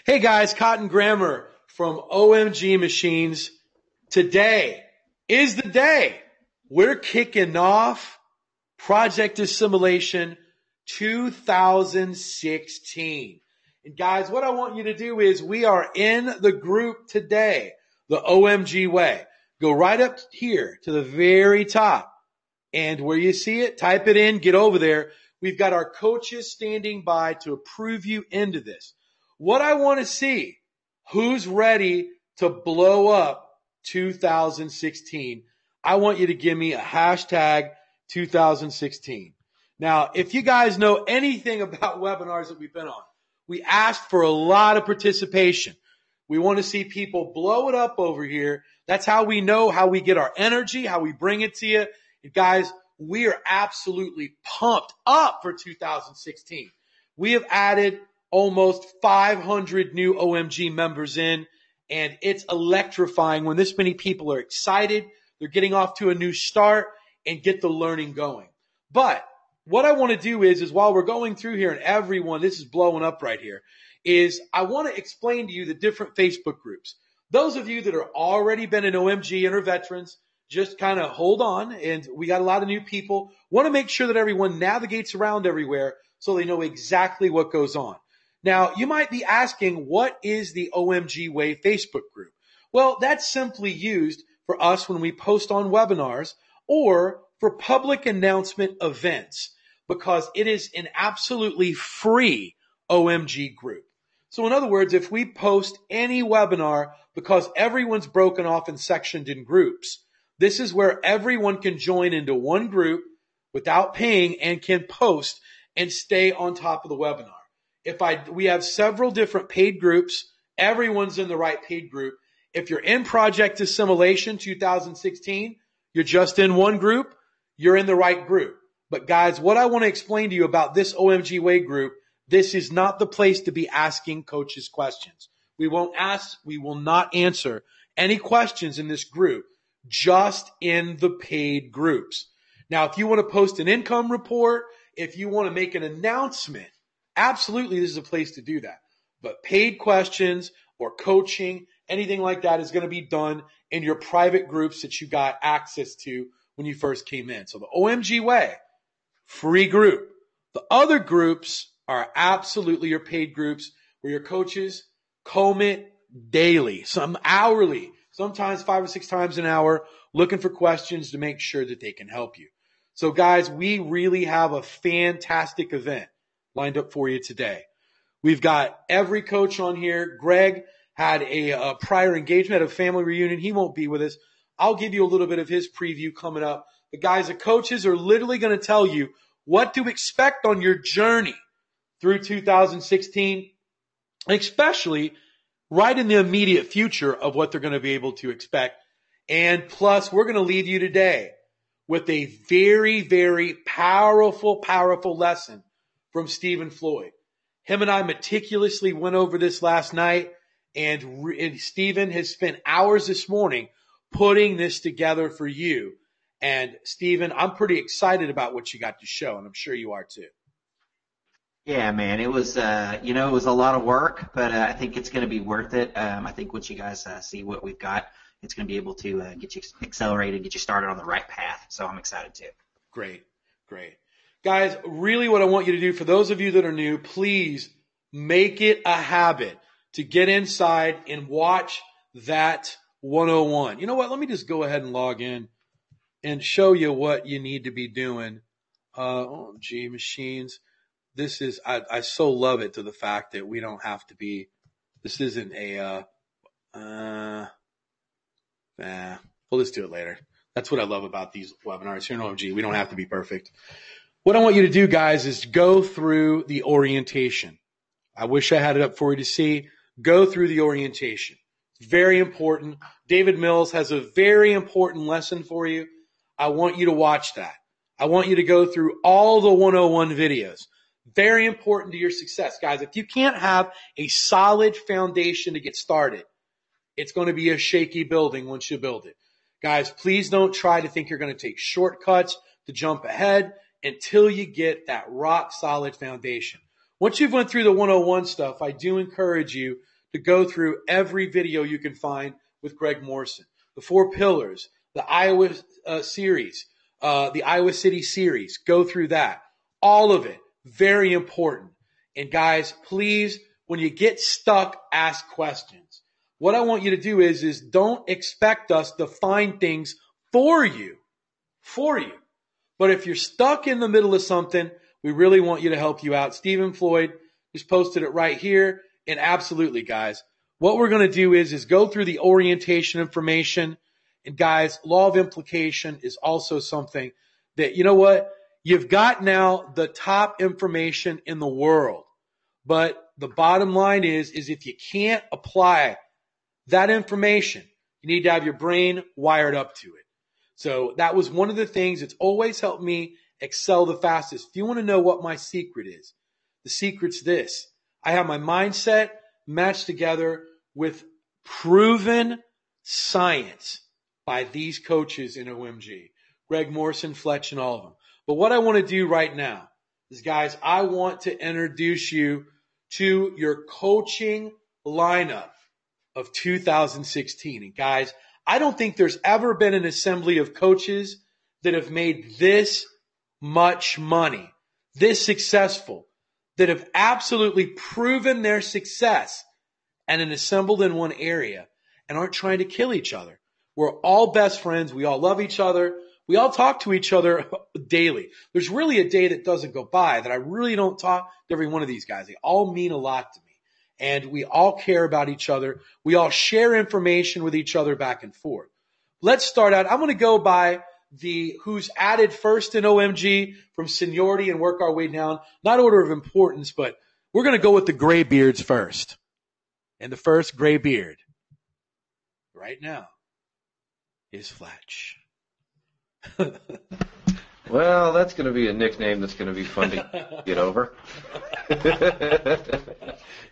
Hey guys, Cotton Grammar from OMG Machines. Today is the day we're kicking off Project Assimilation 2016. And guys, what I want you to do is we are in the group today, the OMG way. Go right up here to the very top. And where you see it, type it in, get over there. We've got our coaches standing by to approve you into this. What I want to see, who's ready to blow up 2016? I want you to give me a hashtag 2016. Now, if you guys know anything about webinars that we've been on, we asked for a lot of participation. We want to see people blow it up over here. That's how we know how we get our energy, how we bring it to you. And guys, we are absolutely pumped up for 2016. We have added almost 500 new OMG members in, and it's electrifying when this many people are excited. They're getting off to a new start and get the learning going. But what I want to do is while we're going through here and everyone, this is blowing up right here, is I want to explain to you the different Facebook groups. Those of you that are already been in OMG and are veterans, just kind of hold on. And we got a lot of new people. Want to make sure that everyone navigates around everywhere so they know exactly what goes on. Now, you might be asking, what is the OMG Way Facebook group? Well, that's simply used for us when we post on webinars or for public announcement events because it is an absolutely free OMG group. So in other words, if we post any webinar because everyone's broken off and sectioned in groups, this is where everyone can join into one group without paying and can post and stay on top of the webinar. We have several different paid groups. Everyone's in the right paid group. If you're in Project Assimilation 2016, you're just in one group, you're in the right group. But guys, what I want to explain to you about this OMG Way group, this is not the place to be asking coaches questions. We will not answer any questions in this group, just in the paid groups. Now, if you want to post an income report, if you want to make an announcement, absolutely, this is a place to do that. But paid questions or coaching, anything like that is going to be done in your private groups that you got access to when you first came in. So the OMG Way, free group. The other groups are absolutely your paid groups where your coaches comb it daily, some hourly, sometimes 5 or 6 times an hour, looking for questions to make sure that they can help you. So guys, we really have a fantastic event lined up for you today. We've got every coach on here. Greg had a prior engagement, a family reunion. He won't be with us. I'll give you a little bit of his preview coming up. The guys, the coaches are literally going to tell you what to expect on your journey through 2016, especially right in the immediate future of what they're going to be able to expect. And plus, we're going to leave you today with a very, very powerful lesson from Stephen Floyd. Him and I meticulously went over this last night, and Stephen has spent hours this morning putting this together for you. And Stephen, I'm pretty excited about what you got to show, and I'm sure you are too. Yeah, man, it was, it was a lot of work, but I think it's going to be worth it. I think once you guys see what we've got, it's going to be able to get you accelerated, get you started on the right path. So I'm excited too. Great. Guys, really what I want you to do, for those of you that are new, please make it a habit to get inside and watch that 101. You know what? Let me just go ahead and log in and show you what you need to be doing. OMG Machines. This is, I so love it to the fact that we don't have to be, this isn't a, we'll just do it later. That's what I love about these webinars here in OMG. We don't have to be perfect. What I want you to do, guys, is go through the orientation. I wish I had it up for you to see. Go through the orientation. It's very important. David Mills has a very important lesson for you. I want you to watch that. I want you to go through all the 101 videos. Very important to your success. Guys, if you can't have a solid foundation to get started, it's going to be a shaky building once you build it. Guys, please don't try to think you're going to take shortcuts to jump ahead until you get that rock solid foundation. Once you've went through the 101 stuff, I do encourage you to go through every video you can find with Greg Morrison. The 4 pillars, the Iowa series, the Iowa City series. Go through that. All of it. Very important. And guys, please, when you get stuck, ask questions. What I want you to do is don't expect us to find things for you. But if you're stuck in the middle of something, we really want you to help you out. Stephen Floyd just posted it right here. And absolutely, guys, what we're going to do is go through the orientation information. And guys, law of implication is also something that, you know what? You've got now the top information in the world. But the bottom line is if you can't apply that information, you need to have your brain wired up to it. So that was one of the things that's always helped me excel the fastest. If you want to know what my secret is, the secret's this. I have my mindset matched together with proven science by these coaches in OMG. Greg Morrison, Fletch, and all of them. But what I want to do right now is, guys, I want to introduce you to your coaching lineup of 2016. And guys, I don't think there's ever been an assembly of coaches that have made this much money, this successful, that have absolutely proven their success and are assembled in one area and aren't trying to kill each other. We're all best friends. We all love each other. We all talk to each other daily. There's really a day that doesn't go by that I really don't talk to every one of these guys. They all mean a lot to me. And we all care about each other. We all share information with each other back and forth. Let's start out. I'm going to go by who's added first in OMG from seniority and work our way down. Not order of importance, but we're going to go with the gray beards first. And the first gray beard right now is Fletch. Well, that's going to be a nickname that's going to be fun to get over.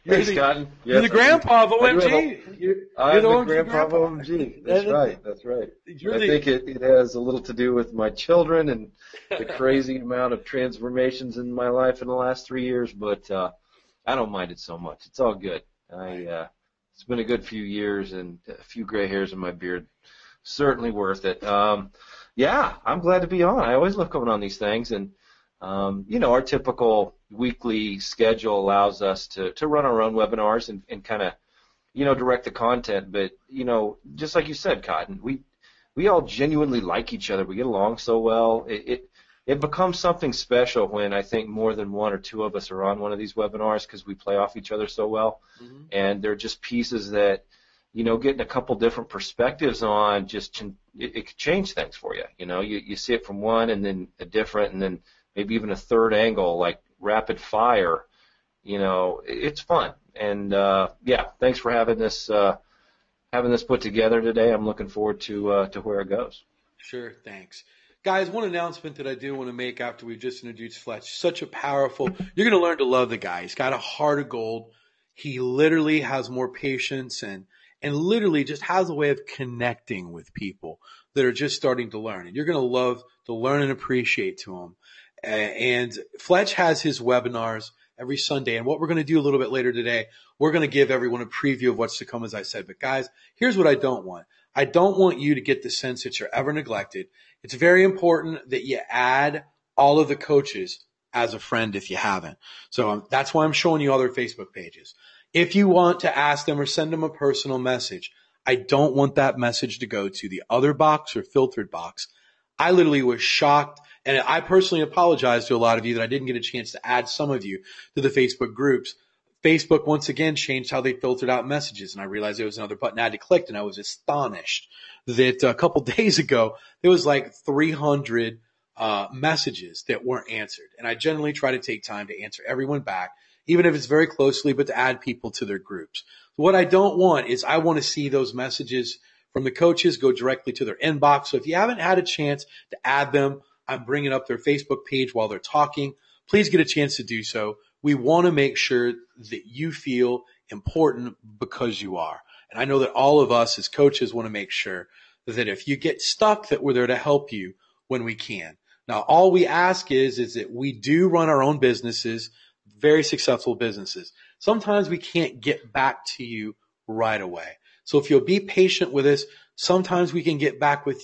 Thanks, Cotton. You're the grandpa of OMG. I'm the grandpa of OMG. That's right. That's right. I think it has a little to do with my children and the crazy amount of transformations in my life in the last 3 years, but I don't mind it so much. It's all good. It's been a good few years, and a few gray hairs in my beard. Certainly worth it. Yeah, I'm glad to be on. I always love coming on these things, and our typical weekly schedule allows us to run our own webinars and kind of, direct the content. But, just like you said, Cotton, we all genuinely like each other. We get along so well. It becomes something special when I think more than one or two of us are on one of these webinars because we play off each other so well. Mm-hmm. And they're just pieces that, getting a couple different perspectives on it could change things for you. You see it from one and then a different and then maybe even a third angle, like rapid fire. It's fun. And, thanks for having this put together today. I'm looking forward to where it goes. Sure. Thanks. Guys, one announcement that I do want to make after we've just introduced Fletch. Such a powerful, you're going to learn to love the guy. He's got a heart of gold. He literally has more patience and literally just has a way of connecting with people that are just starting to learn. And you're going to love to learn and appreciate to him. And Fletch has his webinars every Sunday. And what we're going to do a little bit later today, we're going to give everyone a preview of what's to come, as I said. But guys, here's what I don't want. I don't want you to get the sense that you're ever neglected. It's very important that you add all of the coaches as a friend if you haven't. So that's why I'm showing you all their Facebook pages. If you want to ask them or send them a personal message, I don't want that message to go to the other box or filtered box. I literally was shocked, and I personally apologize to a lot of you that I didn't get a chance to add some of you to the Facebook groups. Facebook once again changed how they filtered out messages, and I realized there was another button I had to click, and I was astonished that a couple days ago there was like 300 messages that weren't answered. And I generally try to take time to answer everyone back, even if it's very closely, but to add people to their groups. What I don't want is I want to see those messages from the coaches go directly to their inbox. So if you haven't had a chance to add them, I'm bringing up their Facebook page while they're talking. Please get a chance to do so. We want to make sure that you feel important because you are. And I know that all of us as coaches want to make sure that if you get stuck, that we're there to help you when we can. Now, all we ask is that we do run our own businesses. very successful businesses. Sometimes we can't get back to you right away. So if you'll be patient with us, sometimes we can get back with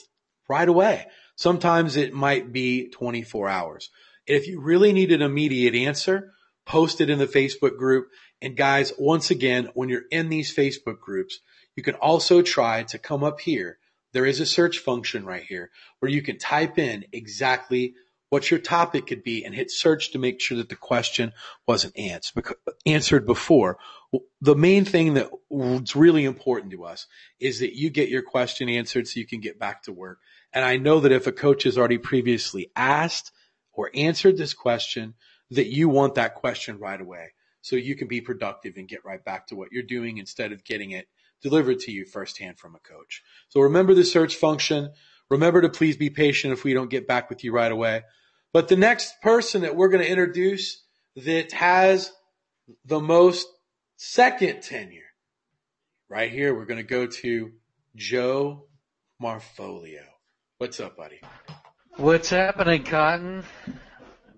right away. Sometimes it might be 24 hours. If you really need an immediate answer, post it in the Facebook group. And guys, once again, when you're in these Facebook groups, you can also try to come up here. There is a search function right here where you can type in exactly what your topic could be and hit search to make sure that the question wasn't answered before. The main thing that's really important to us is that you get your question answered so you can get back to work. And I know that if a coach has already previously asked or answered this question, that you want that question right away so you can be productive and get right back to what you're doing instead of getting it delivered to you firsthand from a coach. So remember the search function. Remember to please be patient if we don't get back with you right away. But the next person that we're going to introduce that has the most second tenure, right here, we're going to go to Joe Marfolio. What's up, buddy? What's happening, Cotton?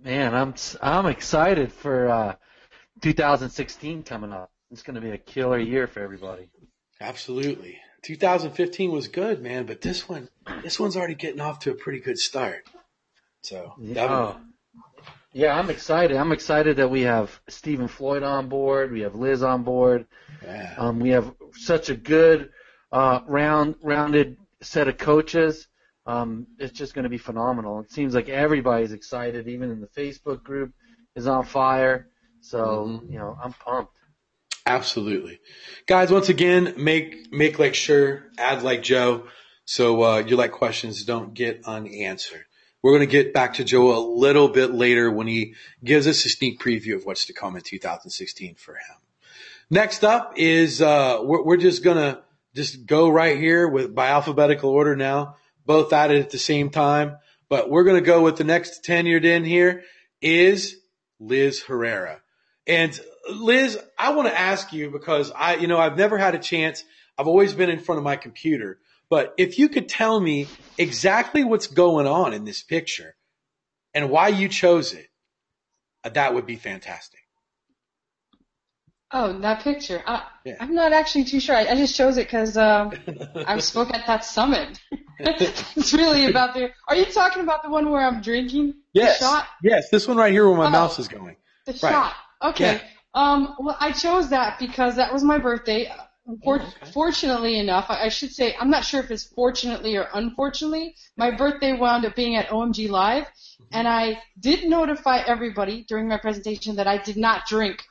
Man, I'm excited for 2016 coming up. It's going to be a killer year for everybody. Absolutely. 2015 was good, man, but this one's already getting off to a pretty good start. So, yeah, I'm excited. I'm excited that we have Stephen Floyd on board. We have Liz on board. Yeah. We have such a good rounded set of coaches. It's just going to be phenomenal. It seems like everybody's excited, even in the Facebook group is on fire. So, I'm pumped. Absolutely. Guys, once again, make like sure, add like Joe, so your like questions don't get unanswered. We're going to get back to Joe a little bit later when he gives us a sneak preview of what's to come in 2016 for him. Next up is we're just going to just go right here by alphabetical order now, both at it at the same time. But we're going to go with the next tenured in here is Liz Herrera. And Liz, I want to ask you because I've never had a chance. I've always been in front of my computer. But if you could tell me exactly what's going on in this picture and why you chose it, that would be fantastic. Oh, that picture. Yeah. I'm not actually too sure. I just chose it because I spoke at that summit. It's really about are you talking about the one where I'm drinking? Yes. The shot? Yes, this one right here where my mouse is going. The shot. Okay. Yeah. Well, I chose that because that was my birthday. Fortunately enough, I should say, I'm not sure if it's fortunately or unfortunately, my birthday wound up being at OMG Live, and I did notify everybody during my presentation that I did not drink.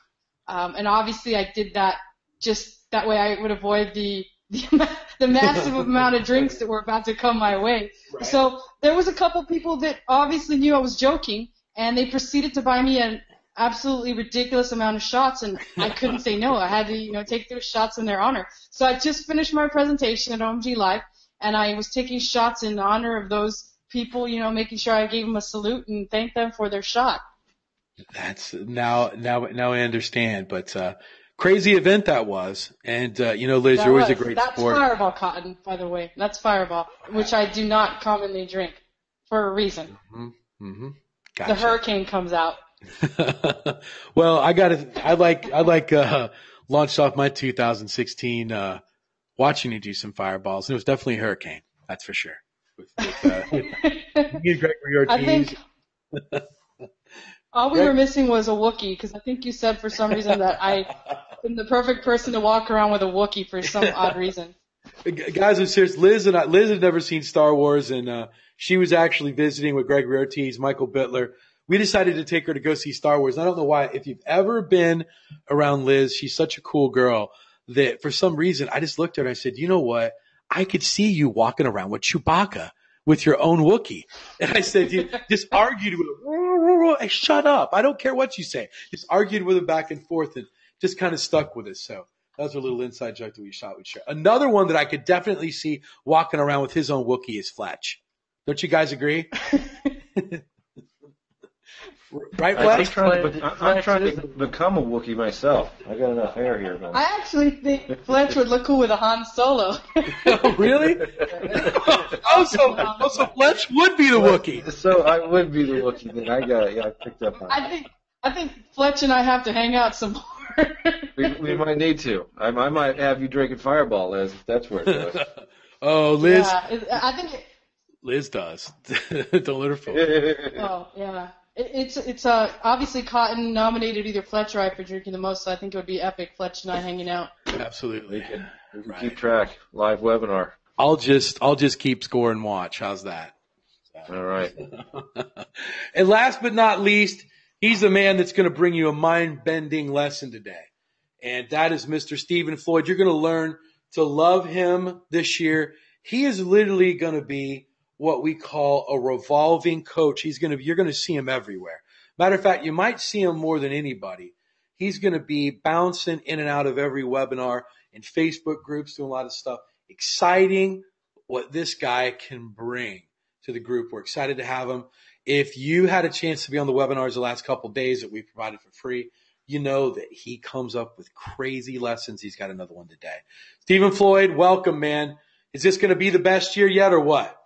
And obviously I did that just that way I would avoid the massive amount of drinks that were about to come my way. Right. So there was a couple people that obviously knew I was joking, and they proceeded to buy me an absolutely ridiculous amount of shots, and I couldn't say no. I had to, take those shots in their honor. So I just finished my presentation at OMG Live, and I was taking shots in honor of those people, making sure I gave them a salute and thanked them for their shot. That's now I understand, but crazy event that was, and Liz, you're always a great sport. That's Fireball, Cotton, by the way. That's Fireball, which I do not commonly drink for a reason. Mm-hmm. Gotcha. The hurricane comes out. Well, I like launched off my 2016 watching you do some fireballs, and it was definitely a hurricane. That's for sure. With Gregory Ortiz. I think all we were missing was a Wookiee, because I think you said for some reason that I am the perfect person to walk around with a Wookiee for some odd reason. Guys, I'm serious. Liz had never seen Star Wars, and she was actually visiting with Gregory Ortiz, Michael Bittler. We decided to take her to go see Star Wars. And I don't know why. If you've ever been around Liz, she's such a cool girl that for some reason I just looked at her and I said, you know what? I could see you walking around with Chewbacca with your own Wookiee. And I said, you just argued with him. Hey, shut up. I don't care what you say. Just argued with him back and forth and just kind of stuck with us. So that was a little inside joke that we shot with Cher. Another one that I could definitely see walking around with his own Wookiee is Fletch. Don't you guys agree? Right, Fletch? I'm trying to become a Wookiee myself. I got enough hair here, man. I actually think Fletch would look cool with a Han Solo. Oh, really? So Fletch would be the Wookiee. So I would be the Wookiee then. I picked up on it. I think Fletch and I have to hang out some more. we might need to. I might have you drinking Fireball, Liz, if that's where it goes. Oh, Liz. Yeah, I think Liz does. Don't let her fool. Oh, yeah. It's obviously Cotton nominated either Fletch or I for drinking the most, so I think it would be epic, Fletch and I hanging out. Absolutely. We can keep track. Live webinar. I'll just keep score and watch. How's that? All right. And last but not least, he's the man that's going to bring you a mind-bending lesson today. And that is Mr. Stephen Floyd. You're going to learn to love him this year. He is literally going to be what we call a revolving coach. You're going to see him everywhere. Matter of fact, you might see him more than anybody. He's going to be bouncing in and out of every webinar in Facebook groups, doing a lot of stuff. Exciting what this guy can bring to the group. We're excited to have him. If you had a chance to be on the webinars the last couple of days that we've provided for free, you know that he comes up with crazy lessons. He's got another one today. Stephen Floyd, welcome, man. Is this going to be the best year yet or what?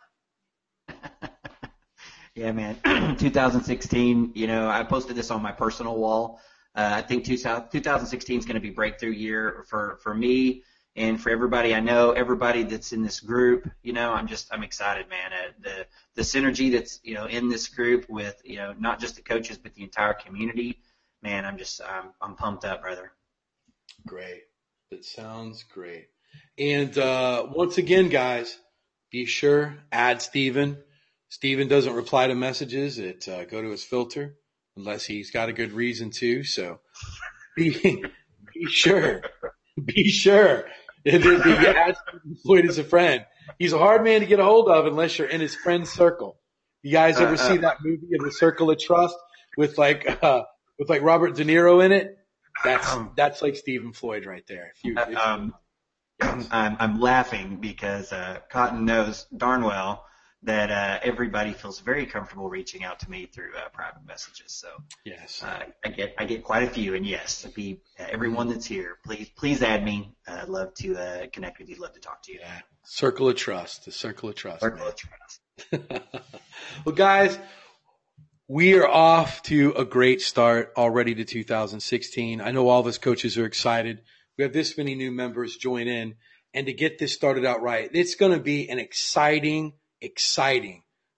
Yeah, man. 2016, I posted this on my personal wall. I think 2016 is going to be breakthrough year for me and for everybody I know, everybody that's in this group. I'm excited, man. The synergy that's, in this group with, not just the coaches, but the entire community, man, I'm pumped up, brother. Great. It sounds great. And once again, guys, be sure, add Stephen. Stephen doesn't reply to messages that go to his filter unless he's got a good reason to. So be sure. Be sure. Add Stephen Floyd as a friend. He's a hard man to get a hold of unless you're in his friend circle. You guys ever see that movie of The Circle of Trust with like Robert De Niro in it? That's like Stephen Floyd right there. I'm laughing because Cotton knows darn well that everybody feels very comfortable reaching out to me through private messages. So yes, I get quite a few, and yes, everyone that's here, please add me. I'd love to connect with you. Love to talk to you. Yeah. Circle of Trust. The Circle of Trust. Circle of Trust. Well, guys, we are off to a great start already to 2016. I know all of us coaches are excited. We have this many new members join in, and to get this started out right, it's going to be an exciting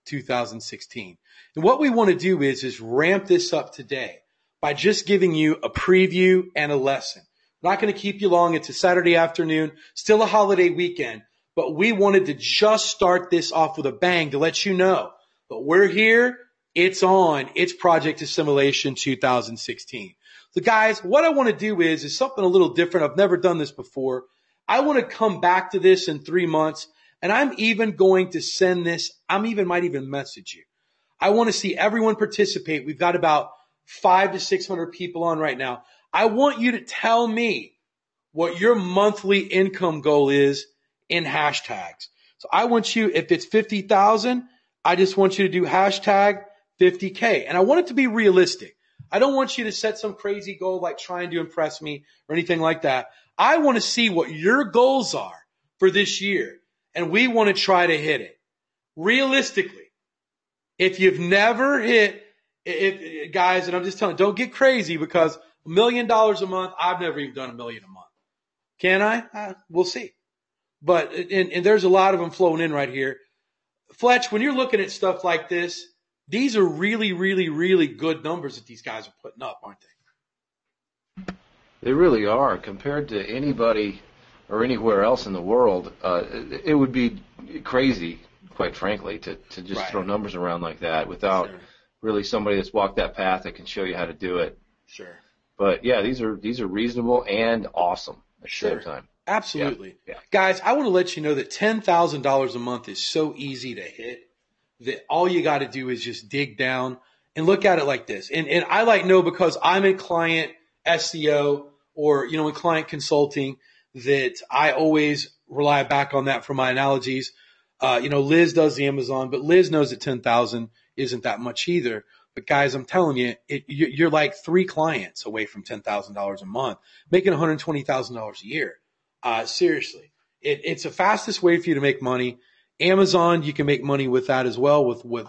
2016. And what we want to do is ramp this up today by just giving you a preview and a lesson. I'm not going to keep you long. It's a Saturday afternoon, still a holiday weekend, but we wanted to just start this off with a bang to let you know. But we're here. It's on. It's Project Assimilation 2016. So guys, what I want to do is something a little different. I've never done this before. I want to come back to this in 3 months, and I'm even going to send this. Might even message you. I want to see everyone participate. We've got about 500 to 600 people on right now. I want you to tell me what your monthly income goal is in hashtags. So I want you, if it's 50,000, I just want you to do hashtag 50K. And I want it to be realistic. I don't want you to set some crazy goal like trying to impress me or anything like that. I want to see what your goals are for this year, and we want to try to hit it. Realistically, if you've never hit, guys, and I'm just telling you, don't get crazy because $1 million a month, I've never even done $1 million a month. Can I? We'll see. But, and there's a lot of them flowing in right here. Fletch, when you're looking at stuff like this, these are really, really, really good numbers that these guys are putting up, aren't they? They really are. Compared to anybody or anywhere else in the world, it would be crazy, quite frankly, to just throw numbers around like that without really somebody that's walked that path that can show you how to do it. Sure. But yeah, these are reasonable and awesome at the same time. Absolutely. Yeah. Guys, I want to let you know that $10,000 a month is so easy to hit that all you got to do is just dig down and look at it like this. And I know because I'm in client SEO or, in client consulting that I always rely back on that for my analogies. Liz does the Amazon, but Liz knows that 10,000 isn't that much either. But guys, I'm telling you, you're like 3 clients away from $10,000 a month, making $120,000 a year. Seriously, it's the fastest way for you to make money. Amazon, you can make money with that as well with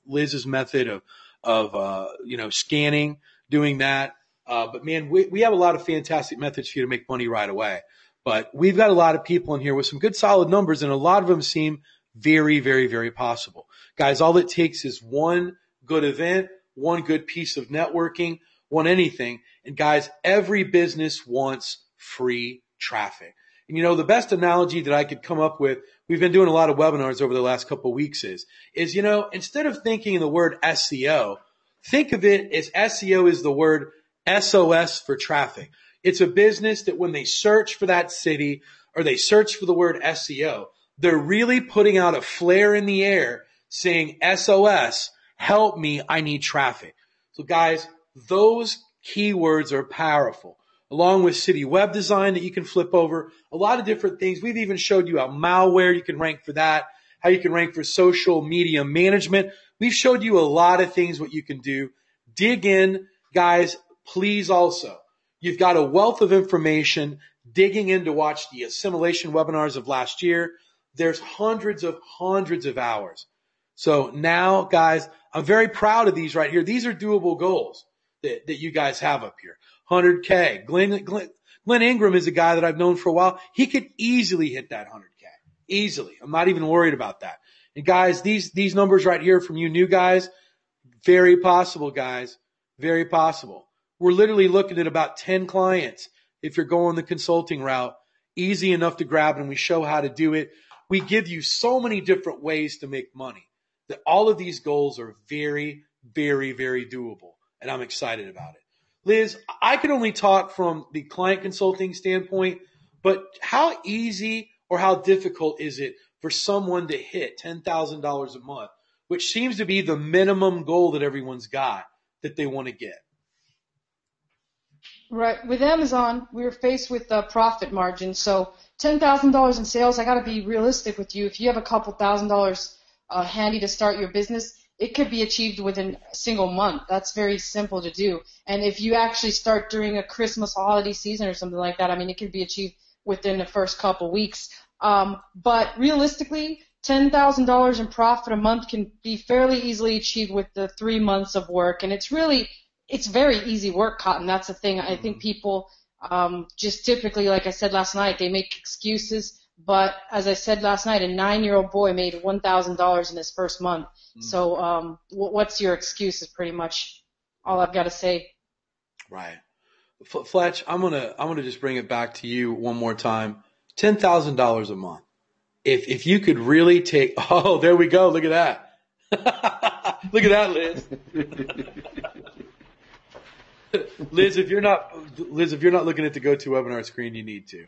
Liz's method of scanning, doing that. But man, we have a lot of fantastic methods for you to make money right away. But we've got a lot of people in here with some good solid numbers, and a lot of them seem very, very, very possible. Guys, all it takes is one good event, one good piece of networking, one anything. And guys, every business wants free traffic. And you know, the best analogy that I could come up with, we've been doing a lot of webinars over the last couple of weeks is, you know, instead of thinking of the word SEO, think of it as SEO is the word SOS for traffic. It's a business that when they search for that city or they search for the word SEO, they're really putting out a flare in the air saying, SOS, help me, I need traffic. So guys, those keywords are powerful, along with city web design that you can flip over, a lot of different things. We've even showed you how malware, you can rank for that, how you can rank for social media management. We've showed you a lot of things, what you can do. Dig in, guys, please also. You've got a wealth of information digging in to watch the assimilation webinars of last year. There's hundreds of hours. So now, guys, I'm very proud of these right here. These are doable goals that you guys have up here. 100K. Glenn Ingram is a guy that I've known for a while. He could easily hit that 100K. Easily. I'm not even worried about that. And guys, these numbers right here from you new guys, very possible, guys. Very possible. We're literally looking at about 10 clients if you're going the consulting route. Easy enough to grab, and we show how to do it. We give you so many different ways to make money that all of these goals are very, very, very doable, and I'm excited about it. Liz, I can only talk from the client consulting standpoint, but how easy or how difficult is it for someone to hit $10,000 a month, which seems to be the minimum goal that everyone's got that they want to get? Right. With Amazon, we were faced with a profit margin. So $10,000 in sales, I got to be realistic with you. If you have a couple $1,000s handy to start your business, it could be achieved within a single month. That's very simple to do. And if you actually start during a Christmas holiday season or something like that, I mean, it could be achieved within the first couple weeks. But realistically, $10,000 in profit a month can be fairly easily achieved with the 3 months of work. And it's very easy work, Cotton. That's the thing. I think people just typically, like I said last night, they make excuses. But as I said last night, a 9-year-old boy made $1,000 in his first month. So what's your excuse is pretty much all I've got to say. Right. Fletch, I'm gonna just bring it back to you one more time. $10,000 a month. If you could really take, oh, there we go. Look at that. Look at that, Liz. Liz, if you're not looking at the GoToWebinar screen, you need to.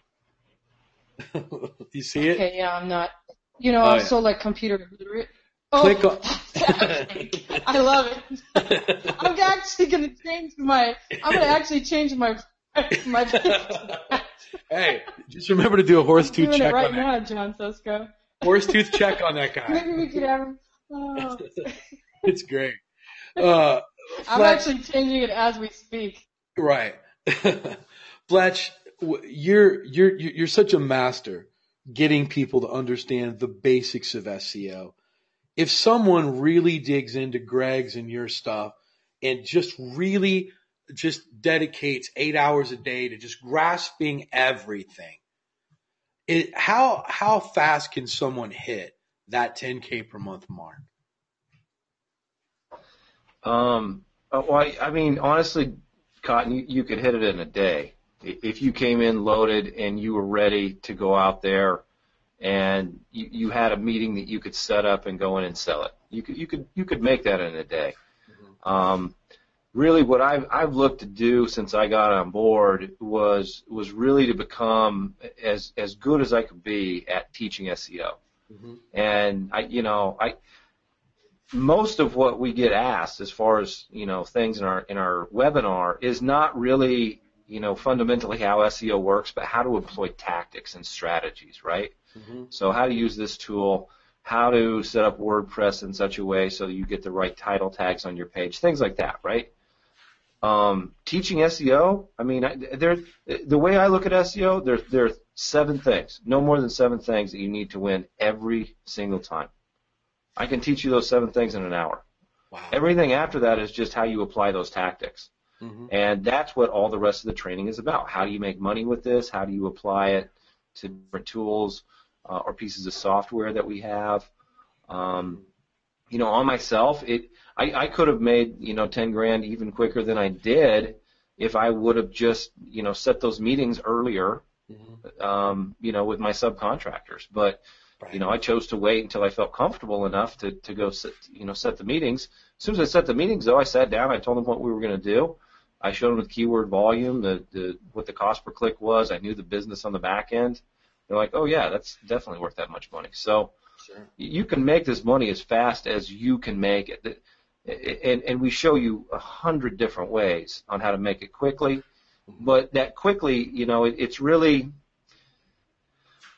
You see it? Okay, yeah, I'm not. I'm so like computer literate. Click on. I love it. I'm actually gonna change my. Hey, just remember to do a horse tooth check right on now, that. John Sosko. Horse tooth check on that guy. Maybe we could have. Oh. It's great. I'm actually changing it as we speak. Right. Fletch, you're such a master getting people to understand the basics of SEO. If someone really digs into Greg's and your stuff and just really just dedicates 8 hours a day to just grasping everything, how fast can someone hit that 10K per month mark? Well, I mean, honestly, Cotton, you could hit it in a day. If you came in loaded and you were ready to go out there and you had a meeting that you could set up and go in and sell it, you could make that in a day. Mm-hmm. Really, what I've looked to do since I got on board was really to become as good as I could be at teaching SEO. Mm-hmm. And most of what we get asked as far as things in our webinar is not really fundamentally how SEO works, but how to employ tactics and strategies, right? Mm-hmm. So how to use this tool, how to set up WordPress in such a way so you get the right title tags on your page, things like that, right? Teaching SEO, I mean, the way I look at SEO, there are 7 things, no more than 7 things that you need to win every single time. I can teach you those 7 things in an hour. Wow. Everything after that is just how you apply those tactics. Mm-hmm. And that's what all the rest of the training is about. How do you make money with this? How do you apply it to different tools or pieces of software that we have? You know, on myself, I could have made, you know, 10 grand even quicker than I did if I would have just, you know, set those meetings earlier, you know, with my subcontractors. But, you know, I chose to wait until I felt comfortable enough to go set the meetings. As soon as I set the meetings, though, I sat down, I told them what we were going to do. I showed them the keyword volume, what the cost per click was. I knew the business on the back end. They're like, oh yeah, that's definitely worth that much money. So you can make this money as fast as you can make it. And we show you 100 different ways on how to make it quickly. But that quickly, you know, it's really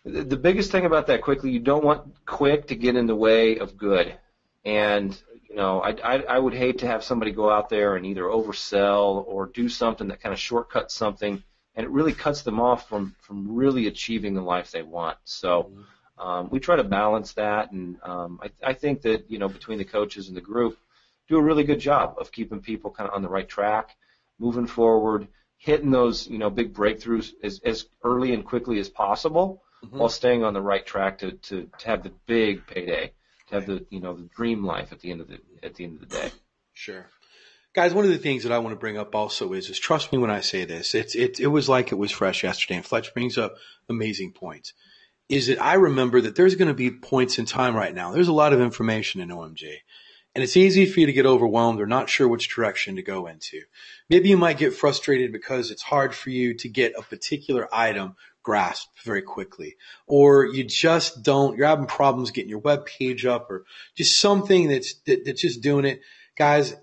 the biggest thing about that quickly. You don't want quick to get in the way of good. And you know, I would hate to have somebody go out there and either oversell or do something that kind of shortcuts something, and it really cuts them off from really achieving the life they want. So we try to balance that, and I think that, you know, between the coaches and the group, do a really good job of keeping people kind of on the right track, moving forward, hitting those, you know, big breakthroughs as early and quickly as possible, while staying on the right track to have the big payday, to have the, you know, the dream life at the end of the day. Sure. Guys, one of the things that I want to bring up also is trust me when I say this, it was like it was fresh yesterday, and Fletch brings up amazing points, is that I remember that there's going to be points in time right now. There's a lot of information in OMG, and it's easy for you to get overwhelmed or not sure which direction to go into. Maybe you might get frustrated because it's hard for you to get a particular item grasped very quickly, or you just don't, you're having problems getting your web page up, or just something that's just doing it. Guys,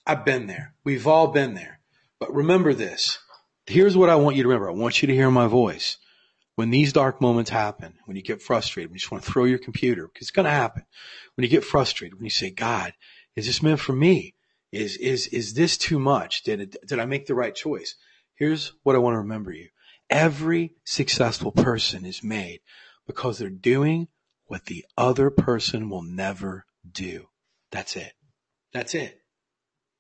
I've been there. We've all been there. But remember this. Here's what I want you to remember. I want you to hear my voice. When these dark moments happen, when you get frustrated, when you just want to throw your computer, because it's going to happen. When you get frustrated, when you say, God, is this meant for me? Is this too much? Did I make the right choice? Here's what I want to remember you. Every successful person is made because they're doing what the other person will never do. That's it. That's it.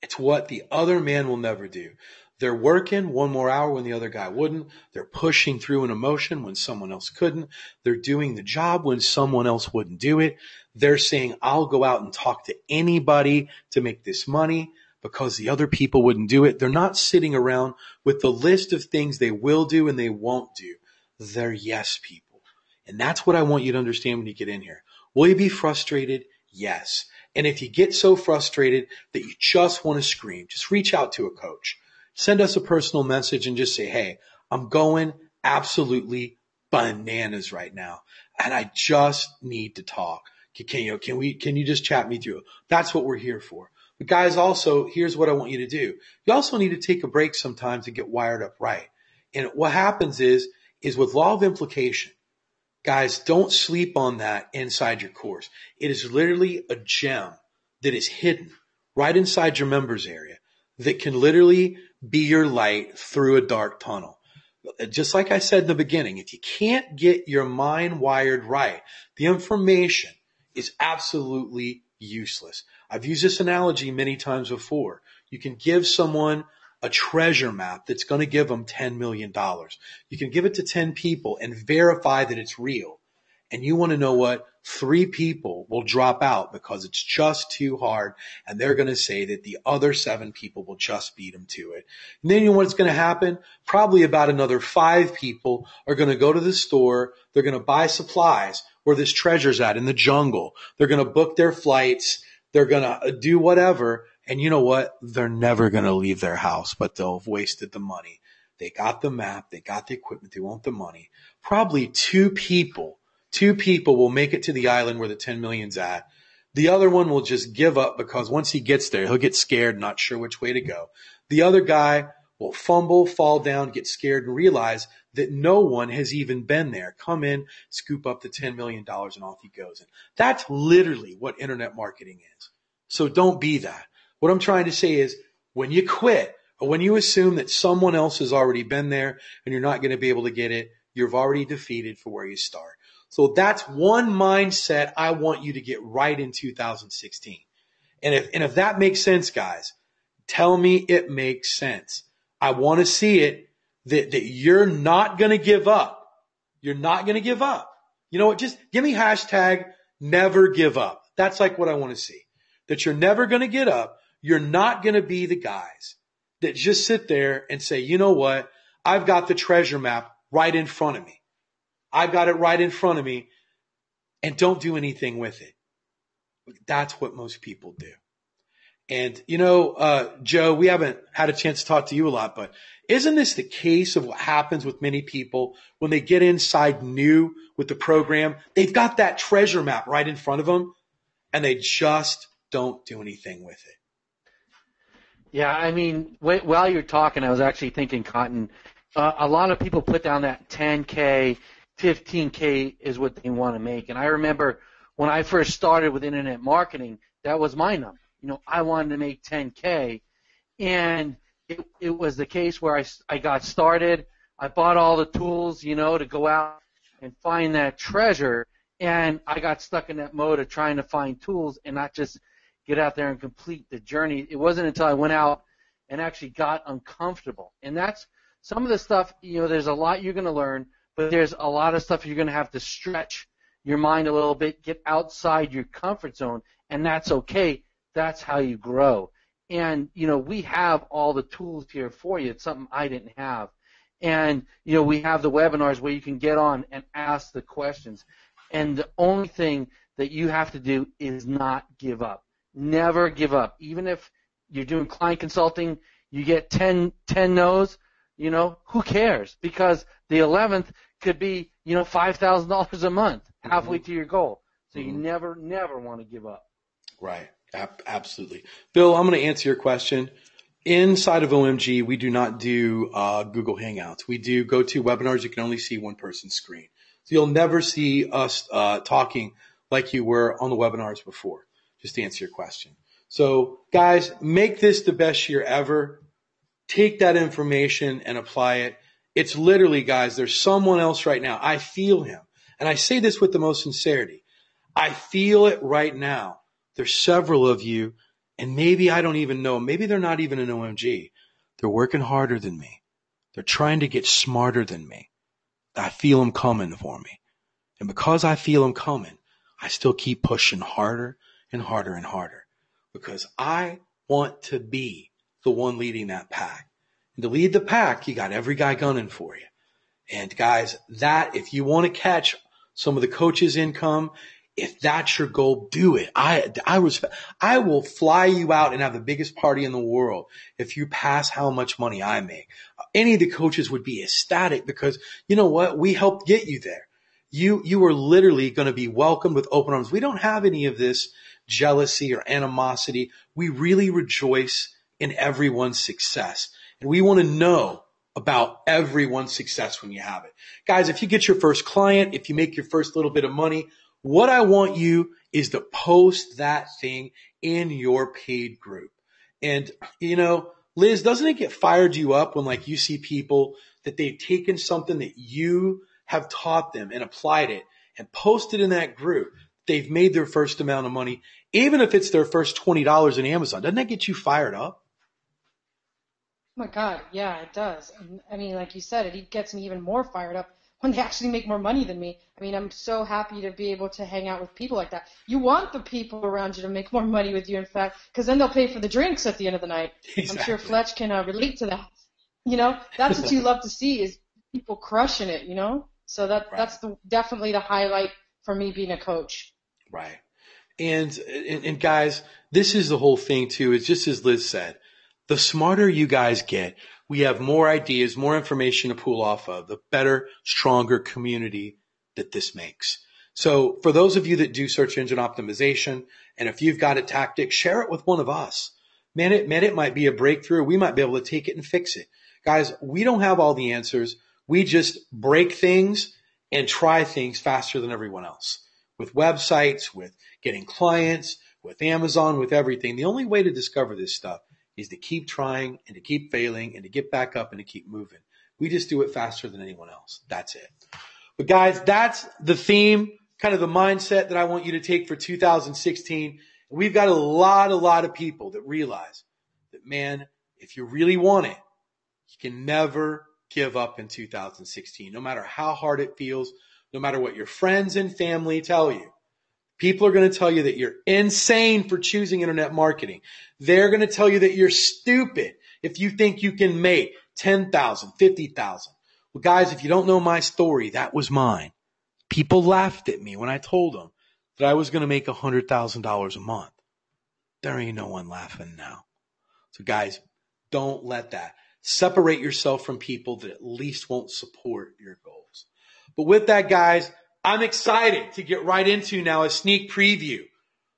It's what the other man will never do. They're working one more hour when the other guy wouldn't. They're pushing through an emotion when someone else couldn't. They're doing the job when someone else wouldn't do it. They're saying, I'll go out and talk to anybody to make this money because the other people wouldn't do it. They're not sitting around with the list of things they will do and they won't do. They're yes people. And that's what I want you to understand when you get in here. Will you be frustrated? Yes. And if you get so frustrated that you just want to scream, just reach out to a coach. Send us a personal message and just say, hey, I'm going absolutely bananas right now, and I just need to talk. Can you just chat me through it? That's what we're here for. But guys, also, here's what I want you to do. You also need to take a break sometimes to get wired up right. And what happens is with law of implication, guys, don't sleep on that inside your course. It is literally a gem that is hidden right inside your members area that can literally be your light through a dark tunnel. Just like I said in the beginning, if you can't get your mind wired right, the information is absolutely useless. I've used this analogy many times before. You can give someone a treasure map that's going to give them $10 million. You can give it to 10 people and verify that it's real. And you want to know what? 3 people will drop out because it's just too hard, and they're going to say that the other 7 people will just beat them to it. And then you know what's going to happen? Probably about another 5 people are going to go to the store. They're going to buy supplies where this treasure's at in the jungle. They're going to book their flights. They're going to do whatever. And you know what? They're never going to leave their house, but they'll have wasted the money. They got the map. They got the equipment. They want the money. Probably 2 people will make it to the island where the 10 million's at. The other one will just give up because once he gets there, he'll get scared, not sure which way to go. The other guy will fumble, fall down, get scared, and realize that no one has even been there. Come in, scoop up the $10 million, and off he goes. And that's literally what internet marketing is. So don't be that. What I'm trying to say is when you quit or when you assume that someone else has already been there and you're not going to be able to get it, you've already defeated for where you start. So that's one mindset I want you to get right in 2016. And if that makes sense, guys, Tell me it makes sense. I want to see it that you're not going to give up. You're not going to give up. You know what? Just give me hashtag never give up. That's like what I want to see. That you're never going to get up. You're not going to be the guys that just sit there and say, you know what? I've got the treasure map right in front of me. I've got it right in front of me and don't do anything with it. That's what most people do. And, Joe, we haven't had a chance to talk to you a lot, but isn't this the case of what happens with many people when they get inside new with the program? They've got that treasure map right in front of them and they just don't do anything with it. Yeah, I mean, while you're talking, I was actually thinking, Cotton, a lot of people put down that 10K, 15K is what they want to make. And I remember when I first started with internet marketing, that was my number. I wanted to make 10K, and it was the case where I got started. I bought all the tools, to go out and find that treasure, and I got stuck in that mode of trying to find tools and not just get out there and complete the journey. It wasn't until I went out and actually got uncomfortable. And that's some of the stuff, there's a lot you're going to learn, but there's a lot of stuff you're going to have to stretch your mind a little bit, get outside your comfort zone, and that's okay. That's how you grow. And, we have all the tools here for you. It's something I didn't have. And, we have the webinars where you can get on and ask the questions. And the only thing that you have to do is not give up. Never give up. Even if you're doing client consulting, you get 10 no's, who cares? Because the 11th could be, $5,000 a month, halfway to your goal. So you never want to give up. Right. Absolutely. Bill, I'm going to answer your question. Inside of OMG, we do not do Google Hangouts. We do go to webinars. You can only see one person's screen. So you'll never see us talking like you were on the webinars before, just to answer your question. So guys, make this the best year ever. Take that information and apply it. It's literally, guys, there's someone else right now. I feel him. And I say this with the most sincerity. I feel it right now. There's several of you, and maybe I don't even know. Maybe they're not even an OMG. They're working harder than me. They're trying to get smarter than me. I feel them coming for me. And because I feel them coming, I still keep pushing harder and harder and harder because I want to be the one leading that pack. And to lead the pack, you got every guy gunning for you. And guys, if you want to catch some of the coaches' income, if that's your goal, do it. I will fly you out and have the biggest party in the world if you pass how much money I make. Any of the coaches would be ecstatic because you know what? We helped get you there. You are literally going to be welcomed with open arms. We don't have any of this jealousy or animosity. We really rejoice in everyone's success. And we want to know about everyone's success when you have it. Guys, if you get your first client, if you make your first little bit of money, what I want you is to post that thing in your paid group. And, Liz, doesn't it get fired you up when you see people that they've taken something that you have taught them and applied it and posted in that group? They've made their first amount of money, even if it's their first $20 in Amazon. Doesn't that get you fired up? Oh my God, yeah, it does. I mean, like you said, it gets me even more fired up when they actually make more money than me. I mean, I'm so happy to be able to hang out with people like that. You want the people around you to make more money with you, in fact, because then they'll pay for the drinks at the end of the night. Exactly. I'm sure Fletch can relate to that. That's what you love to see is people crushing it, So that's definitely the highlight for me being a coach. Right. And guys, this is the whole thing too. It's just as Liz said, the smarter you guys get, we have more ideas, more information to pull off of, the better, stronger community that this makes. So for those of you that do search engine optimization, and if you've got a tactic, share it with one of us. Man, it might be a breakthrough. We might be able to take it and fix it. Guys, we don't have all the answers. We just break things and try things faster than everyone else. With websites, with getting clients, with Amazon, with everything. The only way to discover this stuff is to keep trying and to keep failing and to get back up and to keep moving. We just do it faster than anyone else. That's it. But guys, that's the theme, kind of the mindset that I want you to take for 2016. We've got a lot of people that realize that man, if you really want it, you can never give up in 2016, no matter how hard it feels, no matter what your friends and family tell you. People are going to tell you that you're insane for choosing internet marketing. They're going to tell you that you're stupid if you think you can make $10,000, $50,000. Well, guys, if you don't know my story, that was mine. People laughed at me when I told them that I was going to make $100,000 a month. There ain't no one laughing now. So guys, don't let that. Separate yourself from people that at least won't support your goals. But with that, guys, I'm excited to get right into now a sneak preview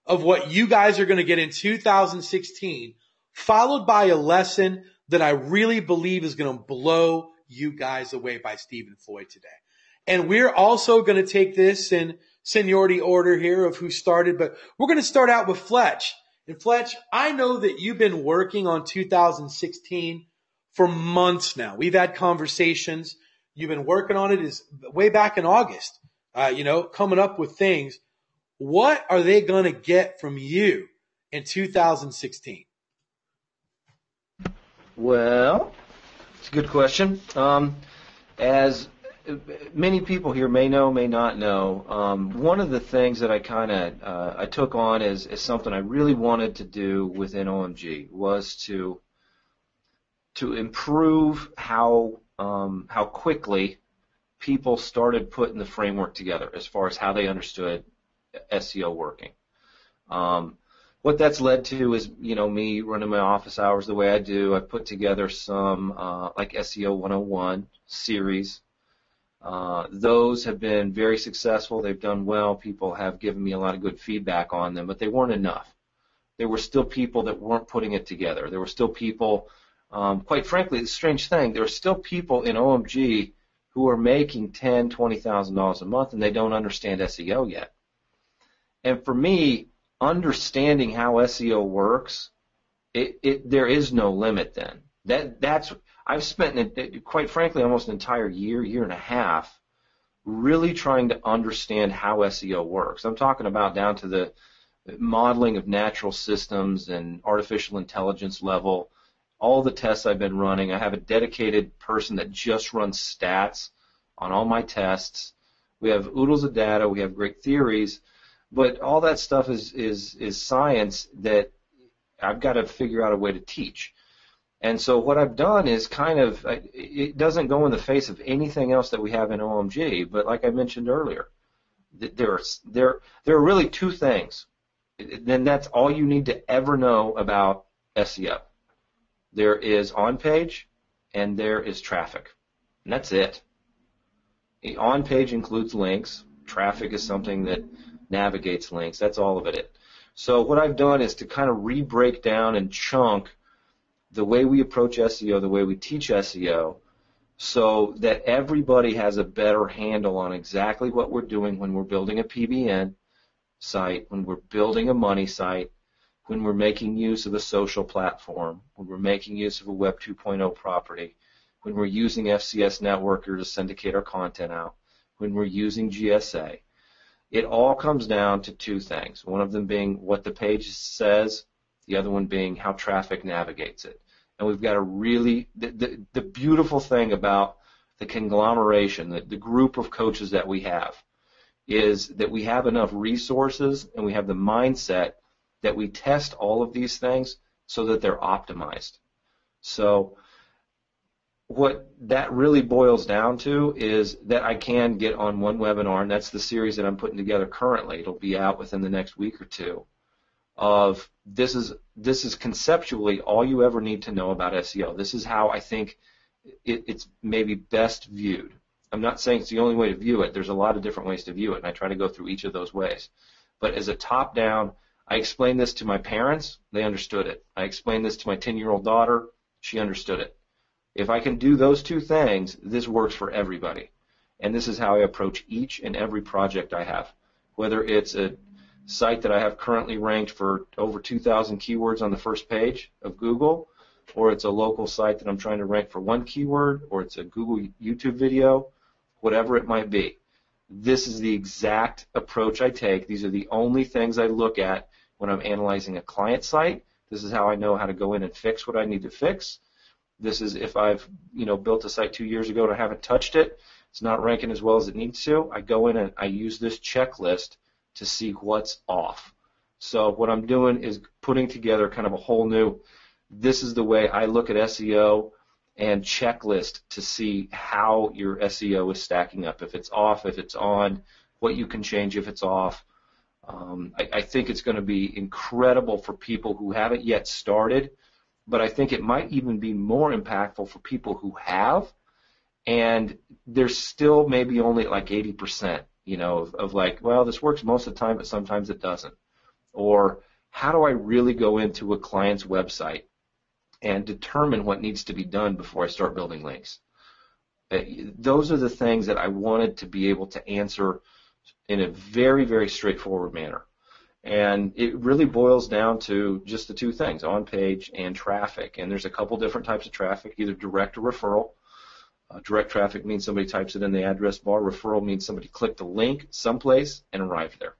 of what you guys are going to get in 2016, followed by a lesson that I really believe is going to blow you guys away by Stephen Floyd today. And we're also going to take this in seniority order here of who started, but we're going to start out with Fletch. And Fletch, I know that you've been working on 2016 for months now. We've had conversations. You've been working on it is way back in August, coming up with things. What are they going to get from you in 2016? Well, it's a good question. As many people here may know, may not know, one of the things that I took on as something I really wanted to do within OMG was to improve how quickly people started putting the framework together as far as how they understood SEO working. What that's led to is, me running my office hours the way I do. I put together some like SEO 101 series. Those have been very successful. They've done well. People have given me a lot of good feedback on them, but they weren't enough. There were still people that weren't putting it together. There were still people, quite frankly, it's a strange thing. There are still people in OMG who are making $10,000, $20,000 a month, and they don't understand SEO yet. And for me, understanding how SEO works, there is no limit then. I've spent, quite frankly, almost an entire year and a half really trying to understand how SEO works. I'm talking about down to the modeling of natural systems and artificial intelligence level, all the tests I've been running. I have a dedicated person that just runs stats on all my tests. We have oodles of data. We have great theories. But all that stuff is science that I've got to figure out a way to teach. And so what I've done is it doesn't go in the face of anything else that we have in OMG, but like I mentioned earlier, there are really two things. Then that's all you need to ever know about SEO. There is on-page and there is traffic. And that's it. On-page includes links. Traffic is something that navigates links. That's all of it. So what I've done is to kind of re-break down and chunk the way we approach SEO, the way we teach SEO, so that everybody has a better handle on exactly what we're doing when we're building a PBN site, when we're building a money site, when we're making use of a social platform, when we're making use of a Web 2.0 property, when we're using FCS Networker to syndicate our content out, when we're using GSA. It all comes down to two things, one of them being what the page says, the other one being how traffic navigates it. And we've got a really, the beautiful thing about the conglomeration, the group of coaches that we have, is that we have enough resources and we have the mindset that we test all of these things so that they're optimized. So what that really boils down to is that I can get on one webinar, and that's the series that I'm putting together currently. It'll be out within the next week or two. Of this is conceptually all you ever need to know about SEO. This is how I think it's maybe best viewed. I'm not saying it's the only way to view it. There's a lot of different ways to view it, and I try to go through each of those ways. But as a top-down, I explained this to my parents. They understood it. I explained this to my 10-year-old daughter. She understood it. If I can do those two things, this works for everybody. And this is how I approach each and every project I have, whether it's a site that I have currently ranked for over 2,000 keywords on the first page of Google, or it's a local site that I'm trying to rank for one keyword, or it's a Google YouTube video, whatever it might be. This is the exact approach I take. These are the only things I look at when I'm analyzing a client site. This is how I know how to go in and fix what I need to fix. This is if I've, built a site 2 years ago and I haven't touched it, it's not ranking as well as it needs to. I go in and I use this checklist to see what's off. So what I'm doing is putting together kind of a whole new, this is the way I look at SEO and checklist to see how your SEO is stacking up. If it's off, if it's on, what you can change if it's off. I think it's going to be incredible for people who haven't yet started, but I think it might even be more impactful for people who have, and there's still maybe only like 80%, of like, well, this works most of the time, but sometimes it doesn't. Or how do I really go into a client's website and determine what needs to be done before I start building links? Those are the things that I wanted to be able to answer in a very, very straightforward manner. And it really boils down to just the two things, on-page and traffic. And there's a couple different types of traffic, either direct or referral. Direct traffic means somebody types it in the address bar. Referral means somebody clicked a link someplace and arrived there.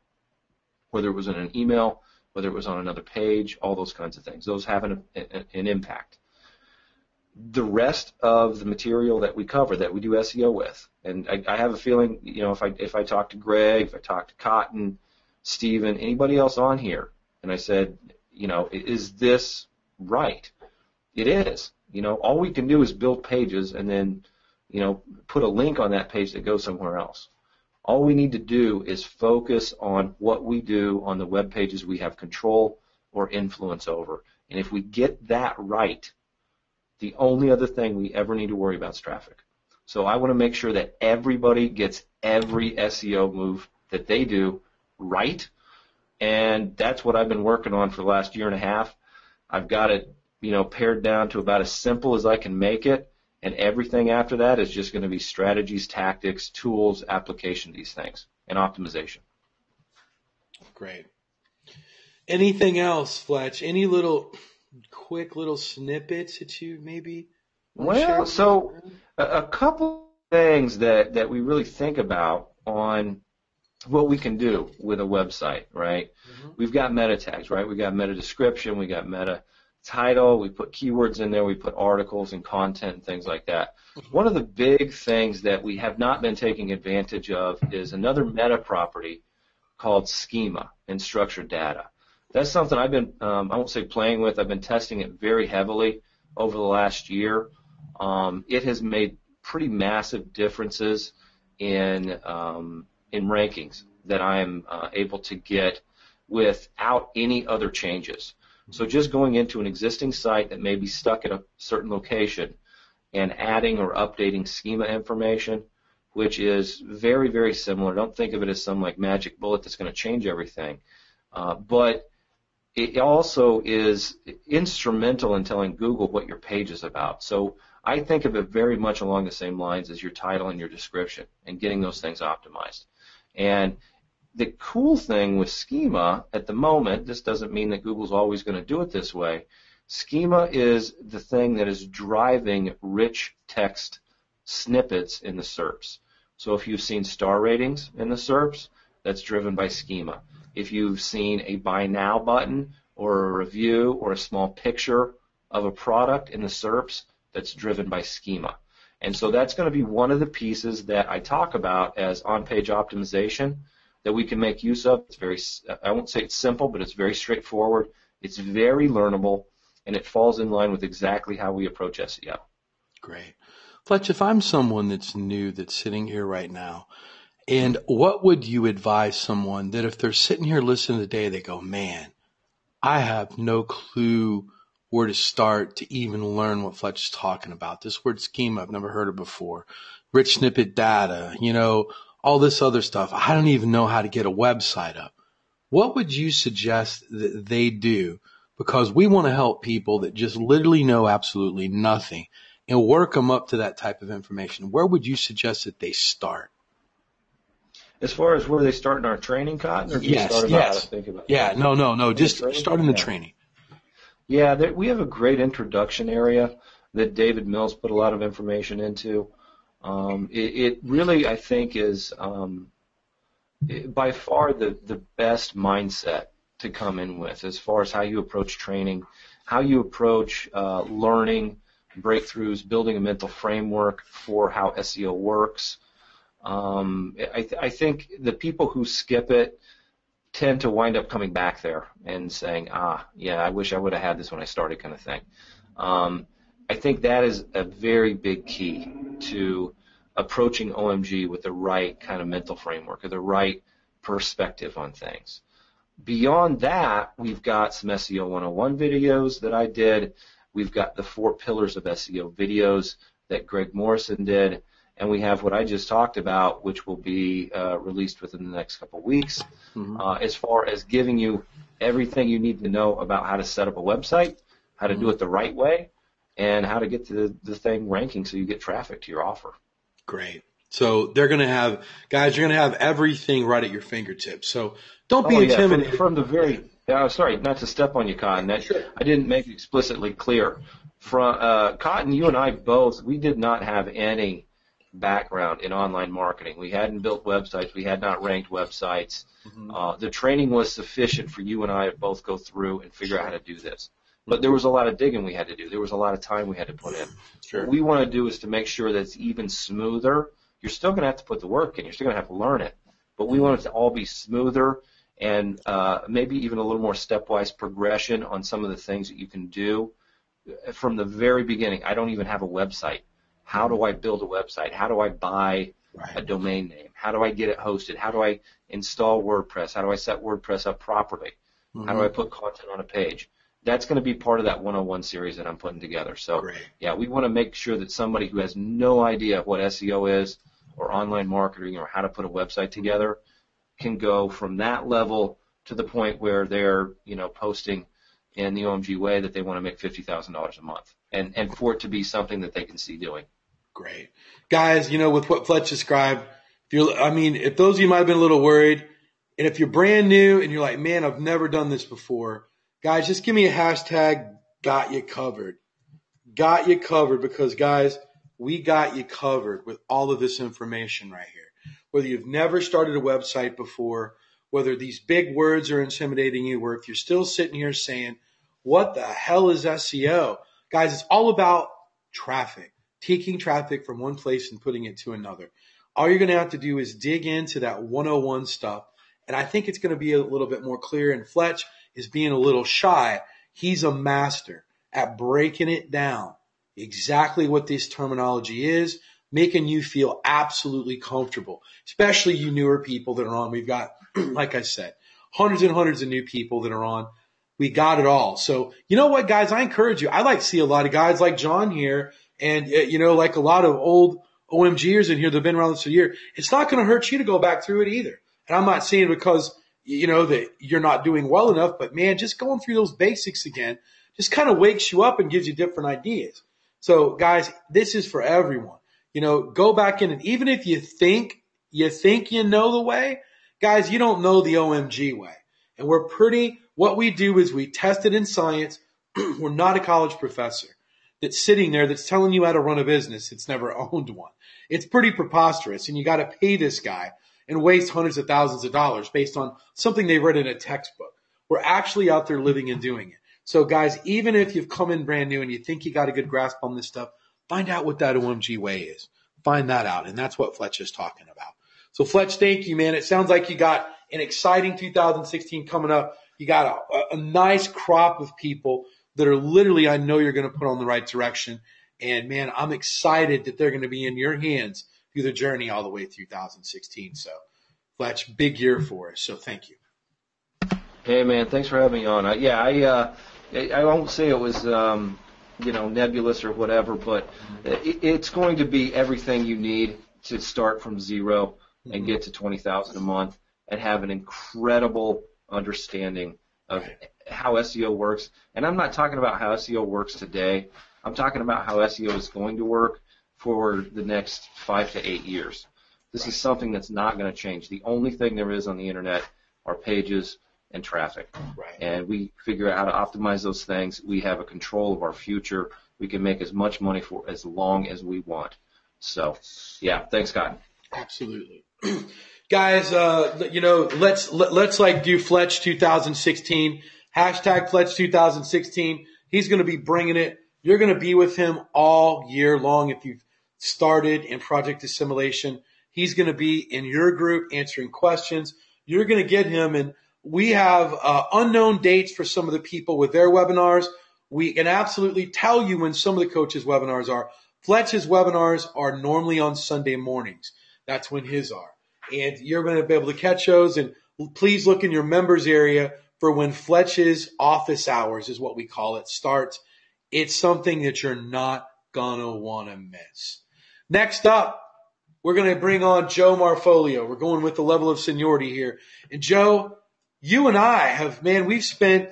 Whether it was in an email, whether it was on another page, all those kinds of things. Those have an impact. The rest of the material that we cover, that we do SEO with, and I have a feeling, if I talk to Greg, if I talk to Cotton, Steven, anybody else on here, and I said, is this right? It is. All we can do is build pages and then, put a link on that page that goes somewhere else. All we need to do is focus on what we do on the web pages we have control or influence over. And if we get that right, the only other thing we ever need to worry about is traffic. So I want to make sure that everybody gets every SEO move that they do right, and that's what I've been working on for the last year and a half. I've got it, pared down to about as simple as I can make it, and everything after that is just going to be strategies, tactics, tools, application of these things, and optimization. Great. Anything else, Fletch? Any quick little snippets that you maybe want to share? Well, so a couple things that we really think about on what we can do with a website, right? Mm-hmm. We've got meta tags, right? We've got meta description, we got meta title, we put keywords in there, we put articles and content and things like that. Mm-hmm. One of the big things that we have not been taking advantage of is another meta property called schema and structured data. That's something I've been, I won't say playing with, I've been testing it very heavily over the last year. It has made pretty massive differences in rankings that I'm able to get without any other changes. So just going into an existing site that may be stuck at a certain location and adding or updating schema information, which is very, very similar. Don't think of it as some like magic bullet that's going to change everything. But it also is instrumental in telling Google what your page is about. So I think of it very much along the same lines as your title and your description and getting those things optimized. And the cool thing with schema at the moment, this doesn't mean that Google's always going to do it this way, schema is the thing that is driving rich text snippets in the SERPs. So if you've seen star ratings in the SERPs, that's driven by schema. If you've seen a buy now button or a review or a small picture of a product in the SERPs, that's driven by schema. And so that's going to be one of the pieces that I talk about as on-page optimization that we can make use of. It's very, I won't say it's simple, but it's very straightforward. It's very learnable, and it falls in line with exactly how we approach SEO. Great. Fletch, if I'm someone that's new that's sitting here right now, and what would you advise someone that if they're sitting here listening today, they go, man, I have no clue where to start to even learn what Fletch is talking about. This word schema, I've never heard of before. Rich snippet data, all this other stuff. I don't even know how to get a website up. What would you suggest that they do? Because we want to help people that just literally know absolutely nothing and work them up to that type of information. Where would you suggest that they start? As far as where they start in our training, Cotton, or just start about how to think about it? Yeah, no. Just start in the training. Yeah, we have a great introduction area that David Mills put a lot of information into. It really, I think, is by far the best mindset to come in with as far as how you approach training, how you approach learning, breakthroughs, building a mental framework for how SEO works. I think the people who skip it tend to wind up coming back there and saying, yeah, I wish I would have had this when I started, kind of thing. I think that is a very big key to approaching OMG with the right kind of mental framework or the right perspective on things. Beyond that, we've got some SEO 101 videos that I did. We've got the 4 pillars of SEO videos that Greg Morrison did. And we have what I just talked about, which will be released within the next couple of weeks, as far as giving you everything you need to know about how to set up a website, how to do it the right way, and how to get to the thing ranking so you get traffic to your offer. Great. So they're going to have, guys, you're going to have everything right at your fingertips. So don't be intimidated. From the very, sorry, not to step on you, Cotton. Sure. I didn't make it explicitly clear. From Cotton, you and I both, we did not have any background in online marketing. We hadn't built websites. We had not ranked websites. The training was sufficient for you and I to both go through and figure out how to do this. But there was a lot of digging we had to do. There was a lot of time we had to put in. Sure. What we want to do is to make sure that it's even smoother. You're still going to have to put the work in. You're still going to have to learn it. But we want it to all be smoother and maybe even a little more stepwise progression on some of the things that you can do from the very beginning. I don't even have a website. How do I build a website? How do I buy a domain name? How do I get it hosted? How do I install WordPress? How do I set WordPress up properly? How do I put content on a page? That's going to be part of that 101 series that I'm putting together. So, yeah, we want to make sure that somebody who has no idea what SEO is or online marketing or how to put a website together can go from that level to the point where they're, posting in the OMG way that they want to make $50,000 a month and for it to be something that they can see doing. Great. Guys, with what Fletch described, if those of you might have been a little worried, and if you're brand new and you're like, man, I've never done this before, guys, just give me a hashtag, got you covered. Got you covered because, guys, we got you covered with all of this information right here. Whether you've never started a website before, whether these big words are intimidating you, or if you're still sitting here saying, what the hell is SEO? Guys, it's all about traffic, taking traffic from one place and putting it to another. All you're going to have to do is dig into that 101 stuff, and I think it's going to be a little bit more clear, and Fletch is being a little shy. He's a master at breaking it down, exactly what this terminology is, making you feel absolutely comfortable, especially you newer people that are on. We've got, like I said, hundreds and hundreds of new people that are on. We got it all. So, you know what, guys, I encourage you. I like to see a lot of guys like John here and, like a lot of old OMGers in here that have been around this for a year. It's not going to hurt you to go back through it either. And I'm not saying because, that you're not doing well enough, but, man, just going through those basics again just kind of wakes you up and gives you different ideas. So, guys, this is for everyone. Go back in, and even if you think you know the way, guys, you don't know the OMG way. And what we do is we test it in science. We're not a college professor that's sitting there that's telling you how to run a business. It's never owned one. It's pretty preposterous, and you got to pay this guy and waste hundreds of thousands of dollars based on something they read in a textbook. We're actually out there living and doing it. So, guys, even if you've come in brand new and you think you got a good grasp on this stuff, find out what that OMG way is. Find that out, and that's what Fletch is talking about. So, Fletch, thank you, man. It sounds like you got an exciting 2016 coming up. You got a nice crop of people that are literally, I know you're going to put on the right direction. And, man, I'm excited that they're going to be in your hands through the journey all the way through 2016. So, Fletch, big year for us. So, thank you. Hey, man, thanks for having me on. I won't say it was, nebulous or whatever, but it's going to be everything you need to start from zero and get to 20,000 a month and have an incredible understanding of how SEO works. And I'm not talking about how SEO works today. I'm talking about how SEO is going to work for the next 5 to 8 years. This is something that's not going to change. The only thing there is on the internet are pages and traffic. And we figure out how to optimize those things. We have a control of our future. We can make as much money for as long as we want. So, yeah, thanks, Cotton. Absolutely. Guys, let's like do Fletch 2016, hashtag Fletch 2016. He's going to be bringing it. You're going to be with him all year long. If you've started in project assimilation, he's going to be in your group answering questions. You're going to get him. And we have unknown dates for some of the people with their webinars. We can absolutely tell you when some of the coaches' webinars are. Fletch's webinars are normally on Sunday mornings. That's when his are. And you're going to be able to catch those. And please look in your members area for when Fletch's office hours is what we call it starts. It's something that you're not going to want to miss. Next up, we're going to bring on Joe Marfolio. We're going with the level of seniority here. And Joe, you and I have, we've spent,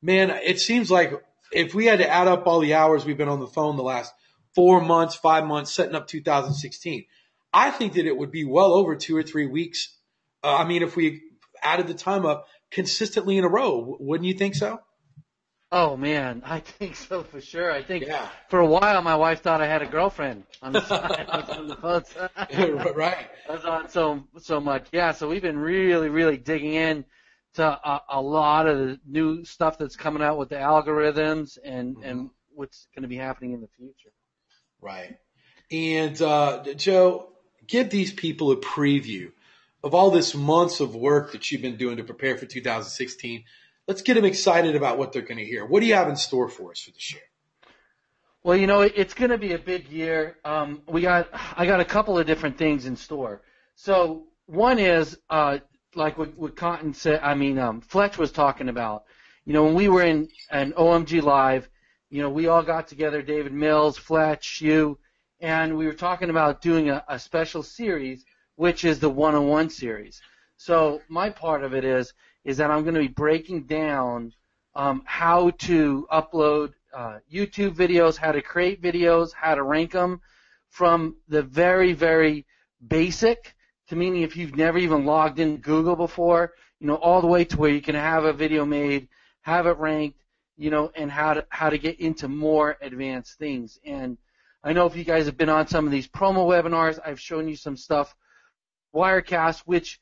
it seems like if we had to add up all the hours we've been on the phone the last 4 months, 5 months, setting up 2016, I think that it would be well over 2 or 3 weeks. If we added the time up consistently in a row, wouldn't you think so? Oh man, I think so for sure. I think for a while my wife thought I had a girlfriend on the side. I was on the phone. Right. I was on so much. Yeah, so we've been really, really digging in to a lot of the new stuff that's coming out with the algorithms and what's going to be happening in the future. Right. And Joe, give these people a preview of all this months of work that you've been doing to prepare for 2016. Let's get them excited about what they're going to hear. What do you have in store for us for this year? Well, it's going to be a big year. I got a couple of different things in store. So one is like what Cotton said. Fletch was talking about. When we were in an OMG Live, we all got together, David Mills, Fletch, you, and we were talking about doing a special series, which is the 101 series. So my part of it is that I'm going to be breaking down how to upload YouTube videos, how to create videos, how to rank them from the very, very basic to meaning if you've never even logged in Google before, all the way to where you can have a video made, have it ranked, and how to get into more advanced things. And I know if you guys have been on some of these promo webinars, I've shown you some stuff, Wirecast, which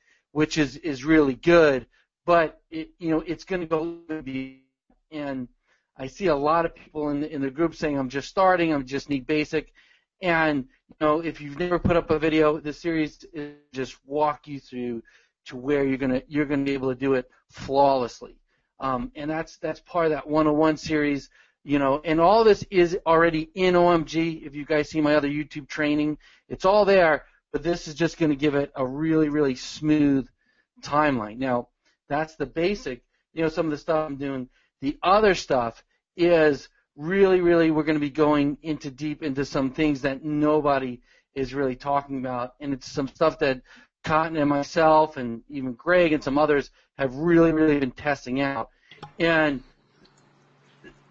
is really good. But it's going to go be, and I see a lot of people in the group saying I'm just starting, I just need basic, and if you've never put up a video, the series is just walk you through to where you're gonna be able to do it flawlessly, and that's part of that 101 series, and all of this is already in OMG. If you guys see my other YouTube training, it's all there, but this is just going to give it a really, really smooth timeline. Now, that's the basic, some of the stuff I'm doing. The other stuff is really, really, we're going to be going deep into some things that nobody is really talking about. And it's some stuff that Cotton and myself and even Greg and some others have really, really been testing out. And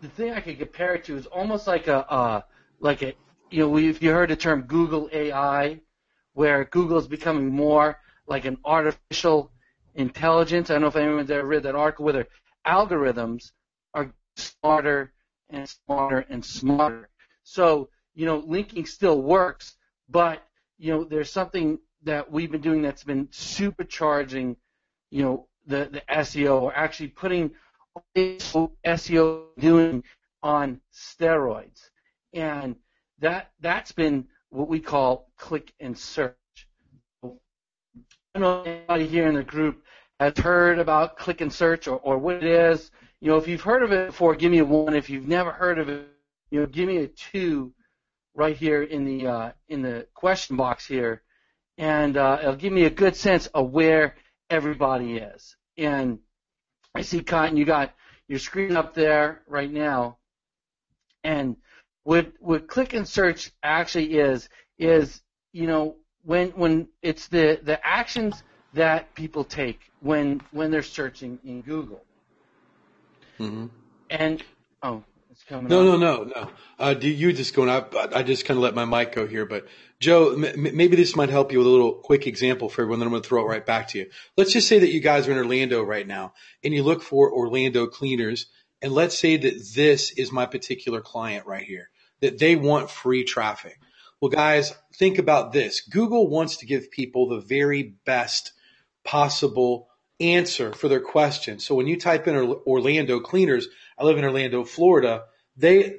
the thing I could compare it to is almost like if you heard the term Google AI, where Google is becoming more like an artificial intelligence. I don't know if anyone's ever read that article where their algorithms are smarter and smarter and smarter. So, linking still works, but, there's something that we've been doing that's been supercharging, the SEO, or actually putting SEO doing on steroids. And that's been what we call click and search. I don't know if anybody here in the group has heard about click and search or what it is. If you've heard of it before, give me a 1. If you've never heard of it, give me a 2 right here in the question box here, and it'll give me a good sense of where everybody is. And I see, Cotton, you got your screen up there right now, and what click and search actually is when it's the actions that people take when they're searching in Google. Mm-hmm. And it's coming. No. You just going up? I just kind of let my mic go here. But Joe, maybe this might help you with a little quick example for everyone. Then I'm going to throw it right back to you. Let's just say that you guys are in Orlando right now, and you look for Orlando cleaners. And let's say that this is my particular client right here, that they want free traffic. Well, guys, think about this. Google wants to give people the very best possible answer for their question. So when you type in Orlando cleaners, I live in Orlando, Florida, they're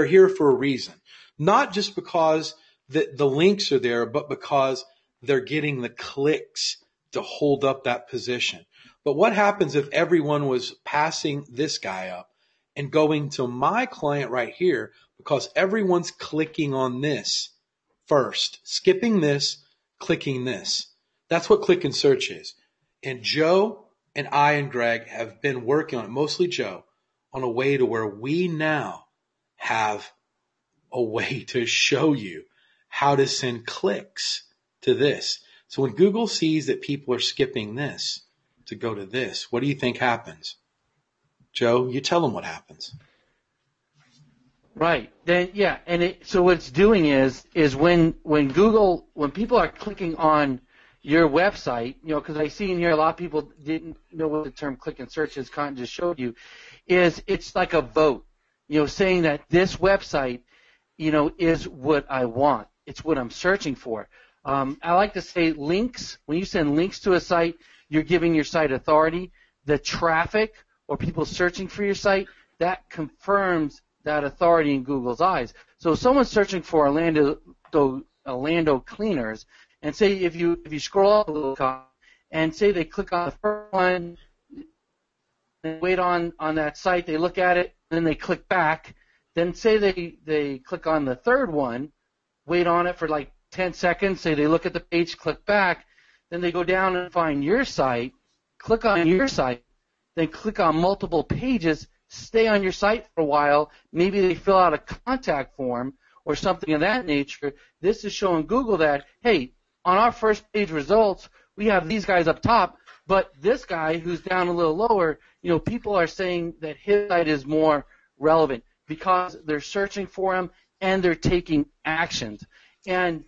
here for a reason. Not just because the links are there, but because they're getting the clicks to hold up that position. But what happens if everyone was passing this guy up and going to my client right here, because everyone's clicking on this first, skipping this, clicking this. That's what click and search is. And Joe and I and Greg have been working on it, mostly Joe, on a way to where we now have a way to show you how to send clicks to this. So when Google sees that people are skipping this to go to this, what do you think happens? Joe, you tell them what happens. Right. Then yeah, and so what it's doing is when people are clicking on your website, because I see in here a lot of people didn't know what the term click and search is. Cotton just showed you, it's like a vote, saying that this website, is what I want. It's what I'm searching for. I like to say links. When you send links to a site, you're giving your site authority. The traffic or people searching for your site, that confirms that authority in Google's eyes. So if someone's searching for Orlando cleaners, and say if you scroll up a little and say they click on the first one, and wait on that site, they look at it, then they click back, then say they click on the third one, wait on it for like 10 seconds, say they look at the page, click back, then they go down and find your site, click on your site, then click on multiple pages, stay on your site for a while, maybe they fill out a contact form or something of that nature. This is showing Google that, hey, on our first page results, we have these guys up top, but this guy who's down a little lower, people are saying that his site is more relevant because they're searching for him and they're taking actions. And,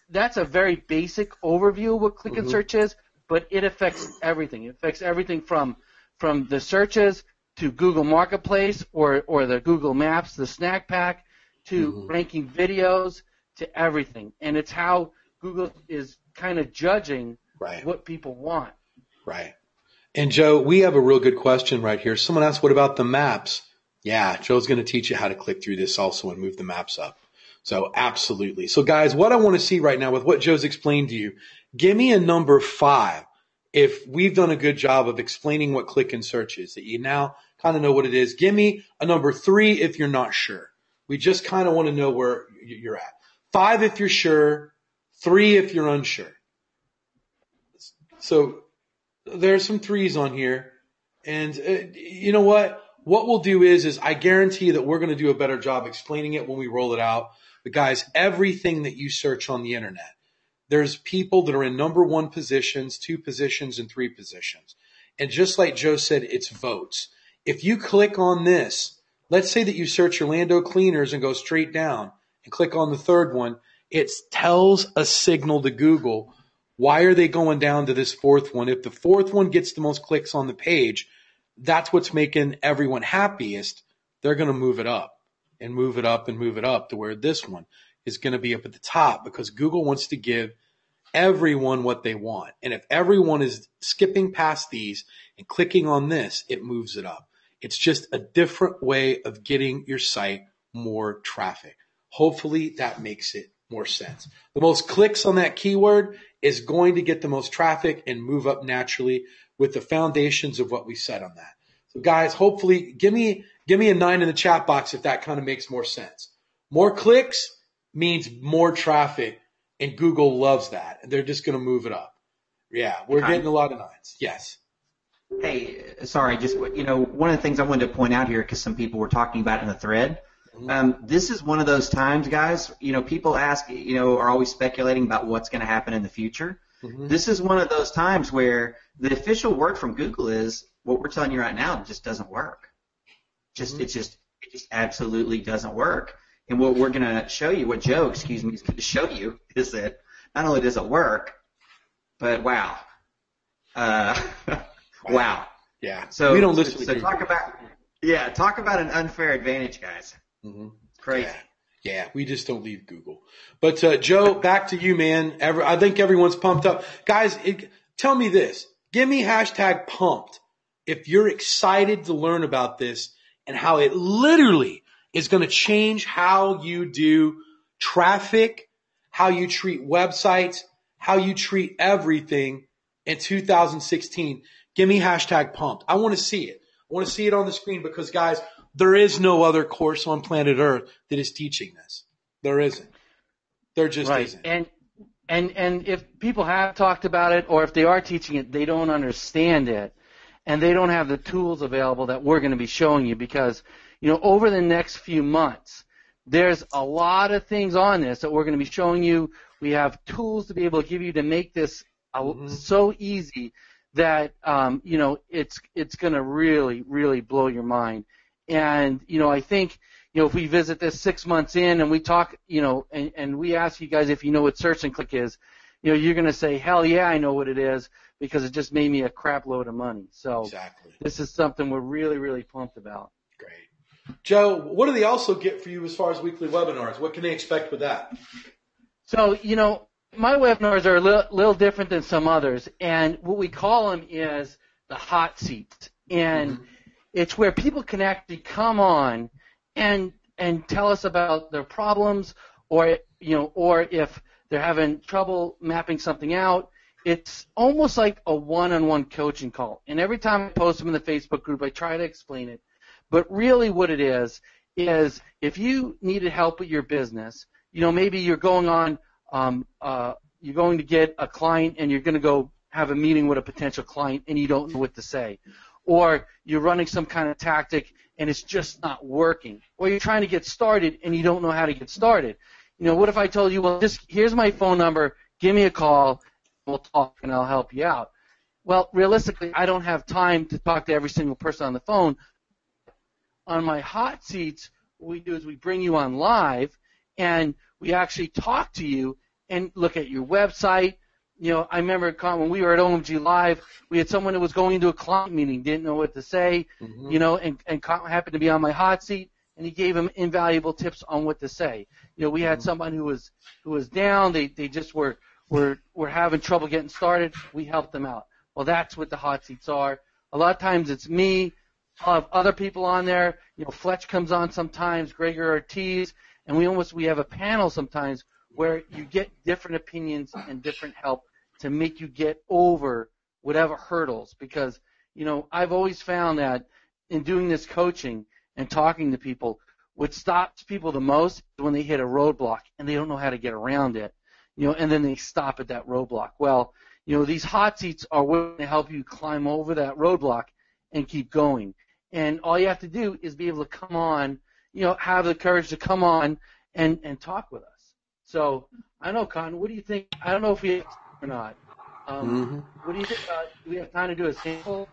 that's a very basic overview of what click and search is, but it affects everything. It affects everything from the searches to Google Marketplace or the Google Maps, the snack pack, to ranking videos, to everything. And it's how Google is kind of judging what people want. Right. And Joe, we have a real good question right here. Someone asked, what about the maps? Yeah, Joe's going to teach you how to click through this also and move the maps up. So absolutely. So guys, what I want to see right now with what Joe's explained to you, give me a number 5 if we've done a good job of explaining what click and search is, that you now kind of know what it is. Give me a number 3 if you're not sure. We just kind of want to know where you're at. 5 if you're sure, 3 if you're unsure. So there's some 3s on here. And you know what? What we'll do is I guarantee that we're going to do a better job explaining it when we roll it out. But guys, everything that you search on the internet, there's people that are in number 1 positions, 2 positions, and 3 positions. And just like Joe said, it's votes. If you click on this, let's say that you search Orlando cleaners and go straight down and click on the third one, it tells a signal to Google. Why are they going down to this 4th one? If the 4th one gets the most clicks on the page, that's what's making everyone happiest. They're going to move it up and move it up and move it up to where this one is going to be up at the top, because Google wants to give everyone what they want. And if everyone is skipping past these and clicking on this, it moves it up. It's just a different way of getting your site more traffic. Hopefully that makes it more sense. The most clicks on that keyword is going to get the most traffic and move up naturally with the foundations of what we said on that. So guys, hopefully give me a 9 in the chat box if that kind of makes more sense. More clicks means more traffic, and Google loves that. They're just going to move it up. Yeah, we're getting a lot of 9s. Yes. Hey, sorry, just, one of the things I wanted to point out here, because some people were talking about it in the thread, this is one of those times, guys, people ask, are always speculating about what's going to happen in the future. This is one of those times where the official word from Google is what we're telling you right now just doesn't work. It just absolutely doesn't work. And what we're going to show you, what Joe, is going to show you, is that not only does it work, but wow. Wow. Yeah. So we don't listen. So talk about an unfair advantage, guys. It's crazy. Yeah, we just don't leave Google. But Joe, back to you, man. I think everyone's pumped up. Guys, tell me this. Give me hashtag pumped if you're excited to learn about this and how it literally is going to change how you do traffic, how you treat websites, how you treat everything in 2016. Give me hashtag pumped. I want to see it. I want to see it on the screen because, guys, there is no other course on planet Earth that is teaching this. There isn't. There just isn't. And if people have talked about it, or if they are teaching it, they don't understand it, and they don't have the tools available that we're going to be showing you because, over the next few months, there's a lot of things on this that we're going to be showing you. We have tools to be able to give you to make this so easy that, it's going to really, really blow your mind. And, I think, if we visit this 6 months in and we talk, and we ask you guys if you know what search and click is, you're going to say, hell yeah, I know what it is because it just made me a crap load of money. So exactly. This is something we're really, really pumped about. Great. Joe, what do they also get for you as far as weekly webinars? What can they expect with that? So, my webinars are a little different than some others, and what we call them is the hot seats. And it's where people can actually come on and tell us about their problems, or if they're having trouble mapping something out. It's almost like a one-on-one coaching call. And every time I post them in the Facebook group, I try to explain it. But really what it is if you needed help with your business, maybe you're going on, you're going to get a client and you're going to go have a meeting with a potential client and you don't know what to say. Or you're running some kind of tactic and it's just not working. Or you're trying to get started and you don't know how to get started. What if I told you, well, here's my phone number, give me a call, we'll talk and I'll help you out. Well, realistically, I don't have time to talk to every single person on the phone. On my hot seats, what we do is we bring you on live and we actually talk to you and look at your website. I remember when we were at OMG Live, we had someone that was going into a client meeting, didn't know what to say, and happened to be on my hot seat, and he gave him invaluable tips on what to say. We had someone who was down, they just were having trouble getting started. We helped them out. Well, that's what the hot seats are. A lot of times it's me. I'll have other people on there. Fletch comes on sometimes, Gregor Ortiz, and we have a panel sometimes where you get different opinions and different help to make you get over whatever hurdles. Because, I've always found that in doing this coaching and talking to people, what stops people the most is when they hit a roadblock and they don't know how to get around it, and then they stop at that roadblock. Well, these hot seats are willing to help you climb over that roadblock and keep going. And all you have to do is be able to come on, have the courage to come on and talk with us. So, I know, Con, what do you think? I don't know if we have time or not. What do you think about, do we have time to do a sample?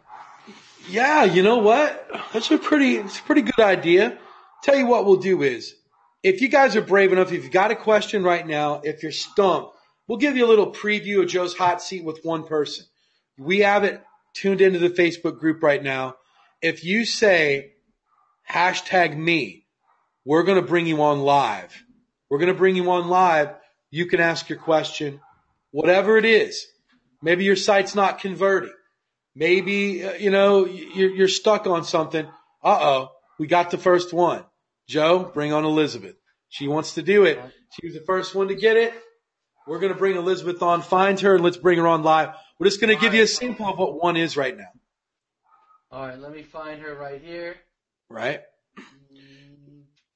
Yeah, you know what? It's a pretty good idea. Tell you what we'll do is, if you guys are brave enough, if you've got a question right now, if you're stumped, we'll give you a little preview of Joe's hot seat with one person. We have it tuned into the Facebook group right now. If you say hashtag me, we're going to bring you on live. We're going to bring you on live. You can ask your question, whatever it is. Maybe your site's not converting. Maybe, you're stuck on something. We got the first one. Joe, bring on Elizabeth. She wants to do it. She was the first one to get it. We're going to bring Elizabeth on, find her, and let's bring her on live. We're just going to give you a sample of what one is right now. All right, let me find her right here. Right.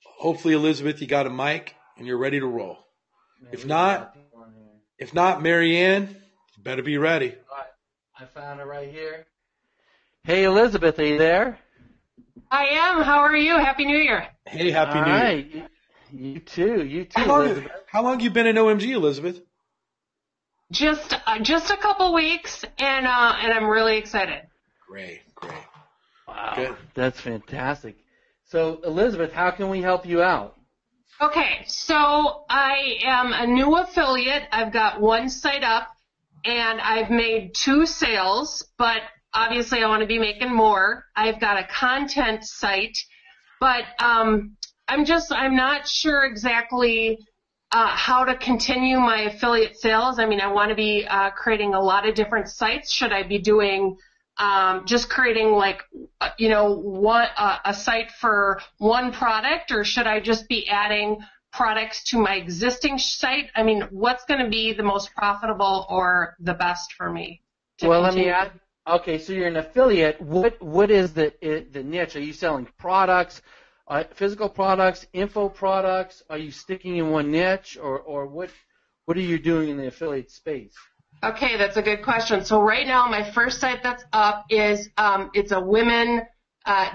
Hopefully, Elizabeth, you got a mic and you're ready to roll. If not, Marianne, you better be ready. All right, I found her right here. Hey, Elizabeth, are you there? I am. How are you? Happy New Year. Hey, Happy New Year. You too, Elizabeth. How long have you been in OMG, Elizabeth? Just a couple weeks, and I'm really excited. Great. Wow, good. That's fantastic. So, Elizabeth, how can we help you out? Okay, so I am a new affiliate. I've got one site up, and I've made 2 sales, but obviously I want to be making more. I've got a content site, but I'm not sure exactly how to continue my affiliate sales. I mean, I want to be creating a lot of different sites. Should I be doing just creating like, a site for one product, or should I just be adding products to my existing site? I mean, what's going to be the most profitable or the best for me? Well, let me add. Okay, so you're an affiliate. What is the niche? Are you selling products, physical products, info products? Are you sticking in one niche, or what are you doing in the affiliate space? Okay, that's a good question. So right now, my first site that's up is it's a women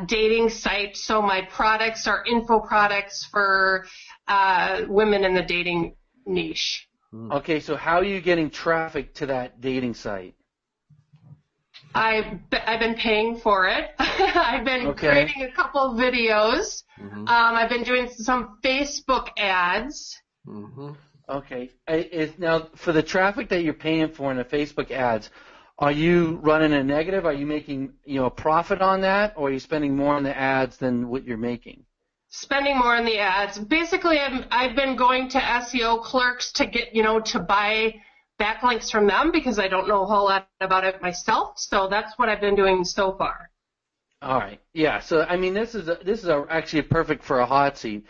dating site. So my products are info products for women in the dating niche. Okay, so how are you getting traffic to that dating site? I've been paying for it. I've been creating a couple videos. Mm-hmm. I've been doing some Facebook ads. Mm-hmm. Okay. Now, for the traffic that you're paying for in the Facebook ads, are you running a negative? Are you making a profit on that, or are you spending more on the ads than what you're making? Spending more on the ads. Basically, I've been going to SEO clerks to get to buy backlinks from them, because I don't know a whole lot about it myself. So that's what I've been doing so far. All right. Yeah. So I mean, this is actually perfect for a hot seat.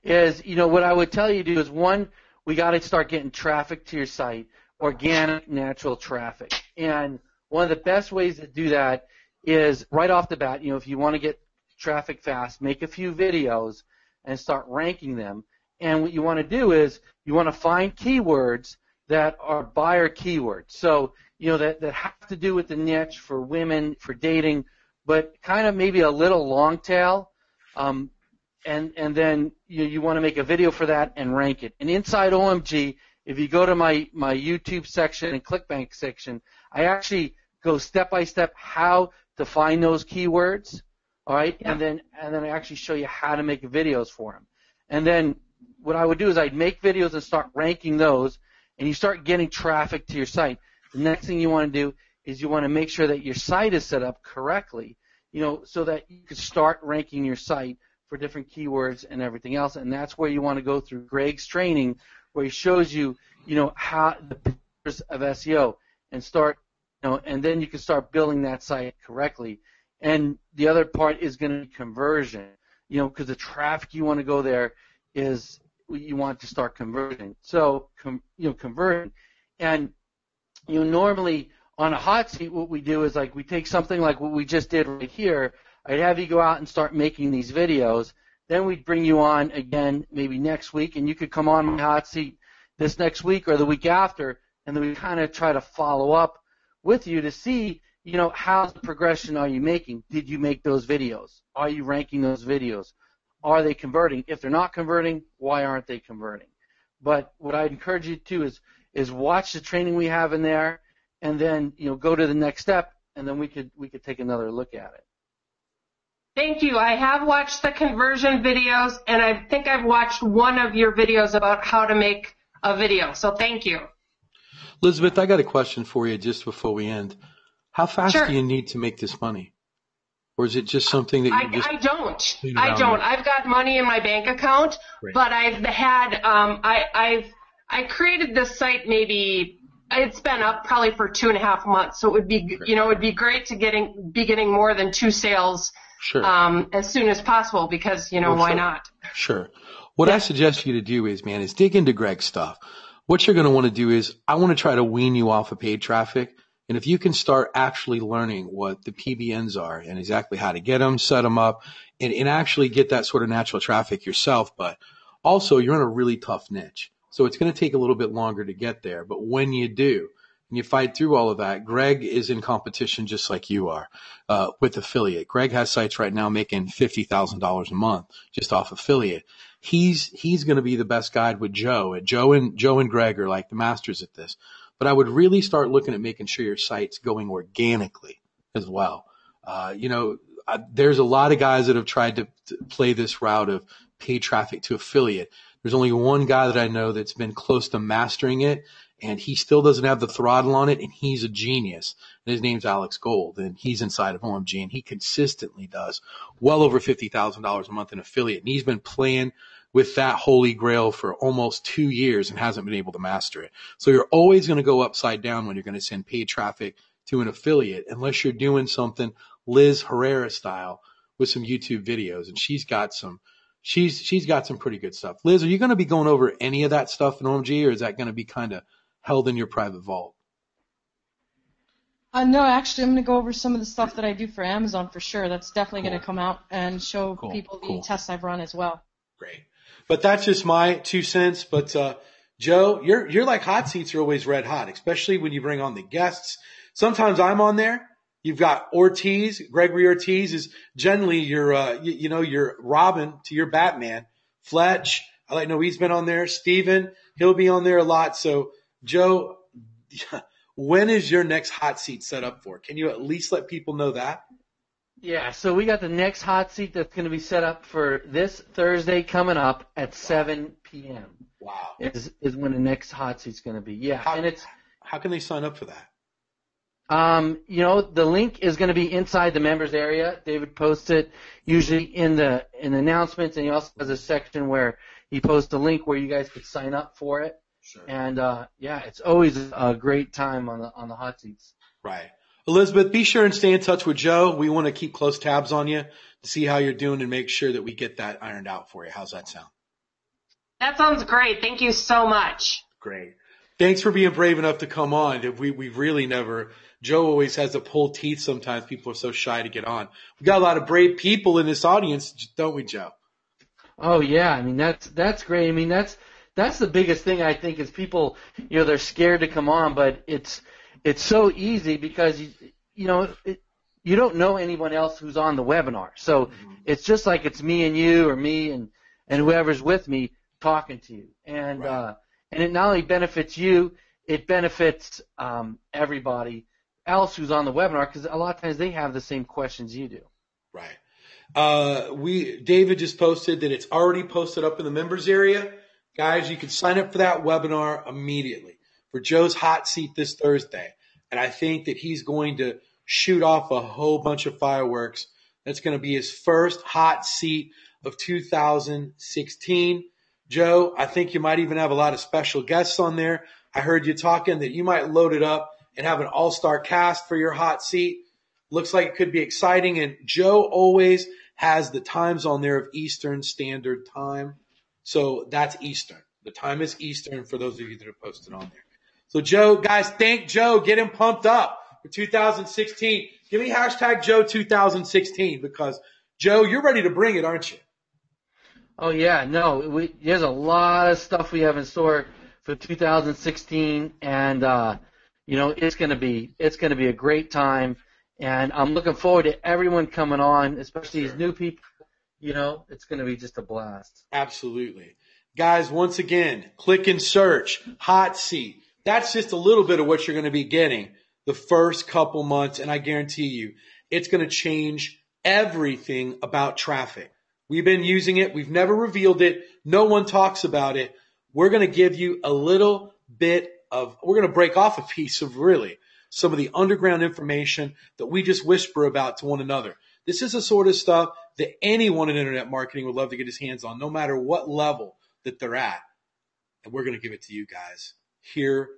Is what I would tell you to do is, one, we got to start getting traffic to your site, organic, natural traffic. And one of the best ways to do that is right off the bat. If you want to get traffic fast, make a few videos and start ranking them. And what you want to do is you want to find keywords that are buyer keywords. So, that have to do with the niche for women, for dating, but kind of maybe a little long tail. And then you want to make a video for that and rank it. And inside OMG, if you go to my YouTube section and ClickBank section, I actually go step by step how to find those keywords. All right. Yeah. And then I actually show you how to make videos for them. And then what I would do is I'd make videos and start ranking those. And you start getting traffic to your site. The next thing you want to do is you want to make sure that your site is set up correctly, so that you can start ranking your site for different keywords and everything else. And that's where you want to go through Greg's training, where he shows you, how the pillars of SEO, and start, and then you can start building that site correctly. And the other part is going to be conversion, because the traffic you want to go there is you want to start converting. So, converting. And, normally on a hot seat, what we do is we take something like what we just did right here. I'd have you go out and start making these videos. Then we'd bring you on again maybe next week, and you could come on my hot seat this next week or the week after, and then we kind of try to follow up with you to see, how's the progression are you making? Did you make those videos? Are you ranking those videos? Are they converting? If they're not converting, why aren't they converting? But what I'd encourage you to is watch the training we have in there, and then go to the next step, and then we could take another look at it. Thank you. I have watched the conversion videos, and I think I've watched one of your videos about how to make a video. So thank you. Elizabeth, I got a question for you just before we end. How fast Sure. do you need to make this money? Or is it just something that you just... I don't. I've got money in my bank account, Great. But I've had, I created this site maybe, it's been up probably for 2.5 months, so it would be, it would be great to be getting more than 2 sales Sure. As soon as possible, because, why not? Sure. What I suggest you to do is dig into Greg's stuff. What you're going to want to do is, I want to try to wean you off of paid traffic. And if you can start actually learning what the PBNs are and exactly how to get them, set them up, and actually get that sort of natural traffic yourself, but also you're in a really tough niche. So it's going to take a little bit longer to get there. But when you do, and you fight through all of that, Greg is in competition just like you are with affiliate. Greg has sites right now making $50,000 a month just off affiliate. He's going to be the best guide with Joe. Joe and Greg are like the masters at this. But I would really start looking at making sure your site's going organically as well. There's a lot of guys that have tried to play this route of paid traffic to affiliate. There's only one guy that I know that's been close to mastering it, and he still doesn't have the throttle on it, and he's a genius. And his name's Alex Gold, and he's inside of OMG, and he consistently does well over $50,000 a month in affiliate, and he's been playing with that holy grail for almost 2 years and hasn't been able to master it. So you're always going to go upside down when you're going to send paid traffic to an affiliate, unless you're doing something Liz Herrera style with some YouTube videos, and she's got some pretty good stuff. Liz, are you going to be going over any of that stuff in OMG, or is that going to be kind of held in your private vault? No, actually, I'm going to go over some of the stuff that I do for Amazon for sure. That's definitely Cool. going to come out and show people the Cool. tests I've run as well. Great. But that's just my 2 cents. But Joe, you're like hot seats are always red hot, especially when you bring on the guests. Sometimes I'm on there. You've got Ortiz. Gregory Ortiz is generally your Robin to your Batman. Fletch, I know he's been on there. Steven, he'll be on there a lot. So Joe, when is your next hot seat set up for? Can you at least let people know that? Yeah, so we got the next hot seat that's going to be set up for this Thursday coming up at 7 p.m. Wow. Is when the next hot seat's going to be. Yeah, How can they sign up for that? The link is going to be inside the members area. David posts it usually in the announcements, and he also has a section where he posts a link where you guys could sign up for it. Sure. And it's always a great time on the hot seats. Right. Elizabeth, be sure and stay in touch with Joe. We want to keep close tabs on you to see how you're doing and make sure that we get that ironed out for you. How's that sound? That sounds great. Thank you so much. Great. Thanks for being brave enough to come on. We've really never, Joe always has to pull teeth sometimes. People are so shy to get on. We got a lot of brave people in this audience, don't we, Joe? Oh yeah. I mean, that's great. I mean, that's the biggest thing I think is people, they're scared to come on, but it's so easy because you don't know anyone else who's on the webinar. So it's just like it's me and you or me and whoever's with me talking to you. And Right. And it not only benefits you, it benefits everybody else who's on the webinar, because a lot of times they have the same questions you do. Right. David just posted that it's already posted up in the members area. Guys, you can sign up for that webinar immediately for Joe's hot seat this Thursday. And I think that he's going to shoot off a whole bunch of fireworks. That's going to be his first hot seat of 2016. Joe, I think you might even have a lot of special guests on there. I heard you talking that you might load it up and have an all-star cast for your hot seat. Looks like it could be exciting. And Joe always has the times on there of Eastern Standard Time. So that's Eastern. The time is Eastern for those of you that are posted on there. So Joe, guys, thank Joe. Get him pumped up for 2016. Give me hashtag Joe 2016 because, Joe, you're ready to bring it, aren't you? Oh yeah, no, there's a lot of stuff we have in store for 2016, and it's gonna be a great time, and I'm looking forward to everyone coming on, especially these new people. It's gonna be just a blast. Absolutely, guys. Once again, click and search hot seat. That's just a little bit of what you're going to be getting the first couple months, and I guarantee you, it's going to change everything about traffic. We've been using it. We've never revealed it. No one talks about it. We're going to give you a little bit we're going to break off a piece of really some of the underground information that we just whisper about to one another. This is the sort of stuff that anyone in internet marketing would love to get his hands on, no matter what level that they're at. And we're going to give it to you guys here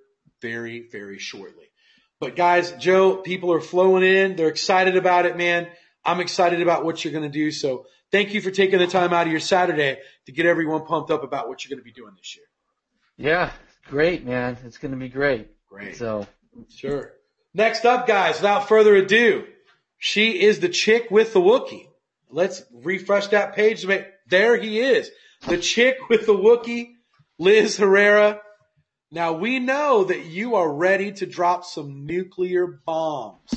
very, very shortly. But guys, Joe, people are flowing in. They're excited about it, man. I'm excited about what you're going to do. So thank you for taking the time out of your Saturday to get everyone pumped up about what you're going to be doing this year. Yeah, great, man. It's going to be great. Great. So, sure. Next up, guys, without further ado, she is the chick with the Wookiee. Let's refresh that page. There he is. The chick with the Wookiee, Liz Herrera. Now, we know that you are ready to drop some nuclear bombs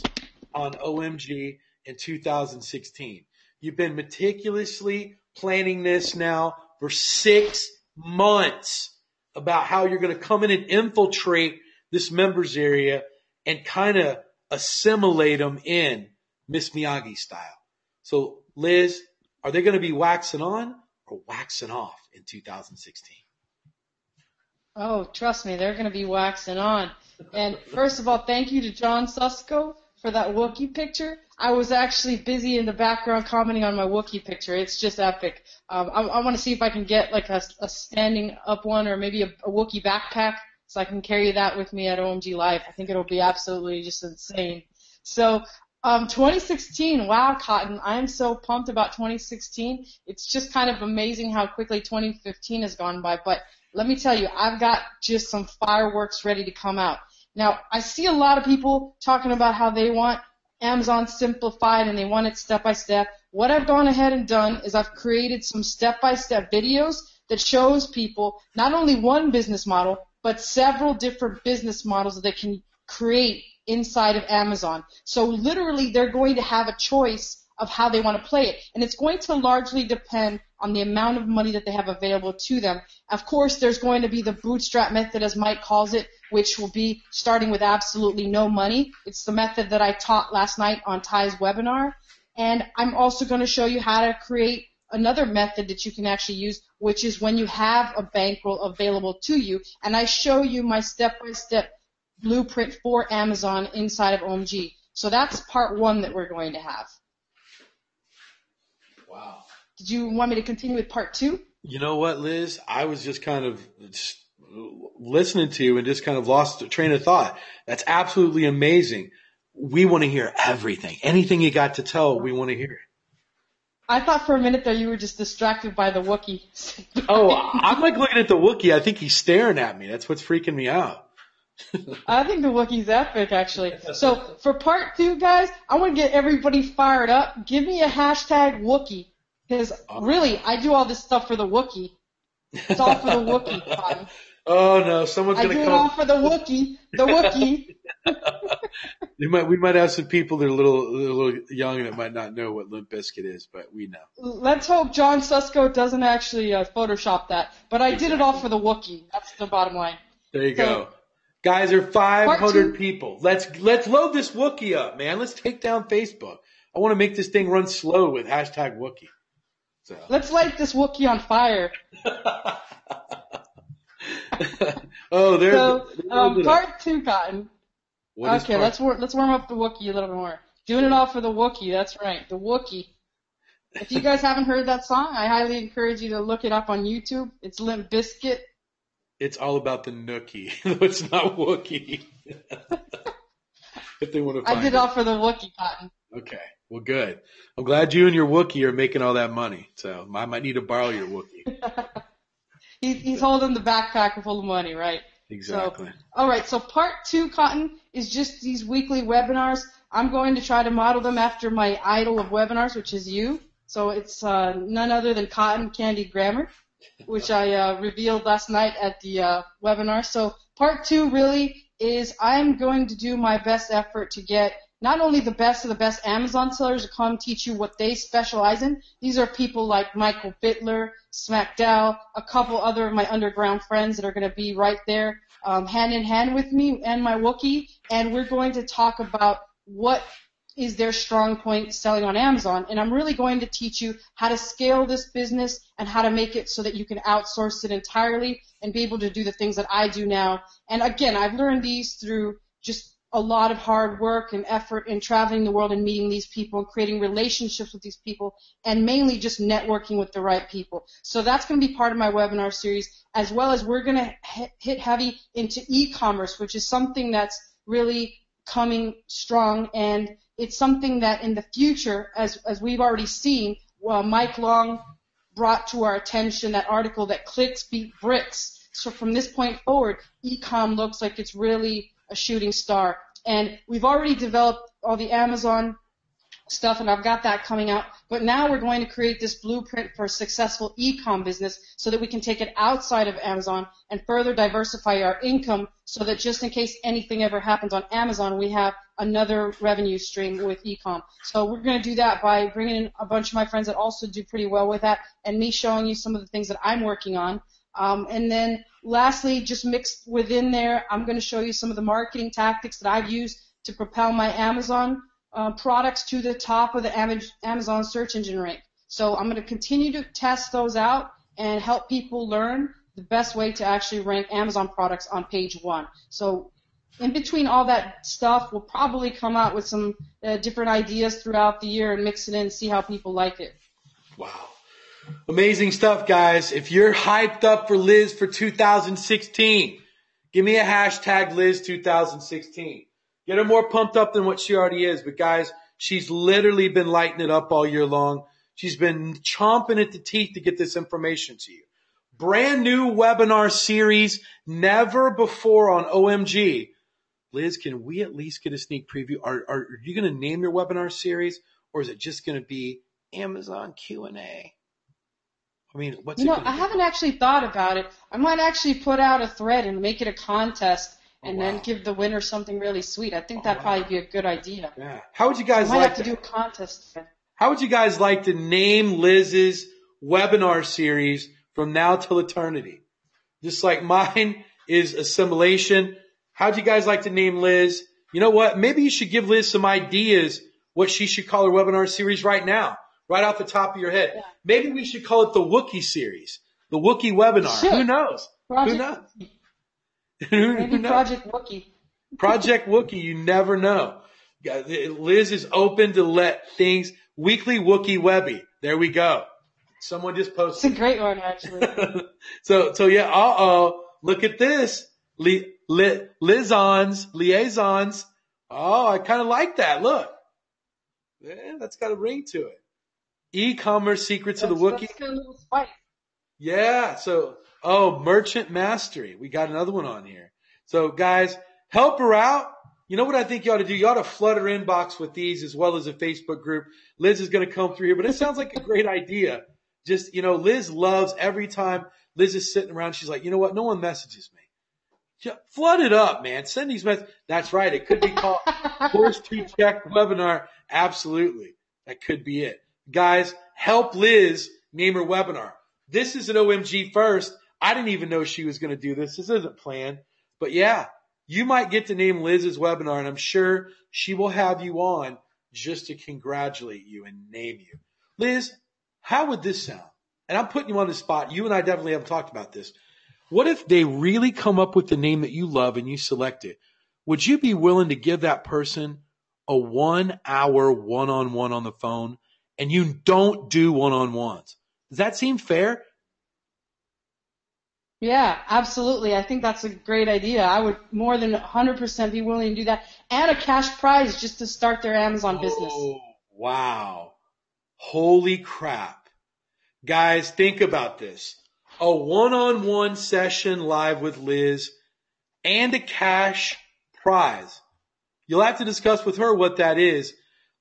on OMG in 2016. You've been meticulously planning this now for 6 months about how you're going to come in and infiltrate this members area and kind of assimilate them in Miss Miyagi style. So, Liz, are they going to be waxing on or waxing off in 2016? Oh, trust me, they're going to be waxing on. And first of all, thank you to John Susko for that Wookiee picture. I was actually busy in the background commenting on my Wookiee picture. It's just epic. I want to see if I can get like a standing up one or maybe a Wookiee backpack so I can carry that with me at OMG Live. I think it'll be absolutely just insane. So 2016, wow, Cotton. I am so pumped about 2016. It's just kind of amazing how quickly 2015 has gone by. But let me tell you, I've got just some fireworks ready to come out. Now, I see a lot of people talking about how they want Amazon simplified and they want it step by step. What I've gone ahead and done is I've created some step-by-step videos that shows people not only one business model, but several different business models that they can create inside of Amazon. So literally they're going to have a choice of how they want to play it. And it's going to largely depend on the amount of money that they have available to them. Of course, there's going to be the bootstrap method, as Mike calls it, which will be starting with absolutely no money. It's the method that I taught last night on Ty's webinar. And I'm also going to show you how to create another method that you can actually use, which is when you have a bankroll available to you. And I show you my step-by-step blueprint for Amazon inside of OMG. So that's part one that we're going to have. Wow. Did you want me to continue with part two? You know what, Liz? I was just kind of listening to you and just kind of lost the train of thought. That's absolutely amazing. We want to hear everything. Anything you got to tell, we want to hear it. I thought for a minute that you were just distracted by the Wookiee. Oh, I'm like looking at the Wookiee. I think he's staring at me. That's what's freaking me out. I think the Wookiee's epic, actually. So for part two, guys, I want to get everybody fired up. Give me a hashtag Wookiee. Because really, I do all this stuff for the Wookiee. It's all for the Wookiee, Cotton. Oh no, someone's gonna come. I do it all for the Wookiee. The Wookiee. We might have some people that are a little young that might not know what Limp Bizkit is, but we know. Let's hope John Susko doesn't actually Photoshop that. But I did it all for the Wookiee. That's the bottom line. There you go. Guys, there are 500 people. Let's load this Wookiee up, man. Let's take down Facebook. I want to make this thing run slow with hashtag Wookiee. So. Let's light this Wookiee on fire. Oh, there. So, part two, Cotton. Okay, let's warm up the Wookiee a little more. Doing it all for the Wookiee. That's right, the Wookiee. If you guys haven't heard that song, I highly encourage you to look it up on YouTube. It's Limp Bizkit. It's all about the Nookie. It's not Wookiee. If they want to find I did it all for the Wookiee, Cotton. Okay. Well, good. I'm glad you and your Wookiee are making all that money. So I might need to borrow your Wookiee. He's holding the backpack full of money, right? Exactly. So, all right. So part two, Cotton, is just these weekly webinars. I'm going to try to model them after my idol of webinars, which is you. So it's none other than Cotton Candy Grammar, which I revealed last night at the webinar. So part two really is I'm going to do my best effort to get not only the best of the best Amazon sellers to come teach you what they specialize in. These are people like Michael Bittler, Smackdow, a couple other of my underground friends that are going to be right there hand in hand with me and my Wookiee, and we're going to talk about what is their strong point selling on Amazon. And I'm really going to teach you how to scale this business and how to make it so that you can outsource it entirely and be able to do the things that I do now. And again, I've learned these through just a lot of hard work and effort in traveling the world and meeting these people and creating relationships with these people and mainly just networking with the right people. So that's going to be part of my webinar series, as well as we're going to hit heavy into e-commerce, which is something that's really coming strong, and it's something that in the future, as we've already seen, Mike Long brought to our attention that article that clicks beat bricks. So from this point forward, e-com looks like it's really a shooting star. And we've already developed all the Amazon stuff, and I've got that coming out. But now we're going to create this blueprint for a successful e-com business so that we can take it outside of Amazon and further diversify our income so that just in case anything ever happens on Amazon, we have another revenue stream with e-com. So we're going to do that by bringing in a bunch of my friends that also do pretty well with that and me showing you some of the things that I'm working on. And then lastly, just mixed within there, I'm going to show you some of the marketing tactics that I've used to propel my Amazon products to the top of the Amazon search engine rank. So I'm going to continue to test those out and help people learn the best way to actually rank Amazon products on page 1. So in between all that stuff, we'll probably come out with some different ideas throughout the year and mix it in and see how people like it. Wow. Amazing stuff, guys. If you're hyped up for Liz for 2016, give me a hashtag Liz 2016. Get her more pumped up than what she already is. But guys, she's literally been lighting it up all year long. She's been chomping at the teeth to get this information to you. Brand new webinar series, never before on OMG. Liz, can we at least get a sneak preview? Are you going to name your webinar series, or is it just going to be Amazon Q&A? I mean, what's it gonna be? I haven't actually thought about it. I might actually put out a thread and make it a contest and then give the winner something really sweet. I think that'd probably be a good idea. Yeah. How would you guys I might have to do a contest. How would you guys like to name Liz's webinar series from now till eternity? Just like mine is assimilation. How'd you guys like to name Liz? You know what? Maybe you should give Liz some ideas what she should call her webinar series right now, right off the top of your head. Yeah. Maybe we should call it the Wookiee series, the Wookiee webinar. Who knows? Who knows? Maybe Project Wookiee. Project Wookiee, you never know. Liz is open to let things, weekly Wookiee Webby. There we go. Someone just posted. It's a great one, actually. So yeah, look at this. Liaisons. Oh, I kind of like that. Look. Yeah, that's got a ring to it. E-commerce secrets of the Wookiee. That's got a little spice. Yeah. So, merchant mastery. We got another one on here. So guys, help her out. You know what I think you ought to do? You ought to flood her inbox with these as well as a Facebook group. Liz is going to come through here, but it sounds like a great idea. Just, Liz loves every time Liz is sitting around. She's like, you know what? No one messages me. Flood it up, man. Send these messages. That's right. It could be called Course to Check Webinar. Absolutely. That could be it. Guys, help Liz name her webinar. This is an OMG first. I didn't even know she was going to do this. This isn't planned. But yeah, you might get to name Liz's webinar, and I'm sure she will have you on just to congratulate you and name you. Liz, how would this sound? And I'm putting you on the spot. You and I definitely haven't talked about this. What if they really come up with the name that you love and you select it? Would you be willing to give that person a 1 hour one-on-one on the phone and you don't do one-on-ones? Does that seem fair? Yeah, absolutely. I think that's a great idea. I would more than 100% be willing to do that. And a cash prize just to start their Amazon business. Oh, wow. Holy crap. Guys, think about this. A one-on-one session live with Liz and a cash prize. You'll have to discuss with her what that is.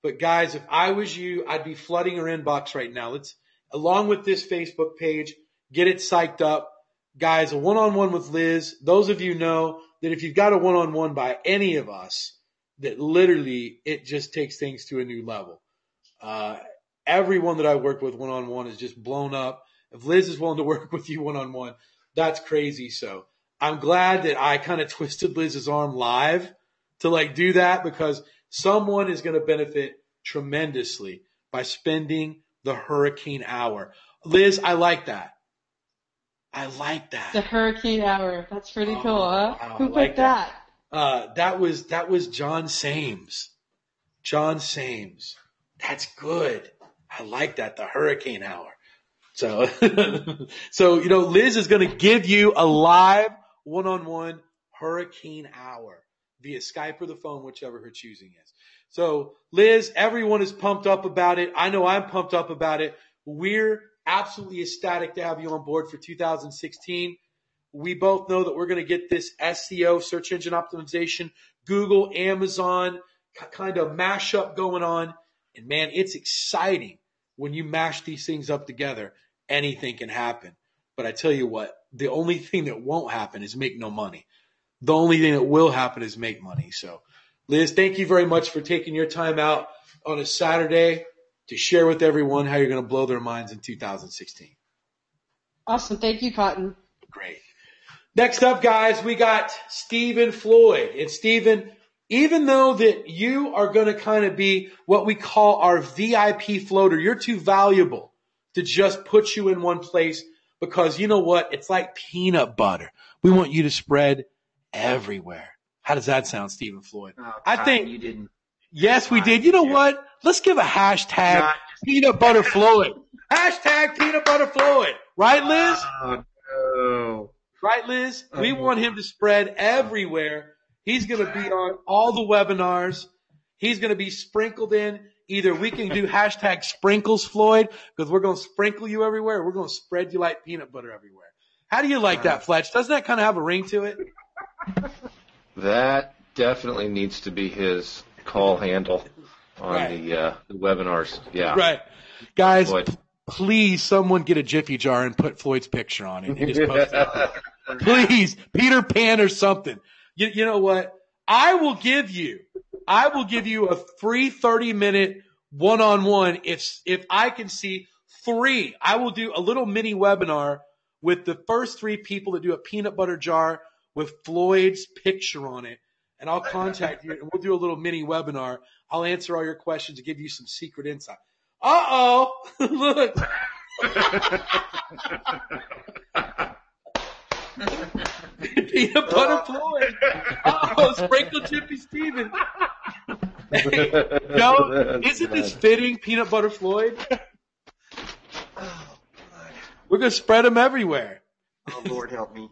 But guys, if I was you, I'd be flooding her inbox right now. Let's, along with this Facebook page, get it psyched up. Guys, a one-on-one with Liz. Those of you know that if you've got a one-on-one by any of us, that literally it just takes things to a new level. Everyone that I work with one-on-one is just blown up. If Liz is willing to work with you one-on-one, that's crazy. So I'm glad that I kind of twisted Liz's arm live to do that, because someone is going to benefit tremendously by spending the hurricane hour. Liz, I like that. I like that. The hurricane hour. That's pretty cool, huh? Wow, Who put that? That was John Sames. John Sames. That's good. I like that. The hurricane hour. So, Liz is going to give you a live one-on-one hurricane hour via Skype or the phone, whichever her choosing is. So, Liz, everyone is pumped up about it. I know I'm pumped up about it. We're absolutely ecstatic to have you on board for 2016. We both know that we're going to get this SEO, search engine optimization, Google, Amazon kind of mashup going on. And man, it's exciting when you mash these things up together. Anything can happen. But I tell you what, the only thing that won't happen is make no money. The only thing that will happen is make money. So, Liz, thank you very much for taking your time out on a Saturday to share with everyone how you're going to blow their minds in 2016. Awesome. Thank you, Cotton. Great. Next up, guys, we got Stephen Floyd. And Stephen, even though that you are going to kind of be what we call our VIP floater, you're too valuable to just put you in one place. because you know what? It's like peanut butter. We want you to spread everywhere. How does that sound, Stephen Floyd? Oh, I think you didn't. yes, we did. You know what? Let's give a hashtag peanut butter Floyd. Hashtag peanut butter Floyd. Right, Liz? No. Right, Liz? We want him to spread everywhere. He's going to be on all the webinars. He's going to be sprinkled in. Either we can do hashtag sprinkles Floyd, because we're going to sprinkle you everywhere, or we're going to spread you like peanut butter everywhere. How do you like that, Fletch? Doesn't that kind of have a ring to it? That definitely needs to be his call handle on the webinars. Yeah. Right. Guys, Floyd. Please, someone get a Jiffy jar and put Floyd's picture on it and just post it. Please, Peter Pan or something. You know what? I will give you a free 30-minute one-on-one if I can see 3. I will do a little mini webinar with the first 3 people that do a peanut butter jar with Floyd's picture on it. And I'll contact you and we'll do a little mini webinar. I'll answer all your questions and give you some secret insight. Uh-oh. Look. Peanut butter Floyd. Uh-oh, sprinkle Chippy Steven. No, isn't this fitting, Peanut Butter Floyd? Oh, God. We're going to spread them everywhere. Oh, Lord help me.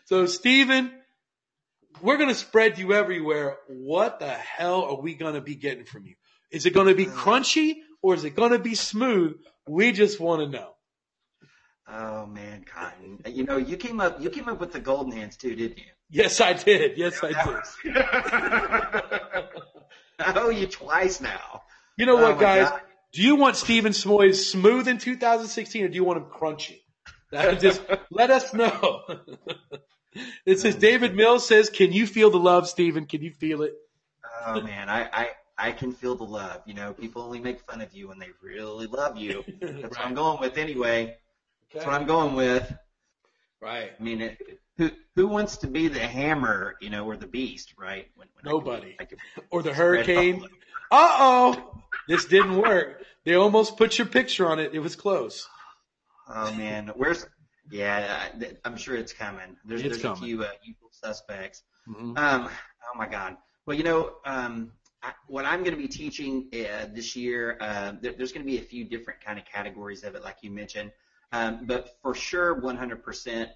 So, Steven, we're going to spread you everywhere. What the hell are we going to be getting from you? Is it going to be crunchy or is it going to be smooth? We just want to know. Oh man, Cotton. You know, you came up with the golden hands too, didn't you? Yes, I did. Yes, I did. I owe you twice now. You know what, guys? God. Do you want Steven Smoy smooth in 2016 or do you want him crunchy? Just let us know. It says David Mills says, "Can you feel the love, Steven? Can you feel it?" Oh man, I can feel the love. You know, people only make fun of you when they really love you. That's what I'm going with anyway. That's what I'm going with. Right. I mean, who wants to be the hammer, you know, or the beast, right? When Nobody. I could or the hurricane. Uh-oh. This didn't work. They almost put your picture on it. It was close. Oh, man. I'm sure it's coming. There's coming. A few usual suspects. Mm-hmm. Oh, my God. Well, you know, what I'm going to be teaching this year, there's going to be a few different kind of categories of it, like you mentioned. But for sure, 100%,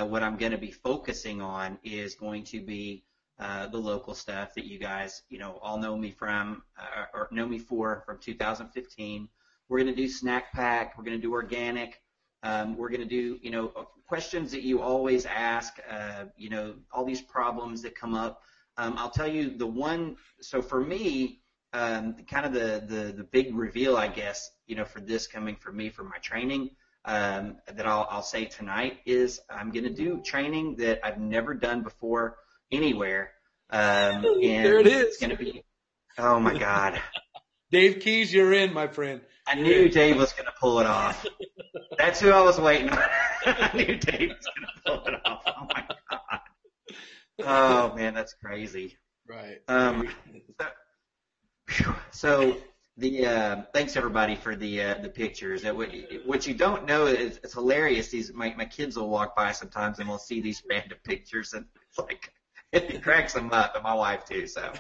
what I'm going to be focusing on is going to be the local stuff that you guys, you know, all know me from or know me for from 2015. We're going to do snack pack. We're going to do organic. We're going to do, you know, questions that you always ask, you know, all these problems that come up. I'll tell you the one. So for me, kind of the big reveal, I guess, you know, for this coming from me for my training. That I'll say tonight is I'm going to do training that I've never done before anywhere. And there it is. It's going to be, oh my God. Dave Keys, you're in, my friend. I knew Dave was going to pull it off. That's who I was waiting on. I knew Dave was going to pull it off. Oh my God. Oh man, that's crazy. Right. So the thanks everybody for the pictures. What you don't know is it's hilarious. My kids will walk by sometimes and we'll see these random pictures and it's like it cracks them up, and my wife too. So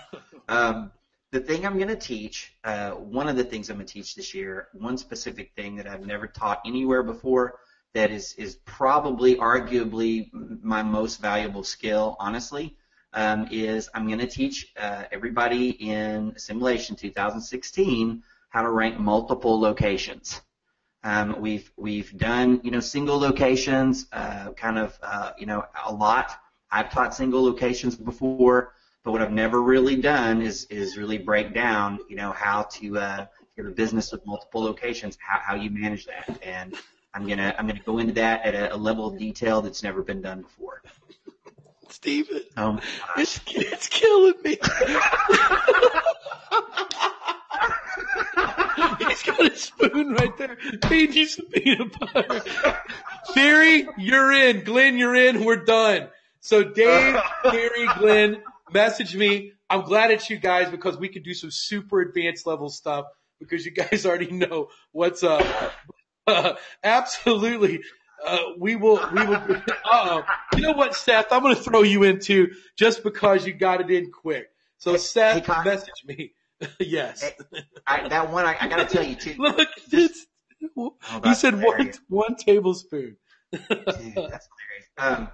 the thing I'm going to teach, one of the things I'm going to teach this year, one specific thing that I've never taught anywhere before that is probably arguably my most valuable skill, honestly. Is I'm going to teach everybody in Simulation 2016 how to rank multiple locations. We've done, you know, single locations, kind of, you know, a lot. I've taught single locations before, but what I've never really done is really break down, you know, how to have a business with multiple locations, how you manage that, and I'm gonna go into that at a level of detail that's never been done before. Steven, it's killing me. He's got a spoon right there. Feed you some peanut butter. Theory, you're in. Glenn, you're in. We're done. So Dave, Theory, Glenn, message me. I'm glad it's you guys because we could do some super advanced level stuff because you guys already know what's up. Absolutely. We will, you know what, Seth, I'm going to throw you into just because you got it in quick. So Seth, message me. Yes. Hey, that one, I got to tell you too. Look, he said one tablespoon. Dude, that's hilarious.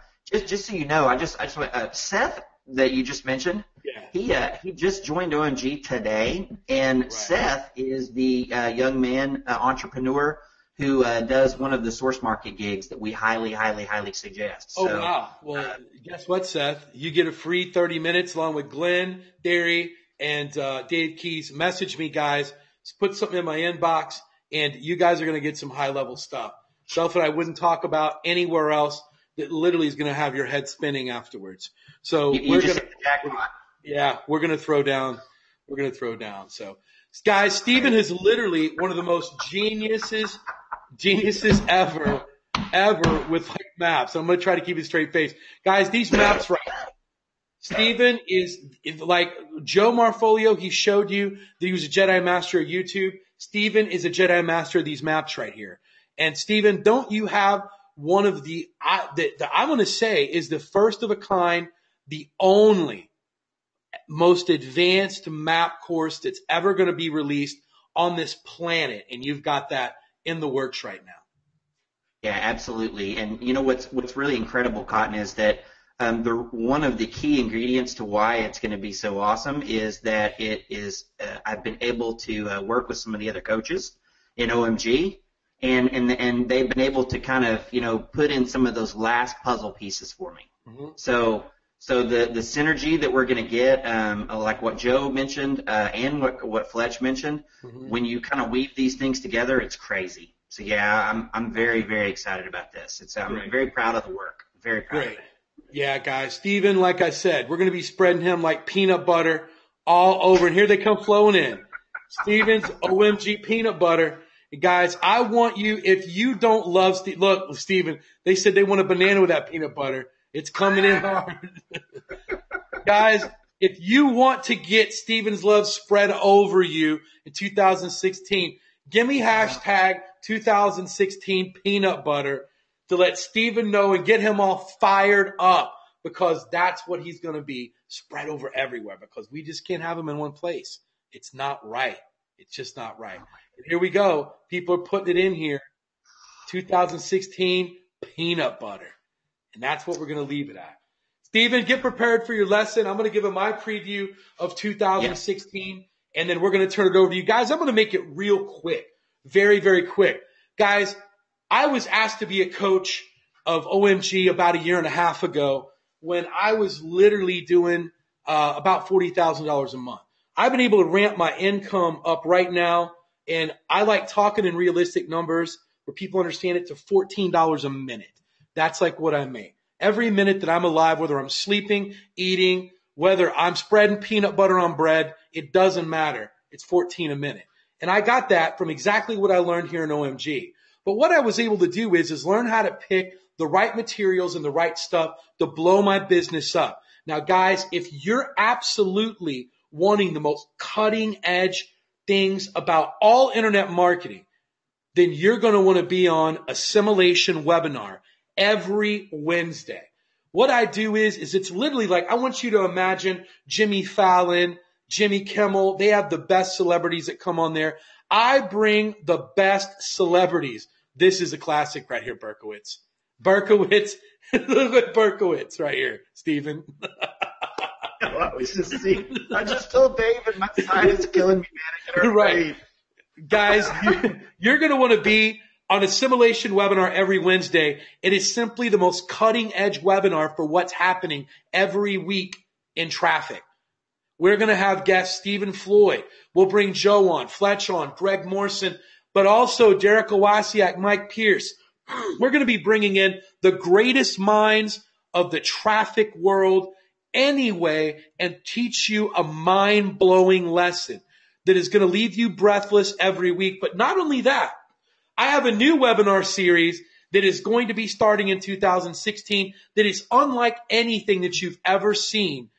Just so you know, I just went, Seth that you just mentioned. Yeah. He just joined OMG today, and right. Seth is the young man entrepreneur who does one of the source market gigs that we highly suggest. So, oh, wow. Well, guess what, Seth? You get a free 30 minutes along with Glenn, Derry, and Dave Keys. Message me, guys. Just put something in my inbox, and you guys are going to get some high-level stuff. Stuff that I wouldn't talk about anywhere else that literally is going to have your head spinning afterwards. So we're going to – yeah, we're going to throw down. We're going to throw down. So, guys, Steven is literally one of the most geniuses ever with like maps. I'm going to try to keep a straight face. Guys, these maps right now. Steven is like Joe Marfolio. He showed you that he was a Jedi Master of YouTube. Steven is a Jedi Master of these maps right here. And Steven, don't you have one of the I'm going to say is the first of a kind, the only most advanced map course that's ever going to be released on this planet, and you've got that in the works right now. Yeah, absolutely. And you know what's really incredible, Cotton, is that one of the key ingredients to why it's going to be so awesome is that it is I've been able to work with some of the other coaches in OMG, and they've been able to kind of put in some of those last puzzle pieces for me. Mm-hmm. So the synergy that we're going to get, like what Joe mentioned and what Fletch mentioned, mm-hmm. when you kind of weave these things together, it's crazy. So yeah, I'm very, very excited about this. I'm very proud of the work. Very proud of it. Yeah, guys. Steven, like I said, we're going to be spreading him like peanut butter all over. And here they come flowing in. Steven's OMG peanut butter. And guys, I want you, if you don't love look, Steven, they said they want a banana with that peanut butter. It's coming in hard. Guys, if you want to get Steven's love spread over you in 2016, give me hashtag 2016 peanut butter to let Steven know and get him all fired up, because that's what he's going to be spread over everywhere, because we just can't have him in one place. It's not right. It's just not right. And here we go. People are putting it in here. 2016 peanut butter. And that's what we're going to leave it at. Steven, get prepared for your lesson. I'm going to give him my preview of 2016, and then we're going to turn it over to you guys. I'm going to make it real quick. Very, very quick. Guys, I was asked to be a coach of OMG about a year and a half ago when I was literally doing about $40,000 a month. I've been able to ramp my income up right now, and I like talking in realistic numbers where people understand it, to $14 a minute. That's like what I make. Every minute that I'm alive, whether I'm sleeping, eating, whether I'm spreading peanut butter on bread, it doesn't matter. It's 14 a minute. And I got that from exactly what I learned here in OMG. But what I was able to do is learn how to pick the right materials and the right stuff to blow my business up. Now, guys, if you're absolutely wanting the most cutting edge things about all internet marketing, then you're going to want to be on Assimilation webinar every Wednesday. What I do is it's literally like, I want you to imagine Jimmy Fallon, Jimmy Kimmel. They have the best celebrities that come on there. I bring the best celebrities. This is a classic right here, Berkowitz. Look at Berkowitz right here, Steven. I just told David my side is killing me, man. Right. Guys, you're going to want to be on Assimilation webinar every Wednesday. It is simply the most cutting edge webinar for what's happening every week in traffic. We're going to have guests Stephen Floyd. We'll bring Joe on, Fletch on, Greg Morrison, but also Derek Owasiak, Mike Pierce. We're going to be bringing in the greatest minds of the traffic world anyway, and teach you a mind-blowing lesson that is going to leave you breathless every week. But not only that, I have a new webinar series that is going to be starting in 2016 that is unlike anything that you've ever seen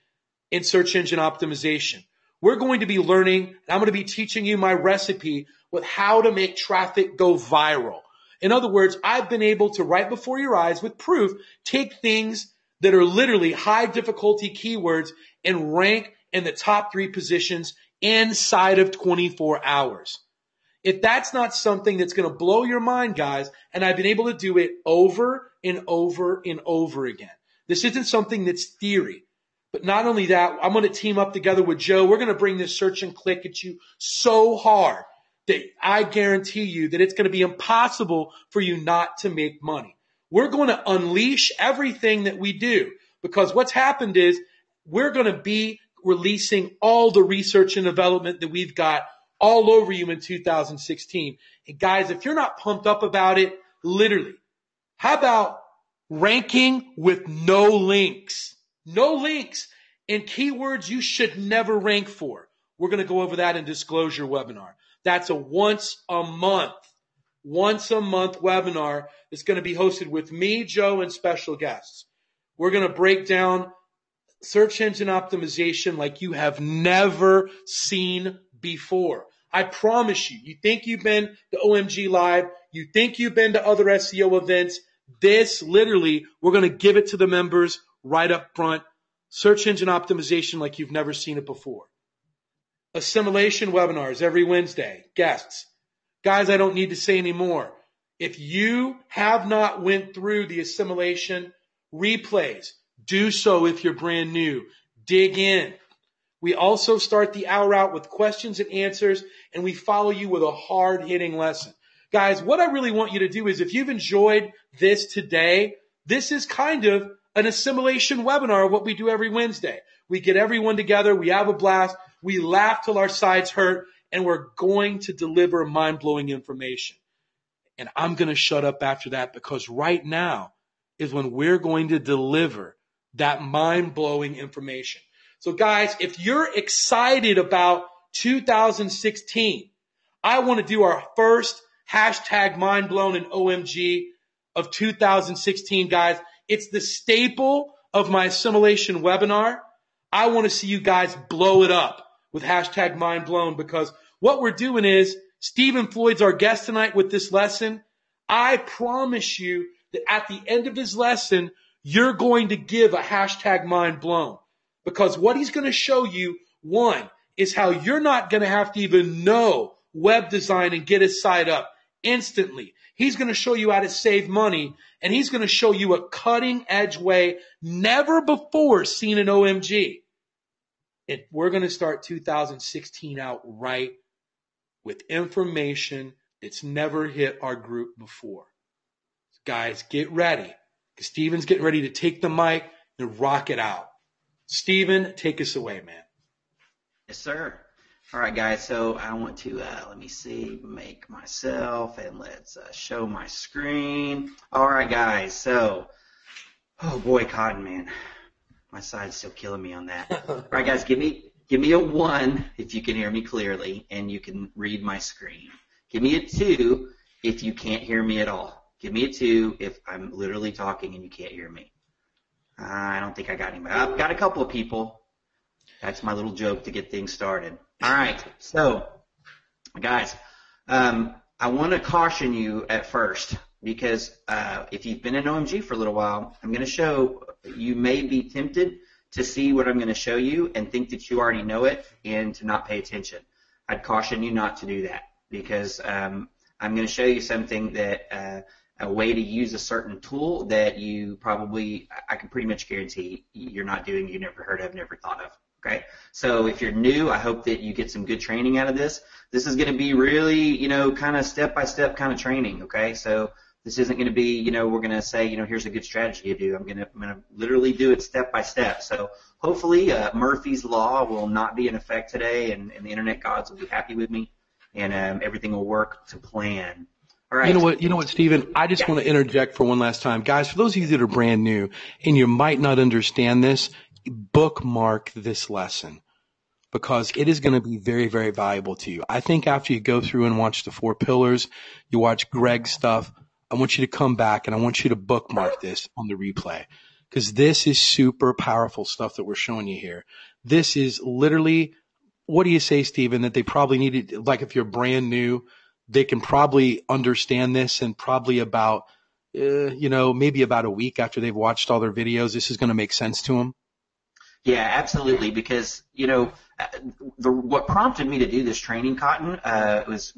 in search engine optimization. We're going to be learning, and I'm going to be teaching you my recipe with how to make traffic go viral. In other words, I've been able to, right before your eyes with proof, take things that are literally high difficulty keywords and rank in the top 3 positions inside of 24 hours. If that's not something that's going to blow your mind, guys, and I've been able to do it over and over and over again. This isn't something that's theory. But not only that, I'm going to team up together with Joe. We're going to bring this search and click at you so hard that I guarantee you that it's going to be impossible for you not to make money. We're going to unleash everything that we do, because what's happened is we're going to be releasing all the research and development that we've got all over you in 2016. And guys, if you're not pumped up about it, literally, how about ranking with no links? No links in keywords you should never rank for. We're going to go over that in Disclosure webinar. That's a once a month webinar that's going to be hosted with me, Joe, and special guests. We're going to break down search engine optimization like you have never seen before. I promise you, you think you've been to OMG Live, you think you've been to other SEO events. This literally, we're going to give it to the members right up front. Search engine optimization like you've never seen it before. Assimilation webinars every Wednesday. Guests. Guys, I don't need to say any more. If you have not went through the assimilation replays, do so if you're brand new. Dig in. We also start the hour out with questions and answers, and we follow you with a hard-hitting lesson. Guys, what I really want you to do is, if you've enjoyed this today, this is kind of an assimilation webinar of what we do every Wednesday. We get everyone together. We have a blast. We laugh till our sides hurt, and we're going to deliver mind-blowing information. And I'm going to shut up after that, because right now is when we're going to deliver that mind-blowing information. So guys, if you're excited about 2016, I want to do our first hashtag mindblown in OMG of 2016, guys. It's the staple of my assimilation webinar. I want to see you guys blow it up with hashtag mindblown, because what we're doing is, Stephen Floyd's our guest tonight with this lesson. I promise you that at the end of his lesson, you're going to give a hashtag mindblown. Because what he's going to show you, one, is how you're not going to have to even know web design and get a site up instantly. He's going to show you how to save money, and he's going to show you a cutting edge way never before seen in OMG. And we're going to start 2016 out right with information that's never hit our group before. Guys, get ready, because Steven's getting ready to take the mic and rock it out. Steven, take us away, man. Yes, sir. All right, guys. So I want to, let me see, make myself, and let's show my screen. All right, guys. So, oh boy, Cotton, man. My side's still killing me on that. All right, guys, give me a 1 if you can hear me clearly and you can read my screen. Give me a 2 if you can't hear me at all. Give me a 2 if I'm literally talking and you can't hear me. I don't think I got anybody. I've got a couple of people. That's my little joke to get things started. All right. So, guys, I want to caution you at first, because if you've been in OMG for a little while, I'm going to show you may be tempted to see what I'm going to show you and think that you already know it and to not pay attention. I'd caution you not to do that, because I'm going to show you something that a way to use a certain tool that you probably, I can pretty much guarantee you're not doing, you never heard of, never thought of. Okay, so if you're new, I hope that you get some good training out of this. This is going to be really, kind of step-by-step kind of training, okay? So this isn't going to be, we're going to say, here's a good strategy to do. I'm going to literally do it step-by-step. So hopefully Murphy's Law will not be in effect today, and the internet gods will be happy with me, and everything will work to plan. All right. You know what, Stephen? I just want to interject for one last time. Guys, for those of you that are brand new and you might not understand this, bookmark this lesson, because it is going to be very, very valuable to you. I think after you go through and watch the 4 pillars, you watch Greg's stuff, I want you to come back and I want you to bookmark this on the replay, because this is super powerful stuff that we're showing you here. This is literally, what do you say, Stephen, that they probably needed, like if you're brand new, they can probably understand this in probably about, maybe about a week after they've watched all their videos. This is going to make sense to them. Yeah, absolutely. Because, what prompted me to do this training, Cotton, was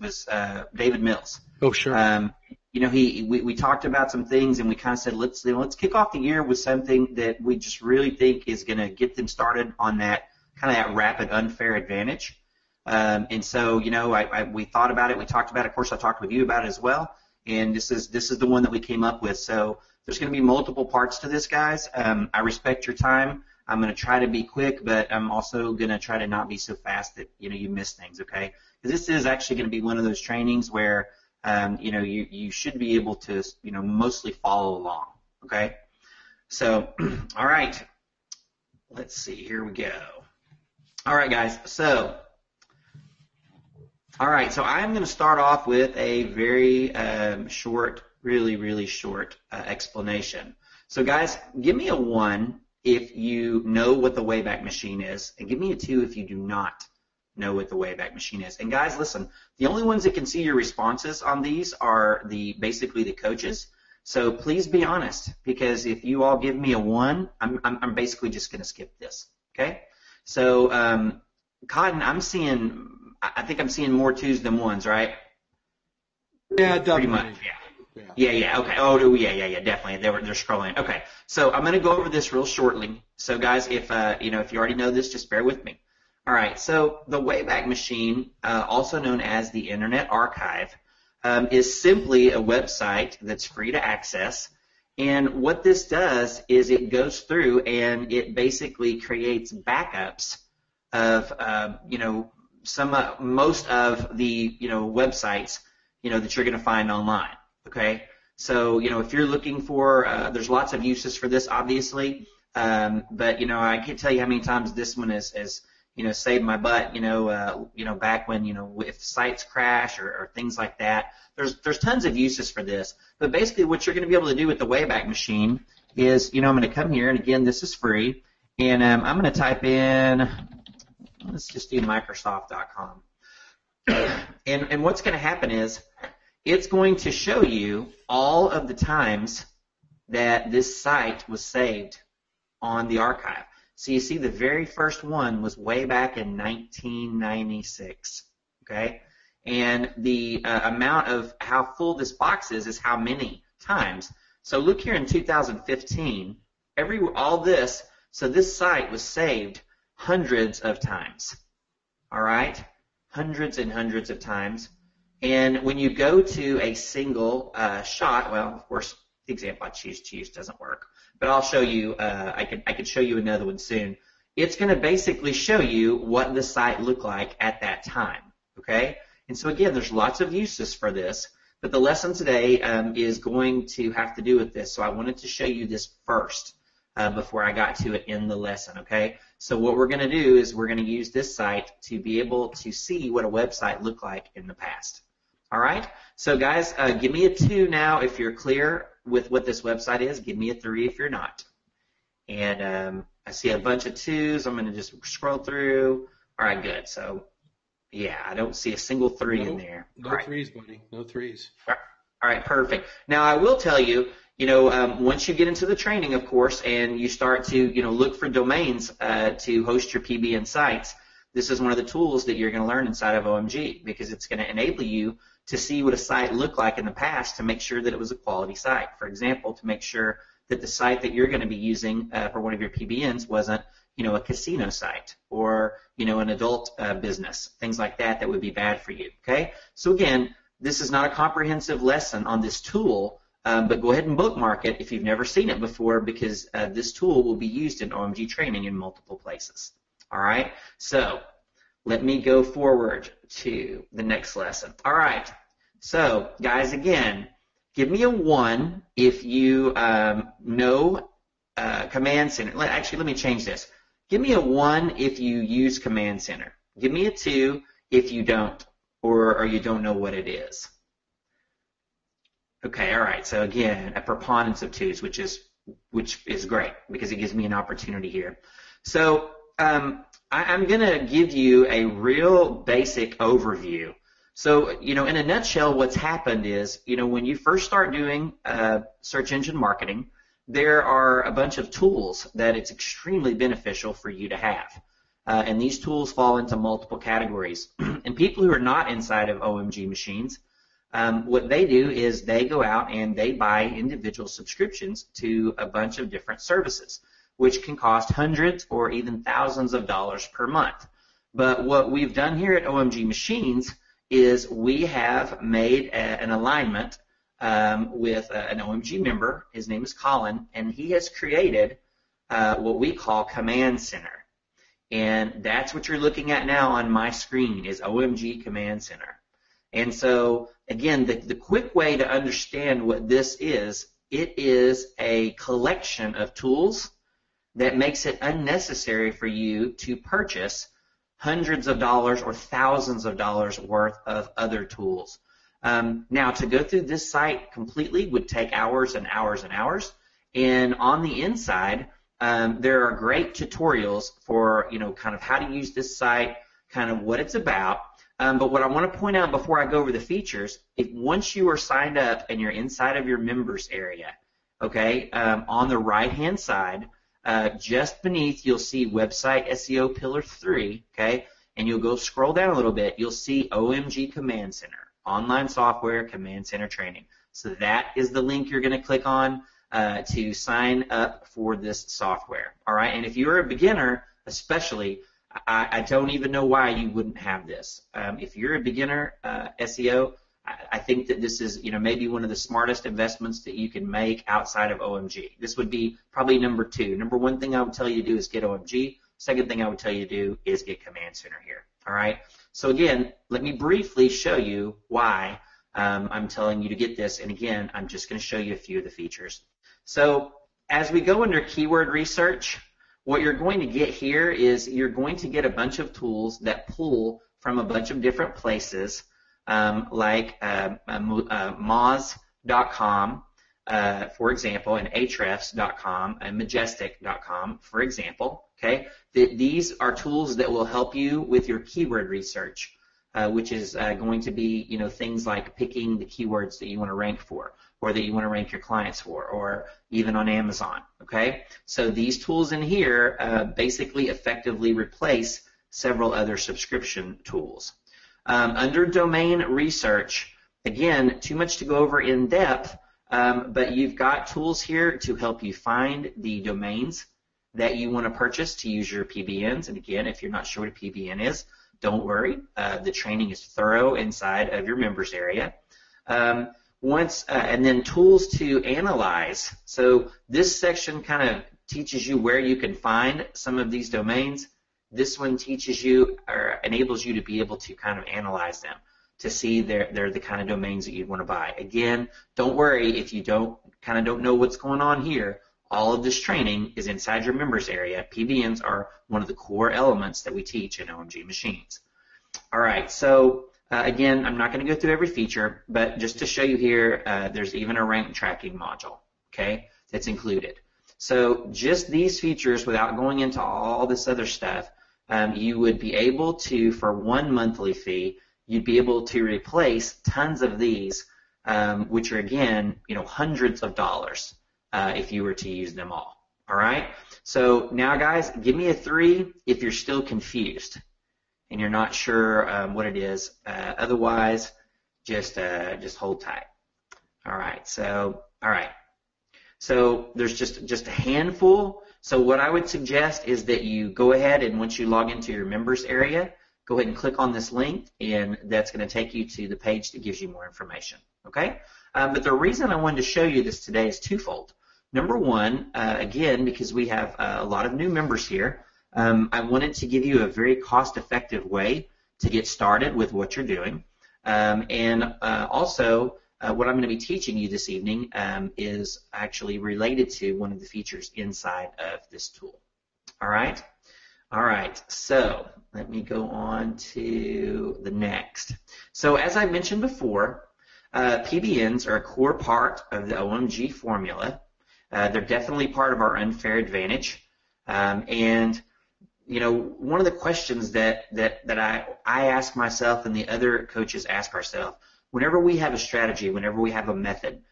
David Mills. Oh, sure. We talked about some things, and we kind of said, let's kick off the year with something that we just really think is going to get them started on that kind of that rapid unfair advantage. And so, we thought about it. We talked about it. Of course, I talked with you about it as well. And this is the one that we came up with. So there's going to be multiple parts to this, guys. I respect your time. I'm going to try to be quick, but I'm also going to try to not be so fast that, you miss things, okay? Because this is actually going to be one of those trainings where, you should be able to, mostly follow along, okay? So, all right. Let's see. Here we go. All right, guys. So, I'm going to start off with a very short, really, really short explanation. So, guys, give me a 1 if you know what the Wayback Machine is, and give me a 2 if you do not know what the Wayback Machine is. And, guys, listen, the only ones that can see your responses on these are basically the coaches. So please be honest, because if you all give me a 1, I'm basically just going to skip this, okay? So, Cotton, I think I'm seeing more 2s than 1s, right? Yeah, definitely. Pretty much, yeah. Yeah, okay. Oh, yeah, definitely. They're scrolling. Okay, so I'm going to go over this real shortly. So, guys, if you already know this, just bear with me. All right, so the Wayback Machine, also known as the Internet Archive, is simply a website that's free to access. And what this does is it goes through and it basically creates backups of, most of the, websites, that you're going to find online. Okay, so if you're looking for, there's lots of uses for this, obviously, but I can't tell you how many times this one has saved my butt. Back when if sites crash or things like that. There's tons of uses for this, but basically what you're going to be able to do with the Wayback Machine is I'm going to come here, and again this is free, and I'm going to type in, let's just do Microsoft.com, and what's going to happen is, it's going to show you all of the times that this site was saved on the archive. So you see the very first one was way back in 1996, okay? And the amount of how full this box is how many times. So look here in 2015, so this site was saved hundreds of times, all right? Hundreds and hundreds of times. And when you go to a single shot, well, of course, the example I choose doesn't work, but I'll show you. I could show you another one soon. It's going to basically show you what the site looked like at that time. Okay, and so again, there's lots of uses for this, but the lesson today is going to have to do with this. So I wanted to show you this first before I got to it in the lesson. Okay, so what we're going to do is we're going to use this site to be able to see what a website looked like in the past. All right, so guys, give me a 2 now if you're clear with what this website is. Give me a 3 if you're not. And I see a bunch of 2s. I'm going to just scroll through. All right, good. So, yeah, I don't see a single 3 in there. No 3s, buddy. No 3s. All right, perfect. Now, I will tell you, once you get into the training, of course, and you start to, look for domains to host your PBN sites, this is one of the tools that you're going to learn inside of OMG, because it's going to enable you to see what a site looked like in the past to make sure that it was a quality site. For example, to make sure that the site that you're going to be using for one of your PBNs wasn't, a casino site or, an adult business, things like that would be bad for you, okay? So again, this is not a comprehensive lesson on this tool, but go ahead and bookmark it if you've never seen it before, because this tool will be used in OMG training in multiple places. All right, so let me go forward to the next lesson. All right, so guys, again, give me a 1 if you know Command Center. Actually, let me change this. Give me a 1 if you use Command Center. Give me a 2 if you don't, or you don't know what it is. Okay, all right, so again, a preponderance of 2s, which is great because it gives me an opportunity here. So I'm going to give you a real basic overview. So, in a nutshell, what's happened is, when you first start doing search engine marketing, there are a bunch of tools that it's extremely beneficial for you to have. And these tools fall into multiple categories. And people who are not inside of OMG machines, what they do is they go out and they buy individual subscriptions to a bunch of different services, which can cost hundreds or even thousands of dollars per month. But what we've done here at OMG Machines is we have made an alignment with an OMG member. His name is Colin, and he has created what we call Command Center. And that's what you're looking at now on my screen is OMG Command Center. And so, again, the quick way to understand what this is, it is a collection of tools that makes it unnecessary for you to purchase hundreds of dollars or thousands of dollars worth of other tools. Now, to go through this site completely would take hours and hours and hours. And on the inside, there are great tutorials for, kind of how to use this site, kind of what it's about. But what I want to point out before I go over the features, once you are signed up and you're inside of your members area, okay, on the right-hand side, just beneath, you'll see Website SEO Pillar 3, okay, and you'll go scroll down a little bit. You'll see OMG Command Center, Online Software Command Center Training. So that is the link you're going to click on to sign up for this software, all right? And if you're a beginner, especially, I don't even know why you wouldn't have this. If you're a beginner SEO, I think that this is, maybe one of the smartest investments that you can make outside of OMG. This would be probably number 2. Number 1 thing I would tell you to do is get OMG. Second thing I would tell you to do is get Command Center here. All right. So again, let me briefly show you why I'm telling you to get this. And again, I'm just going to show you a few of the features. So as we go under keyword research, what you're going to get here is you're going to get a bunch of tools that pull from a bunch of different places. Like Moz.com, for example, and Ahrefs.com and Majestic.com, for example. Okay, these are tools that will help you with your keyword research, which is going to be, things like picking the keywords that you want to rank for, or that you want to rank your clients for, or even on Amazon. Okay, so these tools in here basically effectively replace several other subscription tools. Under domain research, again, too much to go over in depth, but you've got tools here to help you find the domains that you want to purchase to use your PBNs. And again, if you're not sure what a PBN is, don't worry. The training is thorough inside of your members area. And then tools to analyze. So this section kind of teaches you where you can find some of these domains. This one teaches you or enables you to be able to kind of analyze them to see they're the kind of domains that you'd want to buy. Again, don't worry if you don't know what's going on here. All of this training is inside your members area. PBNs are one of the core elements that we teach in OMG Machines. All right, so again, I'm not going to go through every feature, but just to show you here, there's even a rank tracking module, okay, that's included. So just these features, without going into all this other stuff, you would be able to, for one monthly fee, you'd be able to replace tons of these, which are, again, hundreds of dollars if you were to use them all. All right? So now, guys, give me a 3 if you're still confused and you're not sure what it is. Otherwise, just hold tight. All right. So there's just a handful. So what I would suggest is that you go ahead and once you log into your members area, go ahead and click on this link, and that's going to take you to the page that gives you more information. Okay? But the reason I wanted to show you this today is twofold. Number 1, again, because we have a lot of new members here, I wanted to give you a very cost-effective way to get started with what you're doing. Also, what I'm going to be teaching you this evening is actually related to one of the features inside of this tool. All right? All right, so let me go on to the next. So as I mentioned before, PBNs are a core part of the OMG formula. They're definitely part of our unfair advantage. And one of the questions that I ask myself and the other coaches ask ourselves, whenever we have a strategy, whenever we have a method,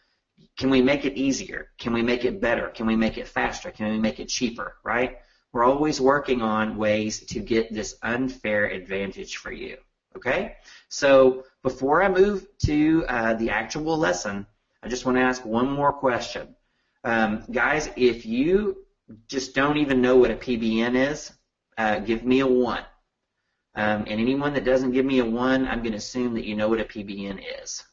can we make it easier? Can we make it better? Can we make it faster? Can we make it cheaper, right? We're always working on ways to get this unfair advantage for you, okay? So before I move to the actual lesson, I just want to ask one more question. Guys, if you just don't even know what a PBN is, give me a 1. And anyone that doesn't give me a 1, I'm going to assume that you know what a PBN is.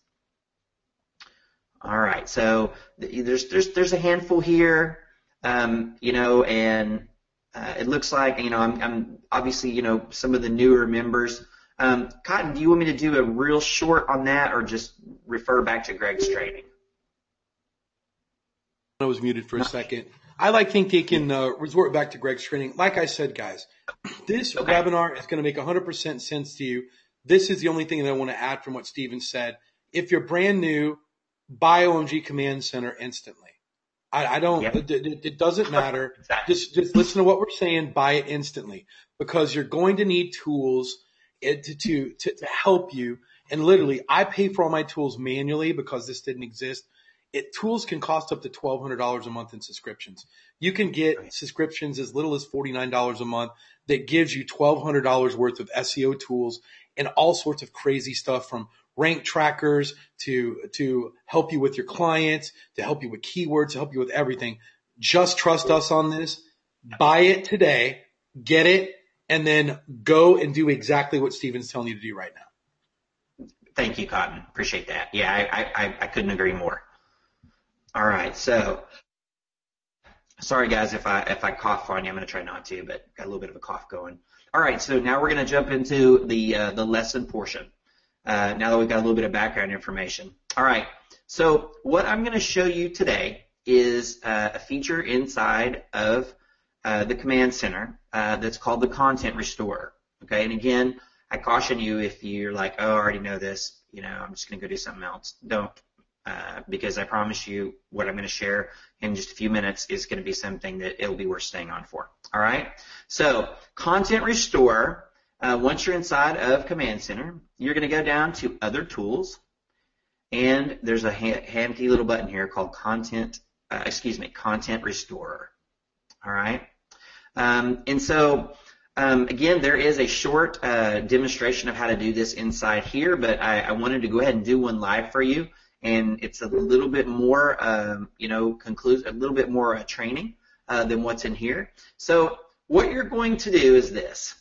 All right, so there's a handful here, and it looks like, I'm obviously, some of the newer members. Cotton, do you want me to do a real short on that, or just refer back to Greg's training? I was muted for a second. I think they can resort back to Greg's training. Like I said, guys, this webinar is going to make 100% sense to you. This is the only thing that I want to add from what Steven said. If you're brand new, buy OMG Command Center instantly. I don't. Yep. It doesn't matter. Exactly. Just listen to what we're saying. Buy it instantly, because you're going to need tools to help you. And literally, I pay for all my tools manually because this didn't exist. Tools can cost up to $1,200 a month in subscriptions. You can get subscriptions as little as $49 a month that gives you $1,200 worth of SEO tools and all sorts of crazy stuff, from rank trackers to help you with your clients, to help you with keywords, to help you with everything. Just trust us on this. Buy it today, get it, and then go and do exactly what Steven's telling you to do right now. Thank you, Cotton. Appreciate that. Yeah, I couldn't agree more. All right, so sorry guys if I cough on you. I'm going to try not to, but got a little bit of a cough going. All right, so now we're going to jump into the lesson portion. Now that we've got a little bit of background information. All right, so what I'm going to show you today is a feature inside of the Command Center that's called the Content Restorer. Okay, and again, I caution you, if you're like, oh, I already know this, I'm just going to go do something else. Don't. Because I promise you what I'm going to share in just a few minutes is going to be something that it'll be worth staying on for. All right? So Content Restore, once you're inside of Command Center, you're going to go down to Other Tools, and there's a handy little button here called Content Restorer. All right? And so, again, there is a short demonstration of how to do this inside here, but I wanted to go ahead and do one live for you. And it's a little bit more, a little bit more training than what's in here. So what you're going to do is this.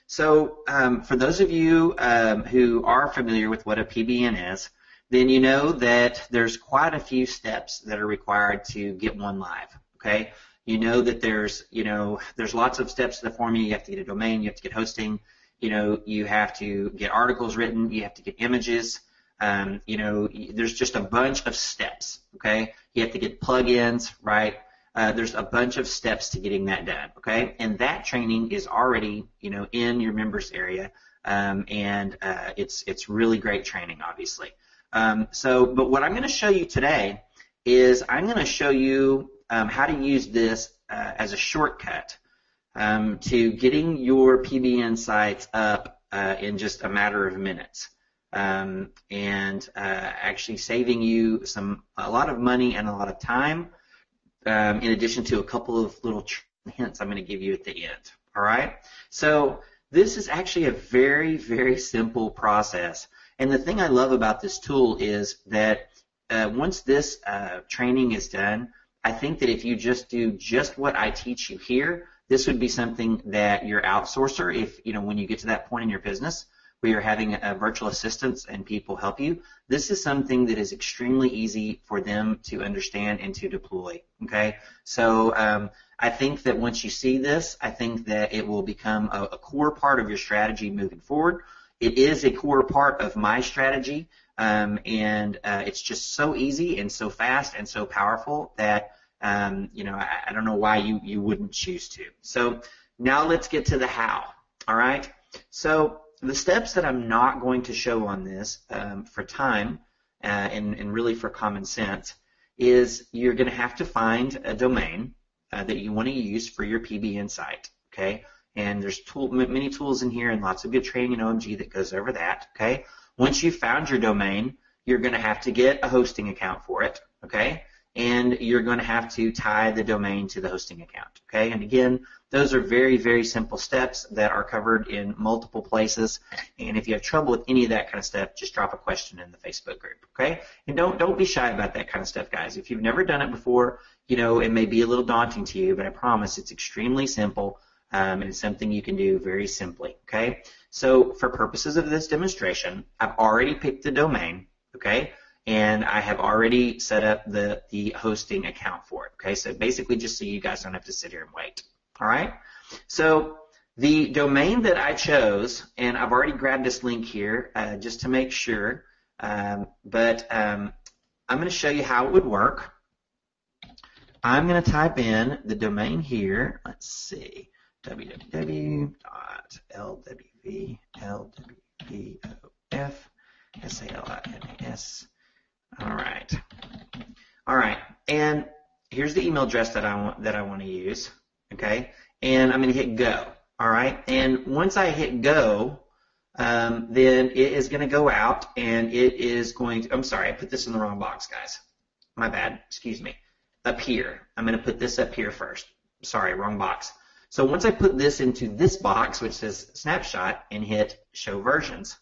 So for those of you who are familiar with what a PBN is, then you know that there's quite a few steps that are required to get one live. Okay, you know that there's lots of steps to the formula. You have to get a domain, you have to get hosting, you have to get articles written, you have to get images. There's just a bunch of steps, okay? You have to get plugins, right? There's a bunch of steps to getting that done, okay? And that training is already, in your members area, and it's really great training, obviously. But what I'm going to show you today is I'm going to show you how to use this as a shortcut to getting your PBN sites up in just a matter of minutes. And actually saving you a lot of money and a lot of time, in addition to a couple of little hints I'm going to give you at the end. All right? So this is actually a very, very simple process. And the thing I love about this tool is that once this training is done, I think that if you just do just what I teach you here, this would be something that your outsourcer, if when you get to that point in your business, where you're having a virtual assistants and people help you, this is something that is extremely easy for them to understand and to deploy, okay? So I think that once you see this, I think that it will become a core part of your strategy moving forward. It is a core part of my strategy, and it's just so easy and so fast and so powerful that, I don't know why you wouldn't choose to. So now let's get to the how, all right? So the steps that I'm not going to show on this for time and really for common sense is you're going to have to find a domain that you want to use for your PBN site, okay? And there's many tools in here and lots of good training in OMG that goes over that, okay? Once you've found your domain, you're going to have to get a hosting account for it, okay? And you're going to have to tie the domain to the hosting account, okay? And again, those are very, very simple steps that are covered in multiple places. And if you have trouble with any of that kind of stuff, just drop a question in the Facebook group, okay? And don't be shy about that kind of stuff, guys. If you've never done it before, you know, it may be a little daunting to you, but I promise it's extremely simple, and it's something you can do very simply, okay? So for purposes of this demonstration, I've already picked the domain, okay? And I have already set up the hosting account for it, okay? So basically just so you guys don't have to sit here and wait, all right? So the domain that I chose, and I've already grabbed this link here just to make sure, but I'm going to show you how it would work. I'm going to type in the domain here. Let's see, www.lwvlwvof.salins. All right, and here's the email address that I want to use, okay? And I'm going to hit go, all right? And once I hit go, then it is going to go out, and it is going to, I'm sorry, I put this in the wrong box, guys. My bad, excuse me. Up here, I'm going to put this up here first. Sorry, wrong box. So once I put this into this box, which says snapshot, and hit show versions,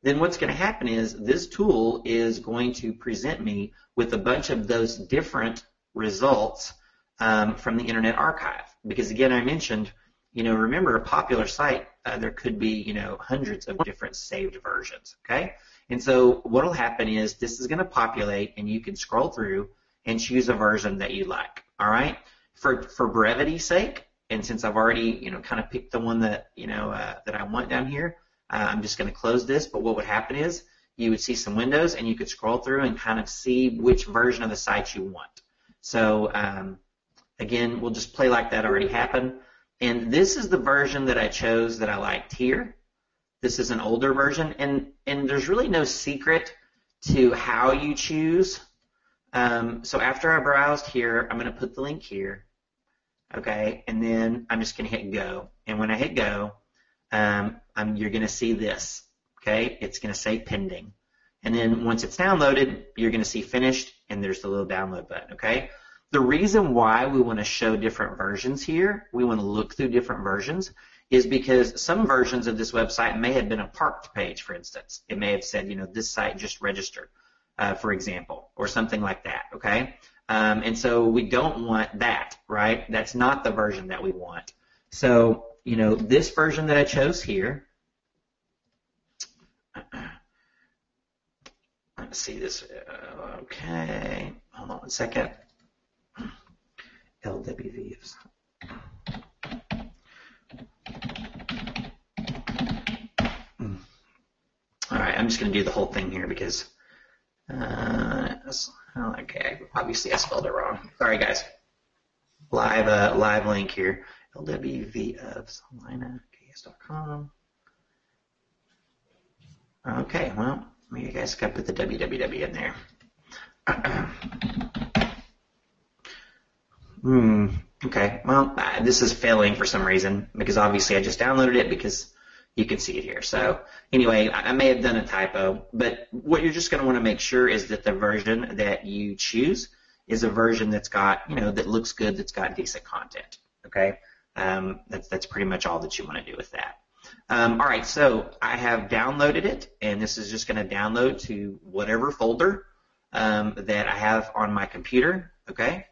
then what's going to happen is this tool is going to present me with a bunch of those different results from the Internet Archive. Because again, I mentioned, you know, remember a popular site, there could be, you know, hundreds of different saved versions, okay? And so what will happen is this is going to populate, and you can scroll through and choose a version that you like, all right? For brevity's sake, and since I've already, you know, kind of picked the one that, you know, that I want down here, I'm just going to close this, but what would happen is you would see some windows, and you could scroll through and kind of see which version of the site you want. So, again, we'll just play like that already happened. And this is the version that I chose that I liked here. This is an older version, and there's really no secret to how you choose. So after I browsed here, I'm going to put the link here, okay, and then I'm just going to hit go. And when I hit go, you're going to see this, okay? It's going to say pending. And then once it's downloaded, you're going to see finished, and there's the little download button, okay? The reason why we want to show different versions here, we want to look through different versions, is because some versions of this website may have been a parked page, for instance. It may have said, you know, this site just registered, for example, or something like that, okay? And so we don't want that, right? That's not the version that we want. So, you know, this version that I chose here, let's see this, okay, hold on one second. LWVs. All right, I'm just going to do the whole thing here because, okay, obviously I spelled it wrong. Sorry, guys. Live link here. LWV of SalinaKS.com. Okay, well, you guys got to put the www in there. Okay, well, this is failing for some reason because obviously I just downloaded it because you can see it here. So anyway, I may have done a typo, but what you're just going to want to make sure is that the version that you choose is a version that's got, you know, that looks good, that's got decent content. Okay, that's pretty much all that you want to do with that. All right, so I have downloaded it, and this is just going to download to whatever folder that I have on my computer. Okay.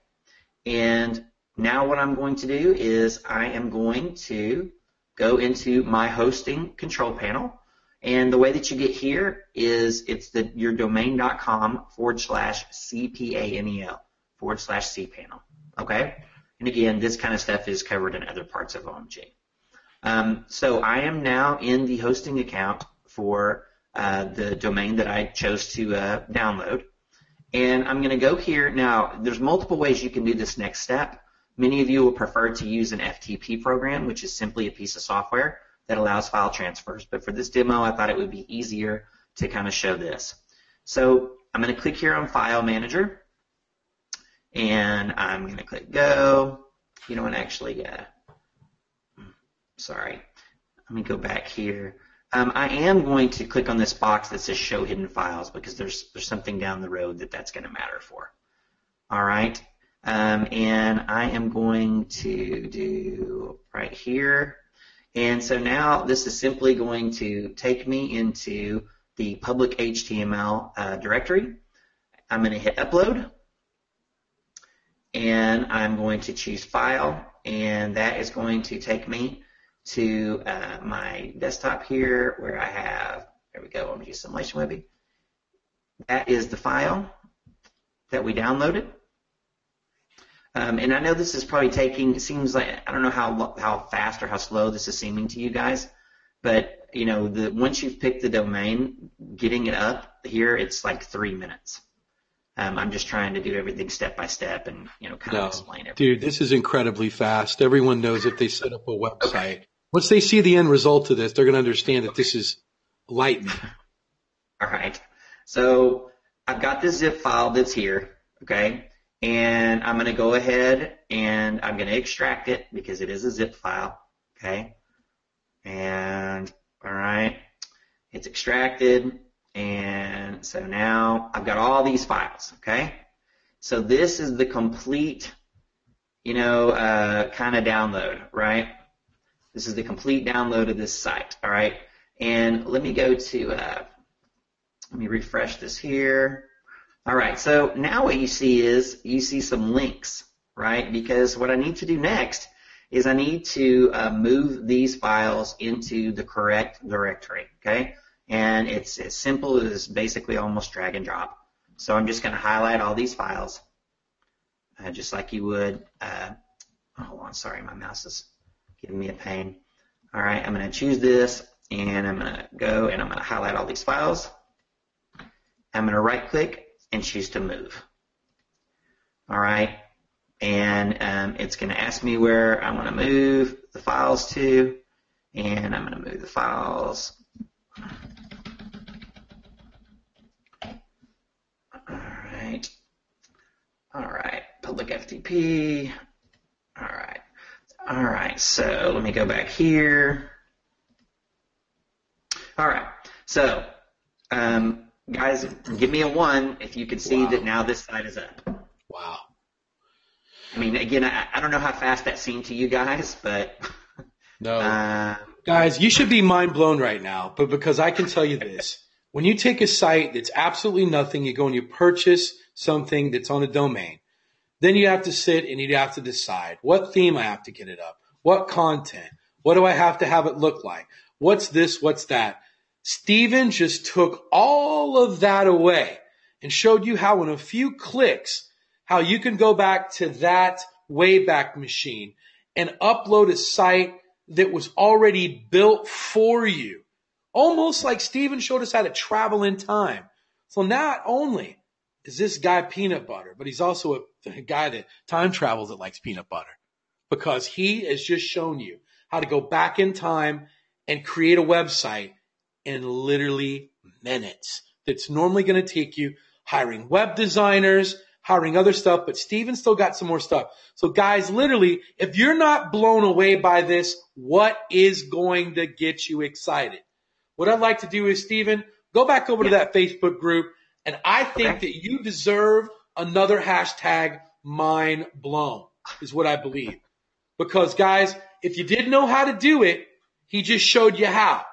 And now what I'm going to do is I am going to go into my hosting control panel. And the way that you get here is it's yourdomain.com/cpanel/cpanel. Okay? And again, this kind of stuff is covered in other parts of OMG. So I am now in the hosting account for the domain that I chose to download. And I'm going to go here. Now, there's multiple ways you can do this next step. Many of you will prefer to use an FTP program, which is simply a piece of software that allows file transfers. But for this demo, I thought it would be easier to kind of show this. So I'm going to click here on File Manager, and I'm going to click Go. You know what, actually, sorry. Let me go back here. I am going to click on this box that says Show Hidden Files because there's something down the road that's going to matter for. All right. And I am going to do right here. And so now this is simply going to take me into the public HTML directory. I'm going to hit Upload. And I'm going to choose File. And that is going to take me to my desktop here where I have, there we go, OMG Simulation Webby. That is the file that we downloaded. And I know this is probably taking, it seems like, I don't know how fast or how slow this is seeming to you guys, but you know, once you've picked the domain, getting it up here, it's like 3 minutes. I'm just trying to do everything step by step and, you know, kind of explain it. Dude, this is incredibly fast. Everyone knows if they set up a website, once they see the end result of this, they're going to understand that this is lightning. All right. So I've got this zip file that's here, okay? And I'm going to go ahead and I'm going to extract it because it is a zip file, okay? And, all right, it's extracted. And so now I've got all these files, okay? So this is the complete, you know, kind of download, right? This is the complete download of this site, all right? And let me go to, let me refresh this here. All right, so now what you see is you see some links, right? Because what I need to do next is I need to move these files into the correct directory, okay? And it's as simple as basically almost drag and drop. So I'm just going to highlight all these files, just like you would. Hold on, sorry, my mouse is giving me a pain. All right, I'm going to choose this, and I'm going to go, and I'm going to highlight all these files. I'm going to right-click and choose to move. All right, and it's going to ask me where I want to move the files to, and I'm going to move the files. All right, public FTP. All right, so let me go back here. All right, so guys, give me a 1 if you can see that now this site is up. Wow. I mean, again, I don't know how fast that seemed to you guys, but no. Guys, you should be mind blown right now, but because I can tell you this. When you take a site that's absolutely nothing, you go and you purchase something that's on a domain, then you have to sit and you have to decide what theme I have to get it up, what content, what do I have to have it look like, what's this, what's that. Steven just took all of that away and showed you how in a few clicks, how you can go back to that Wayback Machine and upload a site that was already built for you. Almost like Steven showed us how to travel in time. So not only is this guy peanut butter, but he's also a guy that time travels that likes peanut butter because he has just shown you how to go back in time and create a website in literally minutes. That's normally going to take you hiring web designers, hiring other stuff, but Steven still got some more stuff. So guys, literally, if you're not blown away by this, what is going to get you excited? What I'd like to do is, Steven, go back over to that Facebook group, and I think that you deserve another hashtag mind blown, is what I believe. Because, guys, if you didn't know how to do it, he just showed you how.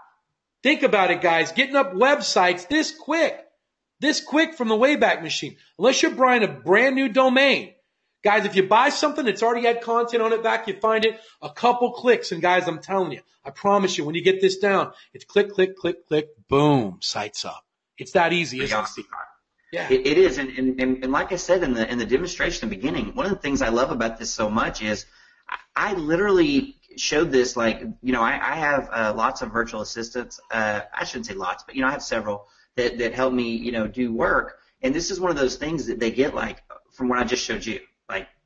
Think about it, guys. Getting up websites this quick from the Wayback Machine, unless you're buying a brand new domain. Guys, if you buy something that's already had content on it back, you find it a couple clicks. And guys, I'm telling you, I promise you, when you get this down, it's click, click, click, click, boom, site's up. It's that easy, isn't it? Yeah, it is. And like I said in the demonstration in the beginning, one of the things I love about this so much is I literally showed this, like, you know, I have lots of virtual assistants. I shouldn't say lots, but, you know, I have several that help me, you know, do work. And this is one of those things that they get, like, from what I just showed you.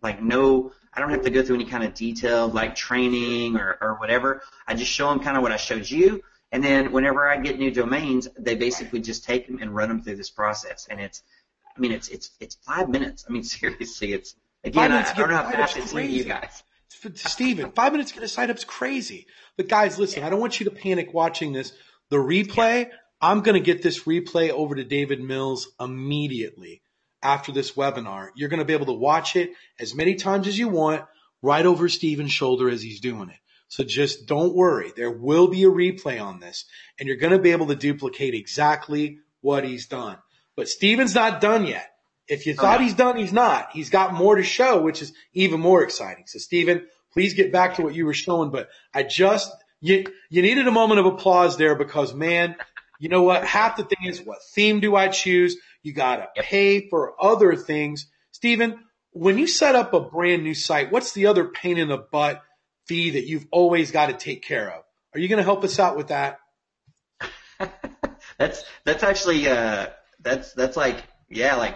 Like no, I don't have to go through any kind of detailed, like, training or whatever. I just show them kind of what I showed you. And then whenever I get new domains, they basically just take them and run them through this process. And it's 5 minutes. I mean, seriously, it's, again, I don't know how fast it's to you guys. Steven, 5 minutes to get a site up's crazy. But guys, listen, I don't want you to panic watching this. The replay, I'm going to get this replay over to David Mills immediately after this webinar. You're going to be able to watch it as many times as you want right over Steven's shoulder as he's doing it. So just don't worry. There will be a replay on this, and you're going to be able to duplicate exactly what he's done. But Steven's not done yet. If you thought he's done, he's not. He's got more to show, which is even more exciting. So, Steven, please get back to what you were showing. But you needed a moment of applause there because, man, you know what? Half the thing is, what theme do I choose? You got to pay for other things. Steven, when you set up a brand new site, what's the other pain in the butt fee that you've always got to take care of? Are you going to help us out with that? That's actually that's like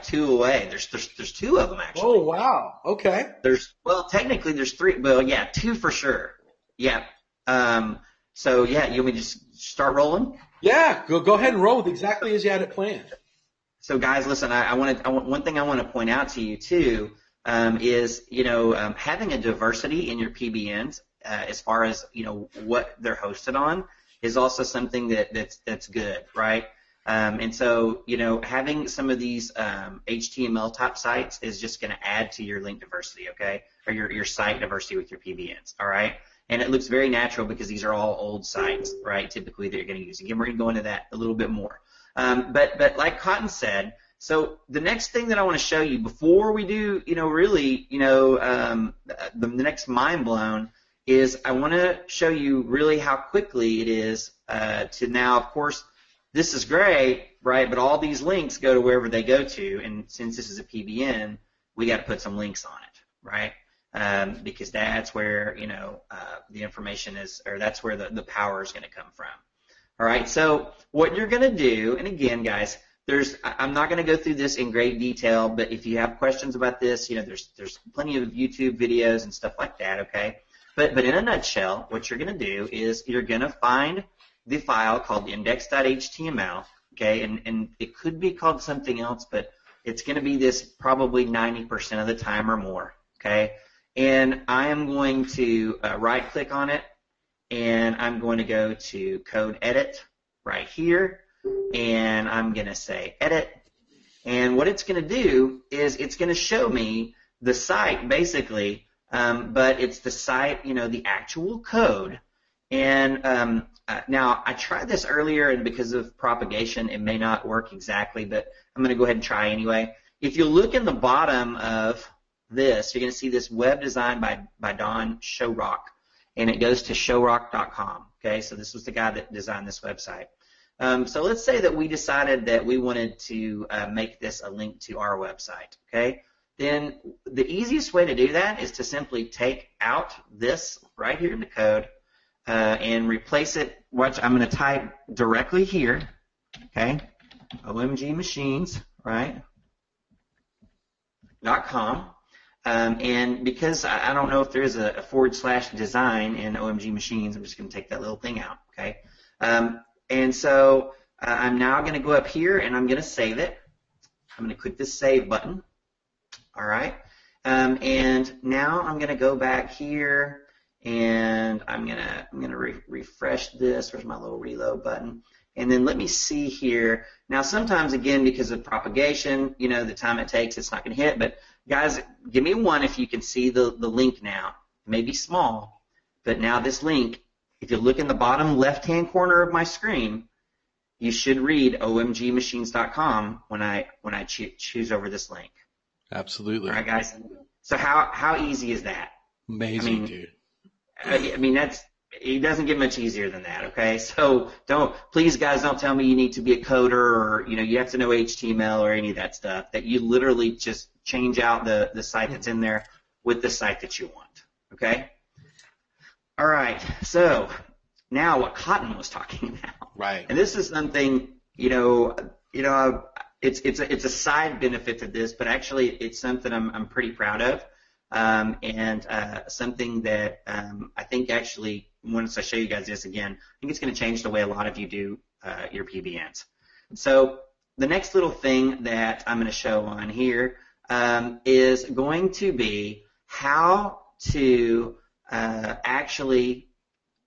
two away. There's two of them actually. Oh wow. Okay. Technically there's three. Well, yeah, two for sure. Yeah. So yeah, you want me to just start rolling? Yeah. Go ahead and roll with exactly as you had it planned. So guys, listen. One thing I want to point out to you too is having a diversity in your PBNs as far as what they're hosted on is also something that's good, right? And so, having some of these HTML type sites is just going to add to your link diversity, okay, or your site diversity with your PBNs, all right? And it looks very natural because these are all old sites, right, typically that you're going to use. Again, we're going to go into that a little bit more. But like Cotton said, so the next thing that I want to show you before we do, the next mind blown is I want to show you really how quickly it is to now, of course, this is great, right, but all these links go to wherever they go to, and since this is a PBN, we got to put some links on it, right, because that's where, the information is, or that's where the power is going to come from. All right, so what you're going to do, and again, guys, I'm not going to go through this in great detail, but if you have questions about this, there's plenty of YouTube videos and stuff like that, okay? But in a nutshell, what you're going to do is you're going to find the file called index.html, okay, and it could be called something else, but it's going to be this probably 90% of the time or more, okay? And I am going to right-click on it, and I'm going to go to Code Edit right here, and I'm going to say Edit. And what it's going to do is it's going to show me the site, basically, but it's the site, the actual code. And now, I tried this earlier, and because of propagation, it may not work exactly, but I'm going to go ahead and try anyway. If you look in the bottom of this, you're going to see this web design by Don Showrock, and it goes to showrock.com. Okay, so this was the guy that designed this website. So let's say that we decided that we wanted to make this a link to our website. Okay, then the easiest way to do that is to simply take out this right here in the code and replace it. Watch, I'm going to type directly here. Okay, OMG Machines, right? .com. And because I don't know if there is a /design in OMG Machines, I'm just going to take that little thing out, okay? And so I'm now going to go up here and I'm going to save it. I'm going to click this Save button, all right? And now I'm going to go back here and I'm going to refresh this. Where's my little reload button? And then let me see here. Now, sometimes, again, because of propagation, the time it takes, it's not going to hit. But, guys, give me one if you can see the link now. It may be small, but now this link, if you look in the bottom left-hand corner of my screen, you should read omgmachines.com when I choose over this link. Absolutely. All right, guys. So how easy is that? Amazing, dude. It doesn't get much easier than that, okay? So please, guys, don't tell me you need to be a coder or, you have to know HTML or any of that stuff. That you literally just change out the site that's in there with the site that you want, okay? All right, so now what Cotton was talking about. Right. And this is something, it's a side benefit to this, but actually it's something I'm pretty proud of. And something that I think actually, once I show you guys this again, I think it's going to change the way a lot of you do your PBNs. So the next little thing that I'm going to show on here is going to be how to actually,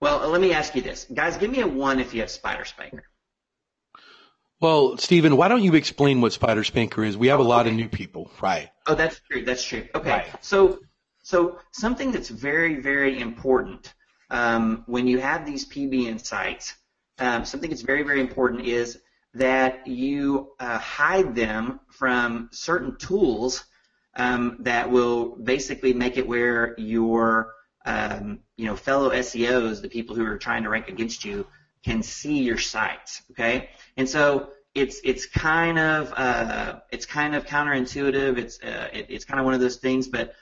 well, let me ask you this. Guys, give me a 1 if you have Spider Spanker. Well, Stephen, why don't you explain what Spider Spanker is? We have a lot of new people, right? Oh, that's true. That's true. Okay. Right. So something that's very, very important when you have these PBN sites, something that's very, very important is that you hide them from certain tools that will basically make it where your fellow SEOs, the people who are trying to rank against you, can see your sites. Okay, and so it's kind of counterintuitive. It's kind of one of those things, but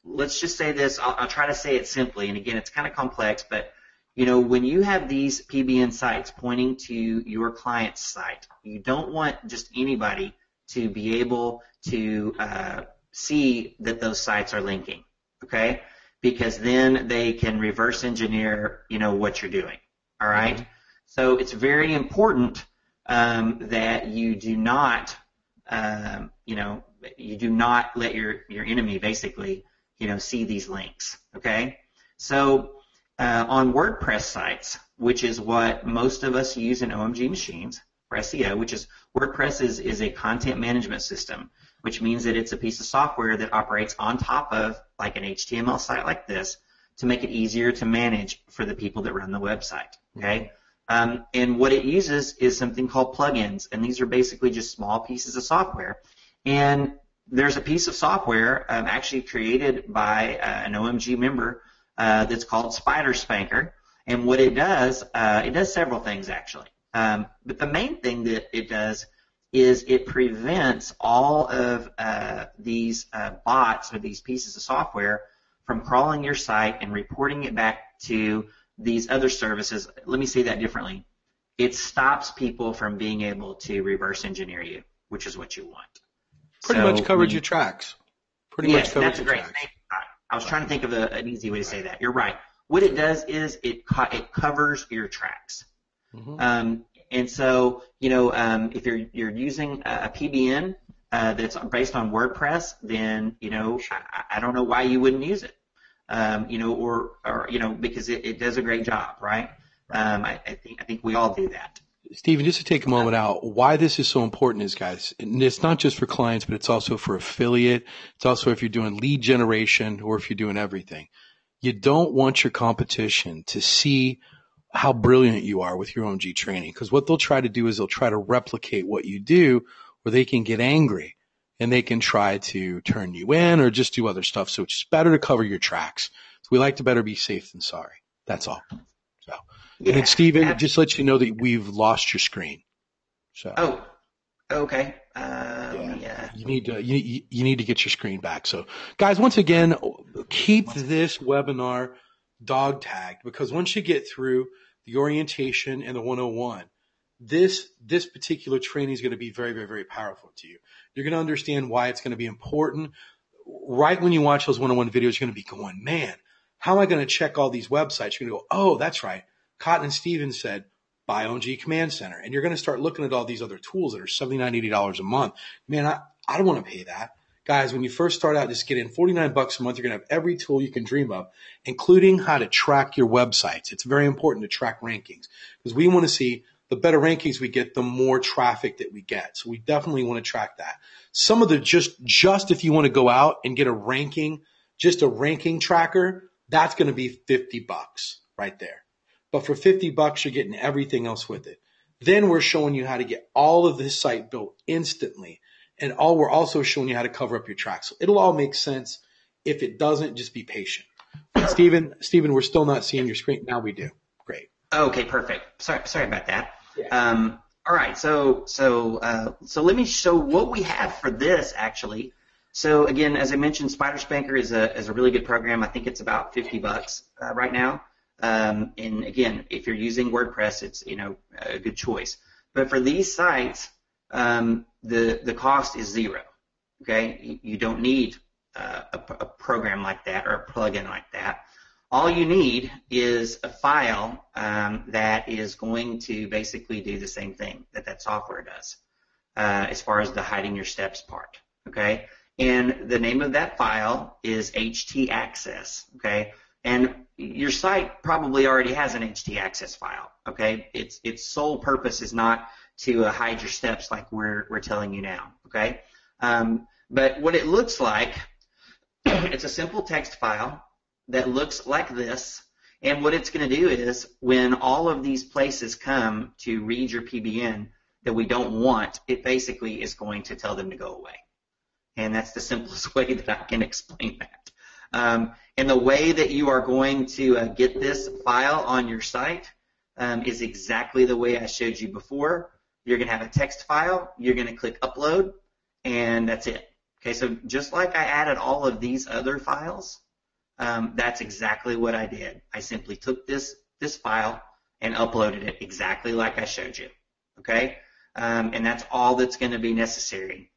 let's just say this. I'll try to say it simply, and again, it's kind of complex, but when you have these PBN sites pointing to your client's site, you don't want just anybody to be able to see that those sites are linking, okay? Because then they can reverse engineer, what you're doing, all right? Mm-hmm. So it's very important that you do not, you do not let your enemy basically, see these links, okay? So on WordPress sites, which is what most of us use in OMG machines for SEO, which is WordPress is a content management system, which means that it's a piece of software that operates on top of like an HTML site like this to make it easier to manage for the people that run the website, okay? And what it uses is something called plugins, and these are basically just small pieces of software. And there's a piece of software actually created by an OMG member that's called Spider Spanker, and what it does several things actually. But the main thing that it does is it prevents all of these bots or these pieces of software from crawling your site and reporting it back to these other services. Let me say that differently. It stops people from being able to reverse engineer you, which is what you want. Pretty much covered your tracks. Yes, that's a great thing. I was trying to think of an easy way to say that. You're right. What it does is it covers your tracks. Mm-hmm. And so, if you're using a PBN that's based on WordPress, then I don't know why you wouldn't use it. Or because it does a great job, right? I think we all do that. Stephen, just to take a moment out, why this is so important is, guys, and it's not just for clients, but it's also for affiliate. It's also if you're doing lead generation or if you're doing everything. You don't want your competition to see how brilliant you are with your OMG training, because what they'll try to do is they'll try to replicate what you do, or they can get angry and they can try to turn you in or just do other stuff. So it's better to cover your tracks. So we like to better be safe than sorry. That's all. So, yeah. And Stephen, just let you know that we've lost your screen. So. Oh, okay. You need to get your screen back. So, guys, once again, keep this webinar dog tagged, because once you get through the orientation and the 101, this particular training is going to be very, very, very powerful to you. You're going to understand why it's going to be important. Right when you watch those 101 videos, you're going to be going, man, how am I going to check all these websites? You're going to go, oh, that's right. Cotton and Steven said, buy OMG Command Center. And you're going to start looking at all these other tools that are $79, $80 a month. Man, I don't want to pay that. Guys, when you first start out, just get in $49 a month. You're going to have every tool you can dream of, including how to track your websites. It's very important to track rankings, because we want to see the better rankings we get, the more traffic that we get. So we definitely want to track that. Some of the just if you want to go out and get a ranking, just a ranking tracker, that's going to be $50 right there. But for $50, you're getting everything else with it. Then we're showing you how to get all of this site built instantly. And we're also showing you how to cover up your tracks. So it'll all make sense. If it doesn't, just be patient. Stephen, we're still not seeing your screen. Now we do. Great. Okay, perfect. Sorry about that. Yeah. All right. So let me show what we have for this actually. So again, as I mentioned, Spider Spanker is a really good program. I think it's about $50 right now. And again, if you're using WordPress, it's a good choice. But for these sites, the cost is zero. Okay, you don't need a program like that or a plugin like that. All you need is a file that is going to basically do the same thing that software does, as far as the hiding your steps part. Okay, And the name of that file is htaccess, okay? And your site probably already has an htaccess file, okay? Its sole purpose is not to hide your steps like we're telling you now, okay? But what it looks like, it's a simple text file that looks like this. And what it's going to do is when all of these places come to read your PBN that we don't want, it basically is going to tell them to go away. And that's the simplest way that I can explain that. And the way that you are going to get this file on your site is exactly the way I showed you before. You're going to have a text file. You're going to click upload, and that's it. Okay, so just like I added all of these other files, that's exactly what I did. I simply took this file and uploaded it exactly like I showed you. Okay, and that's all that's going to be necessary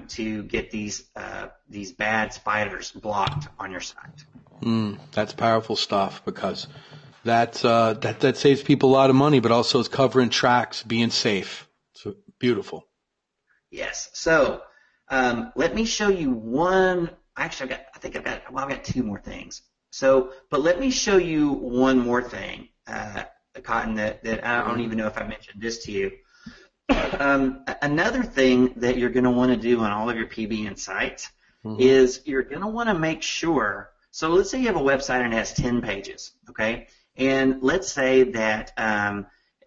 to get these bad spiders blocked on your site. That's powerful stuff, because that saves people a lot of money, but also is covering tracks, being safe. So beautiful. Yes. So let me show you one. Actually, I've got two more things. So, but let me show you one more thing, Cotton, that I don't even know if I mentioned this to you. Another thing that you're going to want to do on all of your PBN sites is you're going to want to make sure. So let's say you have a website and it has 10 pages, okay? And let's say that,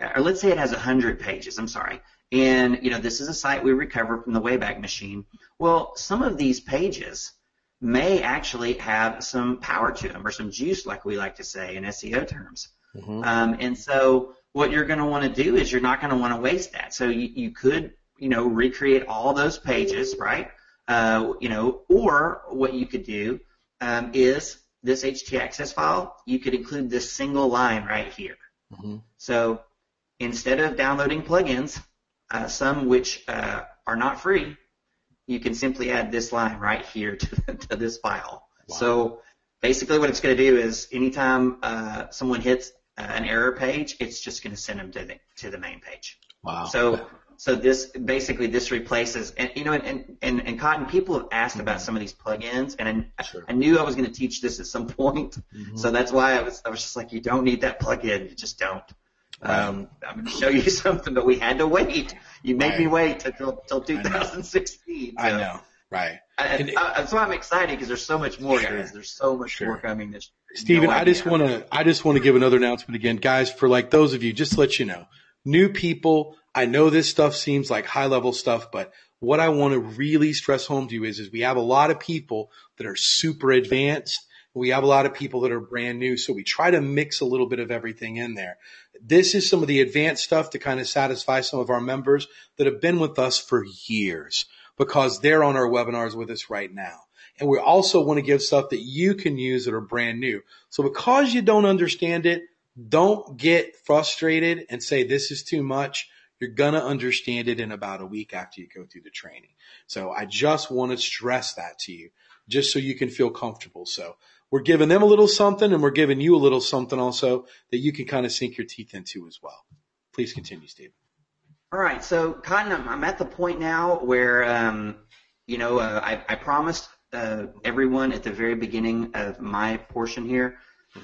or let's say it has 100 pages. I'm sorry. And this is a site we recovered from the Wayback Machine. Well, some of these pages may actually have some power to them, or some juice, like we like to say in SEO terms. And so what you're going to want to do is you're not going to want to waste that. So you could, recreate all those pages, right? Or what you could do is this htaccess file, you could include this single line right here. So instead of downloading plugins, some which are not free, you can simply add this line right here to this file. Wow. So basically what it's going to do is anytime someone hits an error page, it's just going to send them to the main page. Wow. So this replaces, and Cotton, people have asked about some of these plugins, and I knew I was going to teach this at some point. So that's why I was just like, you don't need that plugin, you just don't. I'm going to show you something, but we had to wait. You made me wait till 2016. I know, right? So I'm excited because there's so much more, guys. There's so much more coming this year. Stephen, I just want to give another announcement again, guys. For like those of you, just to let you know, new people. I know this stuff seems like high level stuff, but what I want to really stress home to you is we have a lot of people that are super advanced. We have a lot of people that are brand new, so we try to mix a little bit of everything in there. This is some of the advanced stuff to kind of satisfy some of our members that have been with us for years, because they're on our webinars with us right now. And we also want to give stuff that you can use that are brand new. So because you don't understand it, don't get frustrated and say this is too much. You're going to understand it in about a week after you go through the training. So I just want to stress that to you, just so you can feel comfortable. So we're giving them a little something, and we're giving you a little something also that you can kind of sink your teeth into as well. Please continue, Steve. All right. So, Cotton, I'm at the point now where, I promised everyone at the very beginning of my portion here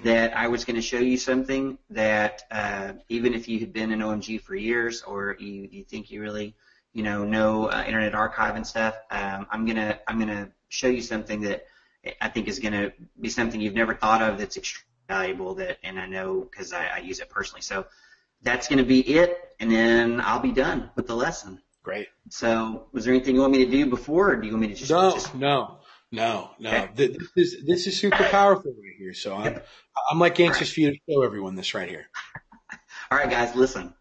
that I was going to show you something that even if you had been in OMG for years, or you think you really, know Internet Archive and stuff, I'm gonna show you something that I think is going to be something you've never thought of that's extremely valuable, and I know because I use it personally. So that's going to be it, and then I'll be done with the lesson. Great. So was there anything you want me to do before, or do you want me to just No. Okay. This is super powerful right here. So I'm like anxious for you to show everyone this right here. All right, guys, listen.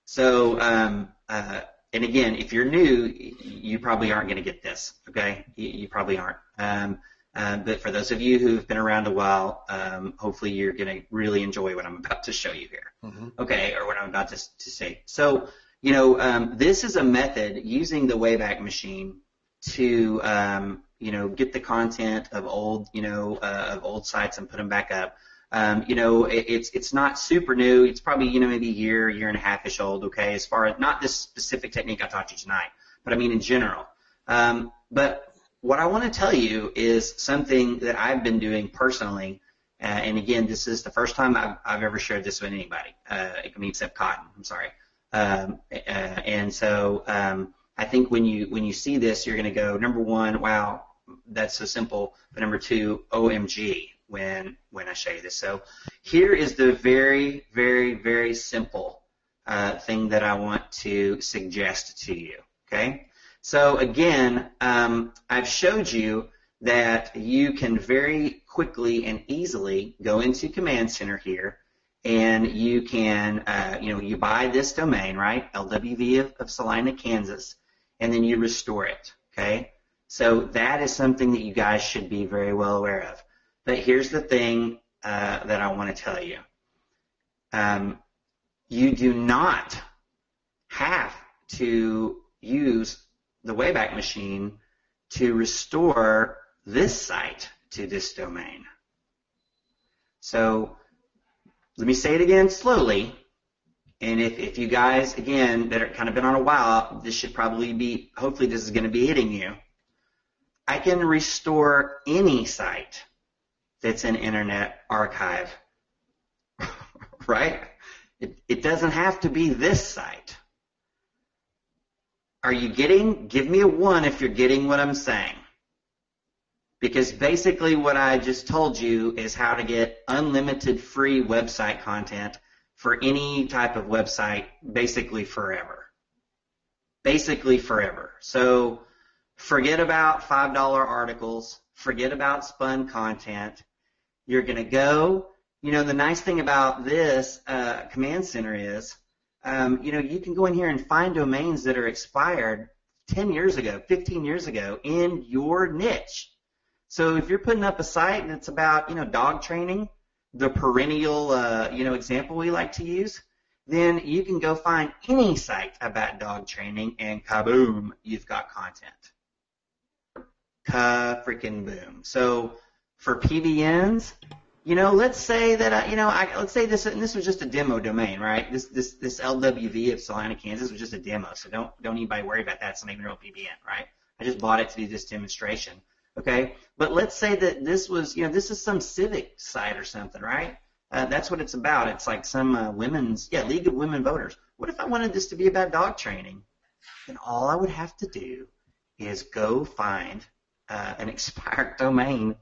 So, and again, if you're new, you probably aren't going to get this. Okay, you probably aren't. But for those of you who've been around a while, hopefully you're going to really enjoy what I'm about to show you here. Okay, or what I'm about to say. So, this is a method using the Wayback Machine to get the content of old sites and put them back up. It's not super new. It's probably, maybe a year and a half-ish old, okay, as far as not this specific technique I taught you tonight, but I mean in general. But what I want to tell you is something that I've been doing personally. And again, this is the first time I've ever shared this with anybody. Except Cotton. I'm sorry. And so I think when you see this, you're going to go, number one, wow, that's so simple. But number two, OMG, when I show you this. So here is the very, very, very simple thing that I want to suggest to you. Okay. So again, I've showed you that you can very quickly and easily go into Command Center here, and you can, you buy this domain, right, LWV of Salina, Kansas, and then you restore it, okay? So that is something that you guys should be very well aware of. But here's the thing that I want to tell you. You do not have to use the Wayback Machine to restore this site to this domain. So let me say it again slowly, and if you guys, again, that are kind of been on a while, this should probably be, hopefully this is going to be hitting you. I can restore any site that's an Internet Archive, right? It doesn't have to be this site. Are you getting? Give me a 1 if you're getting what I'm saying. Because basically what I just told you is how to get unlimited free website content for any type of website, basically forever. Basically forever. So forget about $5 articles. Forget about spun content. You're going to go, the nice thing about this Command Center is, you can go in here and find domains that are expired 10 years ago, 15 years ago in your niche. So if you're putting up a site that's about, dog training, the perennial, example we like to use, then you can go find any site about dog training and kaboom, you've got content. Ka-freaking boom. So for PBNs, let's say that, let's say this was just a demo domain, right? This LWV of Salina, Kansas was just a demo. So don't anybody worry about that. It's not even a real PBN, right? I just bought it to do this demonstration. Okay, but let's say that this was, this is some civic site or something, right? That's what it's about. It's like some League of Women Voters. What if I wanted this to be about dog training? Then all I would have to do is go find an expired domain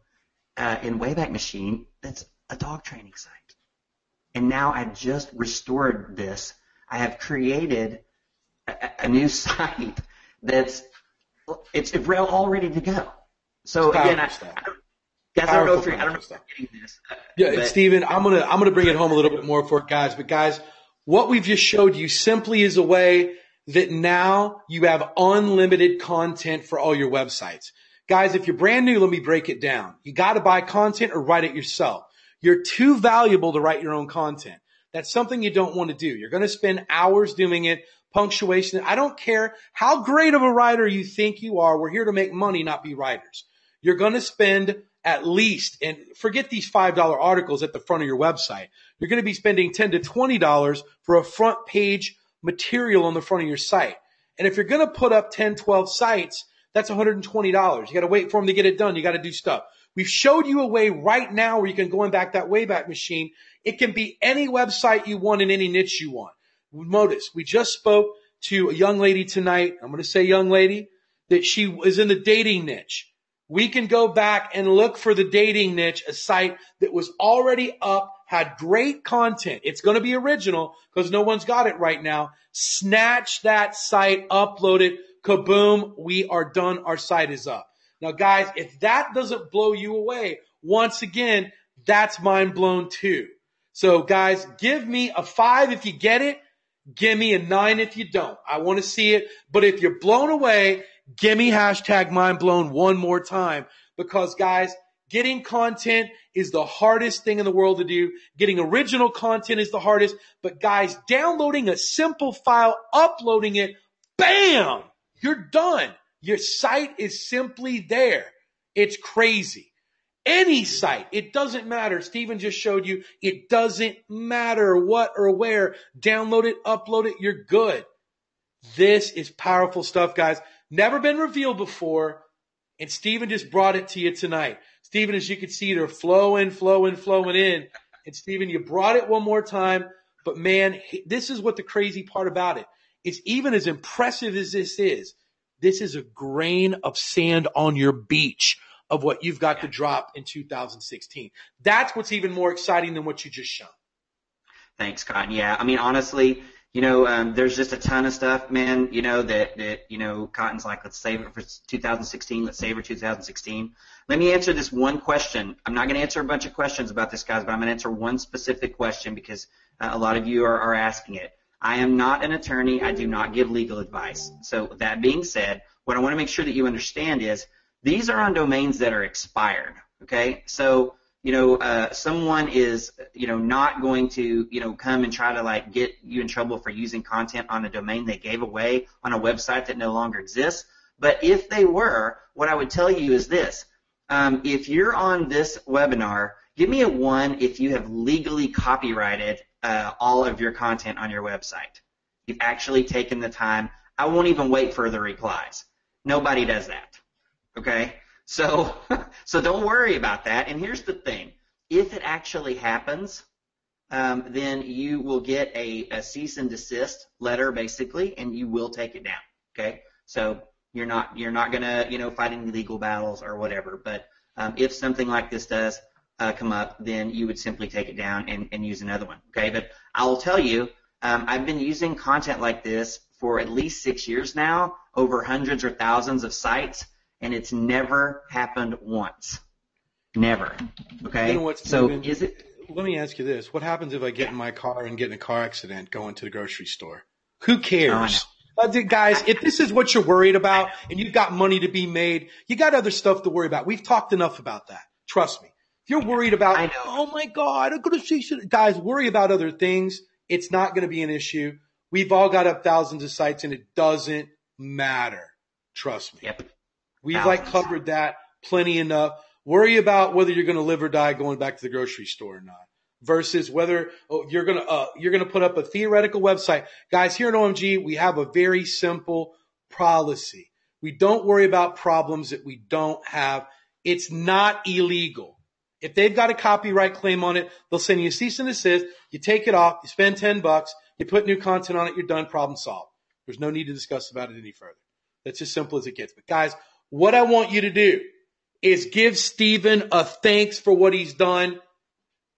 in Wayback Machine that's a dog training site. And now I just restored this. I have created a new site it's all ready to go. So again, I don't know if you're getting this. Yeah, Stephen, I'm gonna bring it home a little bit more for it, guys. But guys, what we've just showed you simply is a way that now you have unlimited content for all your websites. Guys, if you're brand new, let me break it down. You got to buy content or write it yourself. You're too valuable to write your own content. That's something you don't want to do. You're going to spend hours doing it. Punctuation. I don't care how great of a writer you think you are. We're here to make money, not be writers. You're going to spend at least, and forget these $5 articles at the front of your website. You're going to be spending $10 to $20 for a front page material on the front of your site. And if you're going to put up 10, 12 sites, that's $120. You got to wait for them to get it done. You got to do stuff. We've showed you a way right now where you can go in that Wayback Machine. It can be any website you want in any niche you want. Notice, we just spoke to a young lady tonight. I'm going to say young lady, that she is in the dating niche. We can go back and look for the dating niche, a site that was already up, had great content. It's going to be original because no one's got it right now. Snatch that site, upload it, kaboom, we are done. Our site is up. Now, guys, if that doesn't blow you away, once again, that's mind blown too. So, guys, give me a 5 if you get it. Give me a 9 if you don't. I want to see it. But if you're blown away, give me hashtag mind blown one more time. Because, guys, getting content is the hardest thing in the world to do. Getting original content is the hardest. But, guys, downloading a simple file, uploading it, bam, you're done. Your site is simply there. It's crazy. Any site, it doesn't matter. Steven just showed you, it doesn't matter what or where. Download it, upload it, you're good. This is powerful stuff, guys. Never been revealed before. And Steven just brought it to you tonight. Steven, as you can see, they're flowing in. And Steven, you brought it one more time. But man, this is what the crazy part about it is. Even as impressive as this is a grain of sand on your beach of what you've got to drop in 2016. That's what's even more exciting than what you just shown. Thanks, Cotton. Yeah, I mean, honestly, there's just a ton of stuff, man, that Cotton's like, let's save it for 2016. Let's save it for 2016. Let me answer this one question. I'm not going to answer a bunch of questions about this, guys, but I'm going to answer one specific question because a lot of you are asking it. I am not an attorney. I do not give legal advice. So that being said, what I want to make sure that you understand is these are on domains that are expired, okay? So, someone is, not going to, come and try to like get you in trouble for using content on a domain they gave away on a website that no longer exists. But if they were, what I would tell you is this. If you're on this webinar, give me a 1 if you have legally copyrighted all of your content on your website. You've actually taken the time. I won't even wait for the replies. Nobody does that. Okay? So don't worry about that. And here's the thing. If it actually happens, then you will get a cease and desist letter basically, and you will take it down. Okay? So you're not gonna, fight any legal battles or whatever. But if something like this does come up, then you would simply take it down and use another one. Okay? But I will tell you, I've been using content like this for at least 6 years now, over hundreds or thousands of sites. And it's never happened once. Never. Okay? You know what, so Steven, let me ask you this. What happens if I get in my car and get in a car accident going to the grocery store? Who cares? Guys, if this is what you're worried about and you've got money to be made, you got other stuff to worry about. We've talked enough about that. Trust me. If you're worried about, oh my God, I'm going to see shit. Guys, worry about other things. It's not going to be an issue. We've all got up thousands of sites and it doesn't matter. Trust me. Yep. We've covered that plenty enough. Worry about whether you're going to live or die going back to the grocery store or not, versus whether you're going to put up a theoretical website. Guys, here at OMG, we have a very simple policy. We don't worry about problems that we don't have. It's not illegal. If they've got a copyright claim on it, they'll send you a cease and desist. You take it off. You spend $10. You put new content on it. You're done. Problem solved. There's no need to discuss about it any further. That's as simple as it gets. But guys, what I want you to do is give Steven a thanks for what he's done.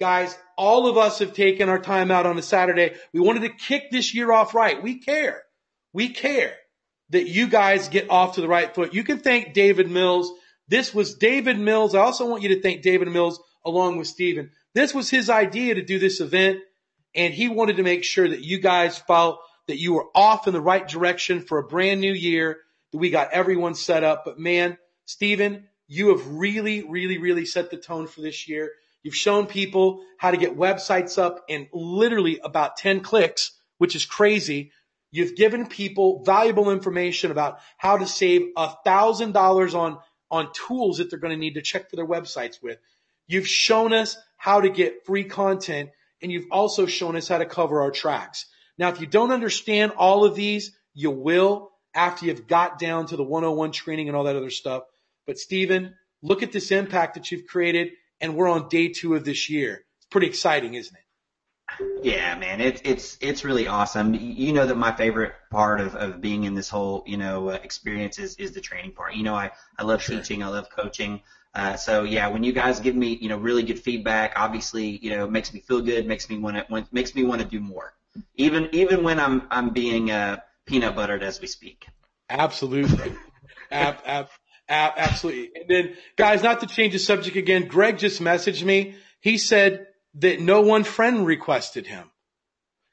Guys, all of us have taken our time out on a Saturday. We wanted to kick this year off right. We care. We care that you guys get off to the right foot. You can thank David Mills. This was David Mills. I also want you to thank David Mills along with Steven. This was his idea to do this event, and he wanted to make sure that you guys felt that you were off in the right direction for a brand new year, that we got everyone set up. But man, Steven, you have really, really, really set the tone for this year. You've shown people how to get websites up in literally about 10 clicks, which is crazy. You've given people valuable information about how to save $1,000 on tools that they're going to need to check for their websites with. You've shown us how to get free content, and you've also shown us how to cover our tracks. Now, if you don't understand all of these, you will after you've got down to the 101 training and all that other stuff. But Steven, look at this impact that you've created, and we're on day 2 of this year. It's pretty exciting, isn't it? Yeah, man, it's really awesome. You know that my favorite part of being in this whole, experience is the training part. I love teaching, I love coaching. So yeah, when you guys give me, really good feedback, obviously, it makes me feel good, makes me want to do more. Even when I'm being peanut buttered as we speak. Absolutely. Absolutely. And then, guys, not to change the subject again, Greg just messaged me. He said that no one friend requested him.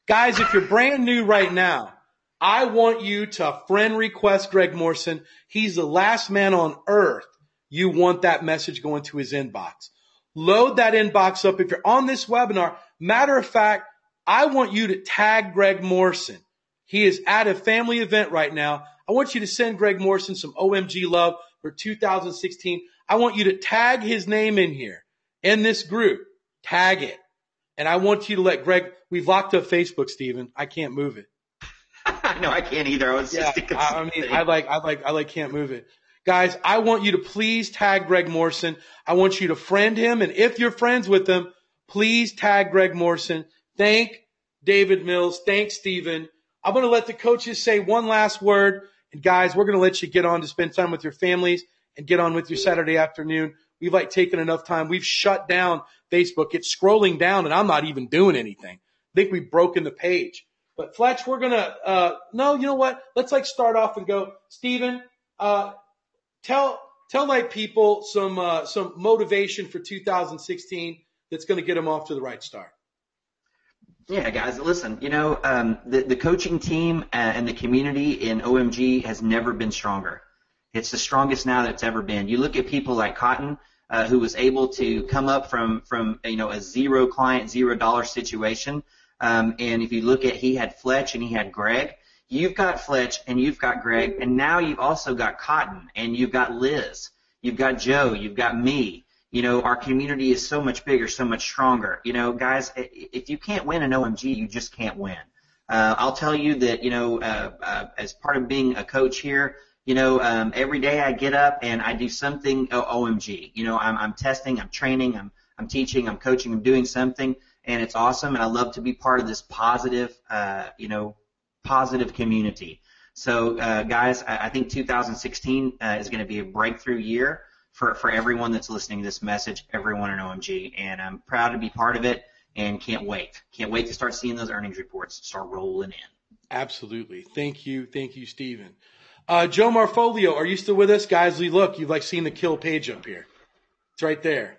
Guys, if you're brand new right now, I want you to friend request Greg Morrison. He's the last man on earth you want that message going to his inbox. Load that inbox up. If you're on this webinar, matter of fact, I want you to tag Greg Morrison. He is at a family event right now. I want you to send Greg Morrison some OMG love for 2016. I want you to tag his name in here, in this group. Tag it. And I want you to let Greg, we've locked up Facebook, Steven. I can't move it. No, I can't either. I was just I can't move it. Guys, I want you to please tag Greg Morrison. I want you to friend him. And if you're friends with him, please tag Greg Morrison. Thank David Mills. Thank Stephen. I'm going to let the coaches say one last word. And guys, we're going to let you get on to spend time with your families and get on with your Saturday afternoon. We've taken enough time. We've shut down Facebook. It's scrolling down and I'm not even doing anything. I think we've broken the page. But Fletch, we're going to, no, you know what? Let's start off and go. Stephen, tell people some motivation for 2016 that's going to get them off to the right start. Yeah, guys, listen, the coaching team and the community in OMG has never been stronger. It's the strongest now that it's ever been. You look at people like Cotton, who was able to come up from a zero client, $0 situation. And if you look at, he had Fletch and he had Greg. You've got Fletch and you've got Greg, and now you've also got Cotton and you've got Liz, you've got Joe, you've got me. Our community is so much bigger, so much stronger. Guys, if you can't win an OMG, you just can't win. I'll tell you that, as part of being a coach here, every day I get up and I do something OMG. I'm testing, I'm training, I'm teaching, I'm coaching, I'm doing something, and it's awesome. And I love to be part of this positive, positive community. So, guys, I think 2016 is going to be a breakthrough year for everyone that's listening to this message, everyone in OMG, and I'm proud to be part of it and can't wait. Can't wait to start seeing those earnings reports start rolling in. Absolutely. Thank you, Stephen. Joe Marfolio, are you still with us? Guys, look, you've seen the kill page up here. It's right there.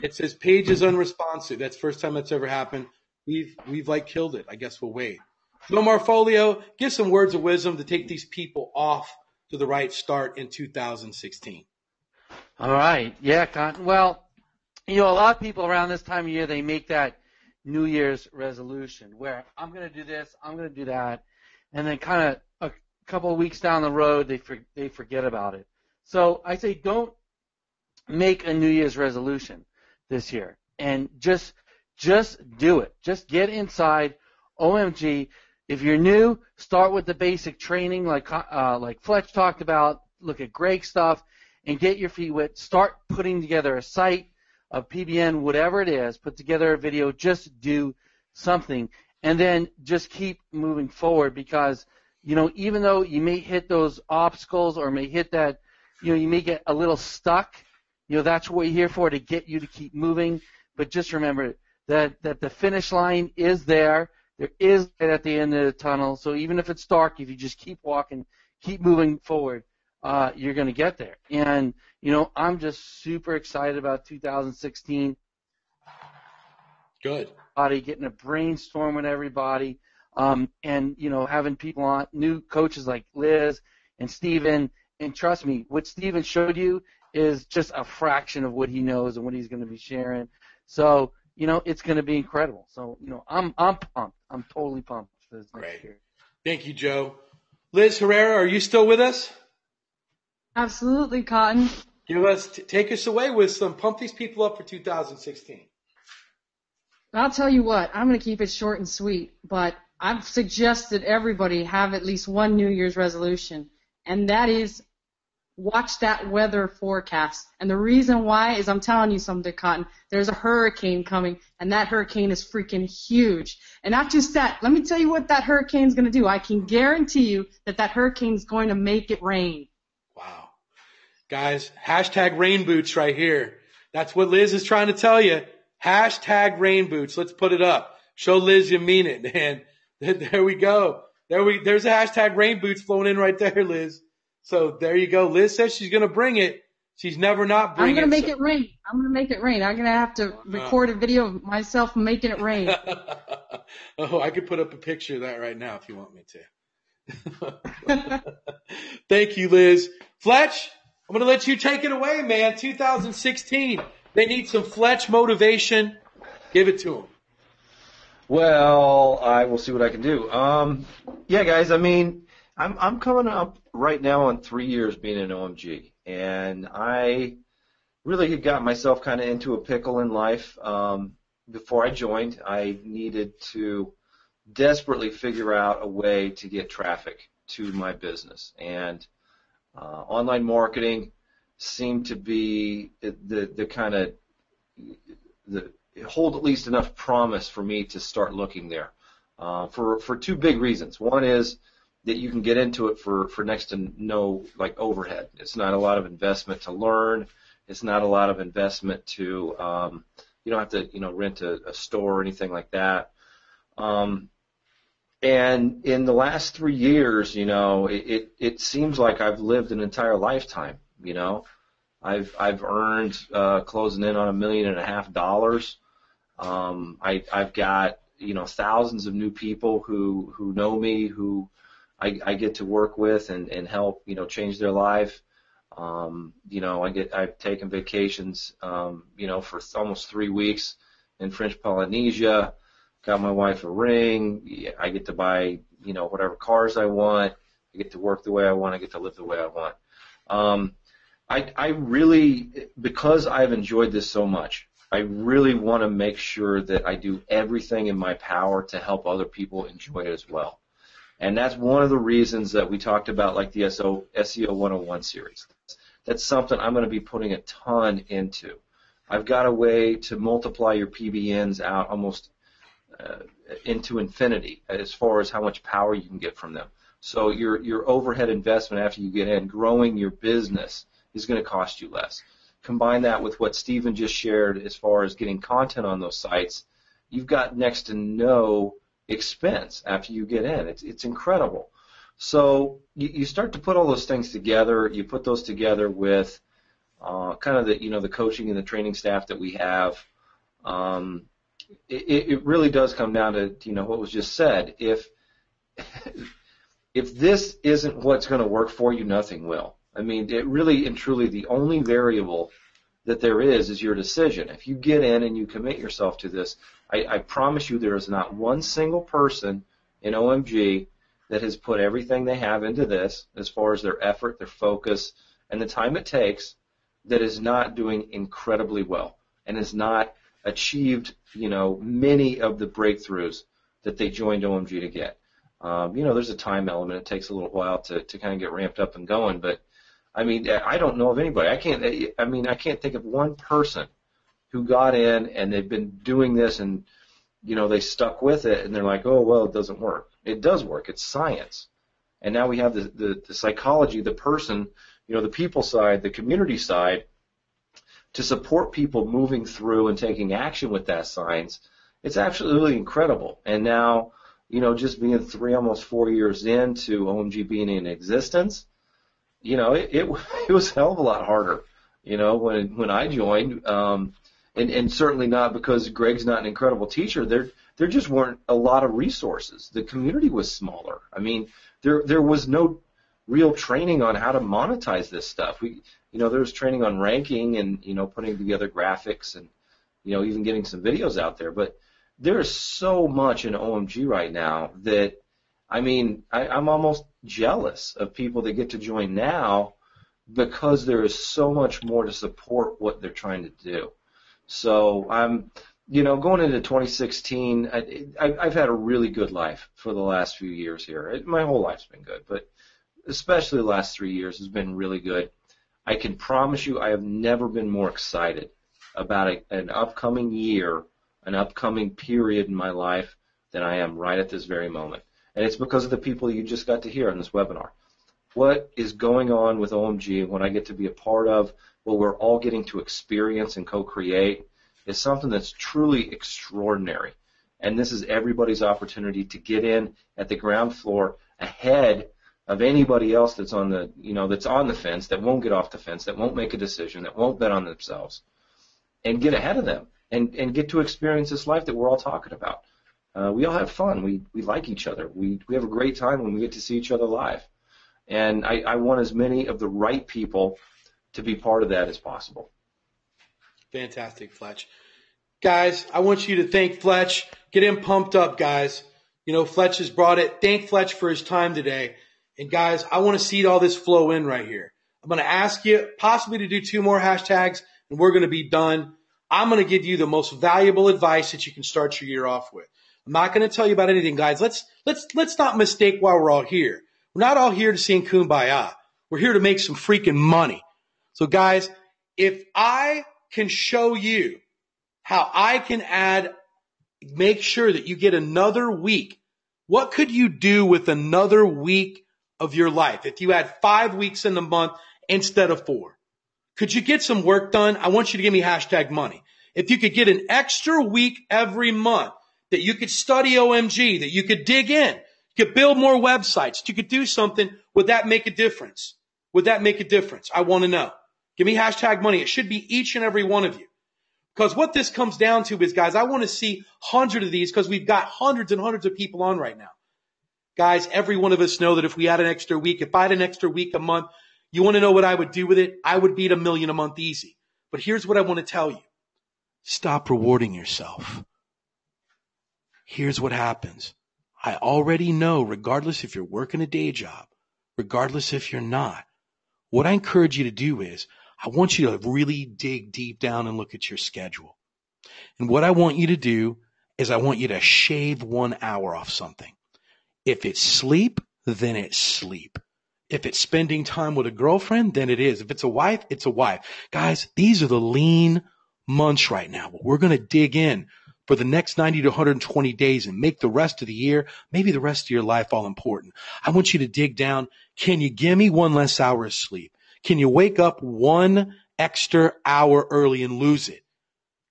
It says page is unresponsive. That's the first time that's ever happened. We've killed it. I guess we'll wait. Joe Marfolio, give some words of wisdom to take these people off to the right start in 2016. All right. Yeah, Cotton. Well, a lot of people around this time of year, they make that New Year's resolution where I'm going to do this, I'm going to do that, and then kind of a couple of weeks down the road, they forget about it. So I say don't make a New Year's resolution this year, and just do it. Just get inside OMG. If you're new, start with the basic training like Fletch talked about. Look at Greg's stuff and get your feet wet. Start putting together a site, a PBN, whatever it is. Put together a video. Just do something, and then just keep moving forward because, even though you may hit those obstacles or may hit that, you may get a little stuck, that's what we're here for, to get you to keep moving. But just remember that the finish line is there. There is light at the end of the tunnel. So even if it's dark, if you just keep walking, keep moving forward, you're going to get there. And, I'm just super excited about 2016. Good. Getting a brainstorm with everybody, and, having people on, new coaches like Liz and Steven. And trust me, what Steven showed you is just a fraction of what he knows and what he's going to be sharing. So, it's going to be incredible. So, I'm pumped. I'm totally pumped for this next year. Thank you, Joe. Liz Herrera, are you still with us? Absolutely, Cotton. Take us away with some pump these people up for 2016. I'll tell you what, I'm going to keep it short and sweet, but I've suggested everybody have at least one New Year's resolution, and that is watch that weather forecast. And the reason why is I'm telling you something, Cotton. There's a hurricane coming, and that hurricane is freaking huge. And not just that, let me tell you what that hurricane's going to do. I can guarantee you that hurricane's going to make it rain. Wow. Guys, hashtag rain boots right here. That's what Liz is trying to tell you. Hashtag rain boots. Let's put it up. Show Liz you mean it. And there we go. There's a hashtag rain boots flowing in right there, Liz. So there you go. Liz says she's going to bring it. She's never not bringing it. I'm going to make it rain. I'm going to make it rain. I'm going to have to record a video of myself making it rain. Oh, I could put up a picture of that right now if you want me to. Thank you, Liz. Fletch, I'm going to let you take it away, man. 2016. They need some Fletch motivation. Give it to them. Well, I will see what I can do. Yeah, guys, I'm coming up right now on 3 years being an OMG, and I really had got myself kind of into a pickle in life. Before I joined, I needed to desperately figure out a way to get traffic to my business, and Online marketing seemed to be the kind of hold at least enough promise for me to start looking there for two big reasons. One is that you can get into it for next to no overhead. It's not a lot of investment to learn. It's not a lot of investment to you don't have to rent a store or anything like that. And in the last 3 years, it seems like I've lived an entire lifetime. I've earned closing in on $1.5 million. I've got thousands of new people who know me, who I get to work with and help change their life. I've taken vacations for almost 3 weeks in French Polynesia. Got my wife a ring. I get to buy whatever cars I want. I get to work the way I want. I get to live the way I want. I really, because I've enjoyed this so much, I really want to make sure that I do everything in my power to help other people enjoy it as well. And that's one of the reasons that we talked about, like the SEO 101 series. That's something I'm going to be putting a ton into. I've got a way to multiply your PBNs out almost into infinity as far as how much power you can get from them. So your overhead investment after you get in, growing your business, is going to cost you less. Combine that with what Stephen just shared as far as getting content on those sites, you've got next to no expense after you get in. It's incredible. So you start to put all those things together. You put those together with kind of the coaching and the training staff that we have. It really does come down to what was just said. If this isn't what's going to work for you, nothing will. I mean, it really and truly the only variable that there is your decision. If you get in and you commit yourself to this, I promise you there is not one single person in OMG that has put everything they have into this as far as their effort, their focus, and the time it takes that is not doing incredibly well and has not achieved, many of the breakthroughs that they joined OMG to get. There's a time element. It takes a little while to kind of get ramped up and going, but I mean, I don't know of anybody. I can't think of one person who got in and they've been doing this and, they stuck with it and they're like, oh, well, it doesn't work. It does work. It's science. And now we have the psychology, the person, the people side, the community side to support people moving through and taking action with that science. It's absolutely incredible. And now, just being almost 4 years into OMG being in existence, it was a hell of a lot harder, when I joined, and certainly not because Greg's not an incredible teacher. There just weren't a lot of resources. The community was smaller. I mean, there was no real training on how to monetize this stuff. There was training on ranking and, putting together graphics and, even getting some videos out there. But there is so much in OMG right now that, I'm almost jealous of people that get to join now because there is so much more to support what they're trying to do. So I'm, going into 2016, I've had a really good life for the last few years here. My whole life's been good, but especially the last 3 years has been really good. I can promise you I have never been more excited about an upcoming year, an upcoming period in my life than I am right at this very moment. And it's because of the people you just got to hear on this webinar. What is going on with OMG and what I get to be a part of, what we're all getting to experience and co-create, is something that's truly extraordinary. And this is everybody's opportunity to get in at the ground floor ahead of anybody else that's on the, that's on the fence, that won't get off the fence, that won't make a decision, that won't bet on themselves, and get ahead of them and get to experience this life that we're all talking about. We all have fun. We like each other. We have a great time when we get to see each other live. And I want as many of the right people to be part of that as possible. Fantastic, Fletch. Guys, I want you to thank Fletch. Get him pumped up, guys. Fletch has brought it. Thank Fletch for his time today. And guys, I want to see all this flow in right here. I'm going to ask you possibly to do 2 more hashtags, and we're going to be done. I'm going to give you the most valuable advice that you can start your year off with. I'm not going to tell you about anything, guys. Let's not mistake why we're all here. We're not all here to sing Kumbaya. We're here to make some freaking money. So guys, if I can show you how I can make sure that you get another week, what could you do with another week of your life if you had 5 weeks in the month instead of 4? Could you get some work done? I want you to give me #money. If you could get an extra week every month that you could study OMG, that you could dig in, you could build more websites, you could do something, would that make a difference? Would that make a difference? I want to know. Give me #money. It should be each and every one of you. Because what this comes down to is, guys, I want to see 100 of these because we've got hundreds and hundreds of people on right now. Guys, every one of us know that if we had an extra week, if I had an extra week a month, you want to know what I would do with it? I would beat $1 million a month easy. But here's what I want to tell you. Stop rewarding yourself. Here's what happens. I already know, regardless if you're working a day job, regardless if you're not, what I encourage you to do is I want you to really dig deep down and look at your schedule. And what I want you to do is I want you to shave 1 hour off something. If it's sleep, then it's sleep. If it's spending time with a girlfriend, then it is. If it's a wife, it's a wife. Guys, these are the lean months right now. We're going to dig in for the next 90 to 120 days and make the rest of the year, maybe the rest of your life, all important. I want you to dig down. Can you give me 1 less hour of sleep? Can you wake up 1 extra hour early and lose it?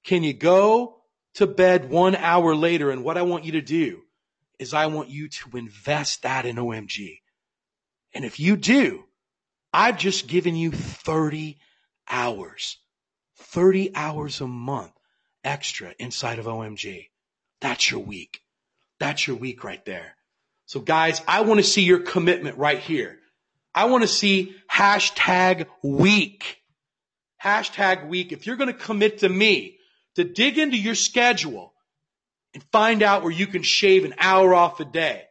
Can you go to bed 1 hour later? And what I want you to do is I want you to invest that in OMG. And if you do, I've just given you 30 hours a month extra inside of OMG. That's your week. That's your week right there. So guys, I want to see your commitment right here. I want to see #week. #week. If you're going to commit to me to dig into your schedule and find out where you can shave an hour off a day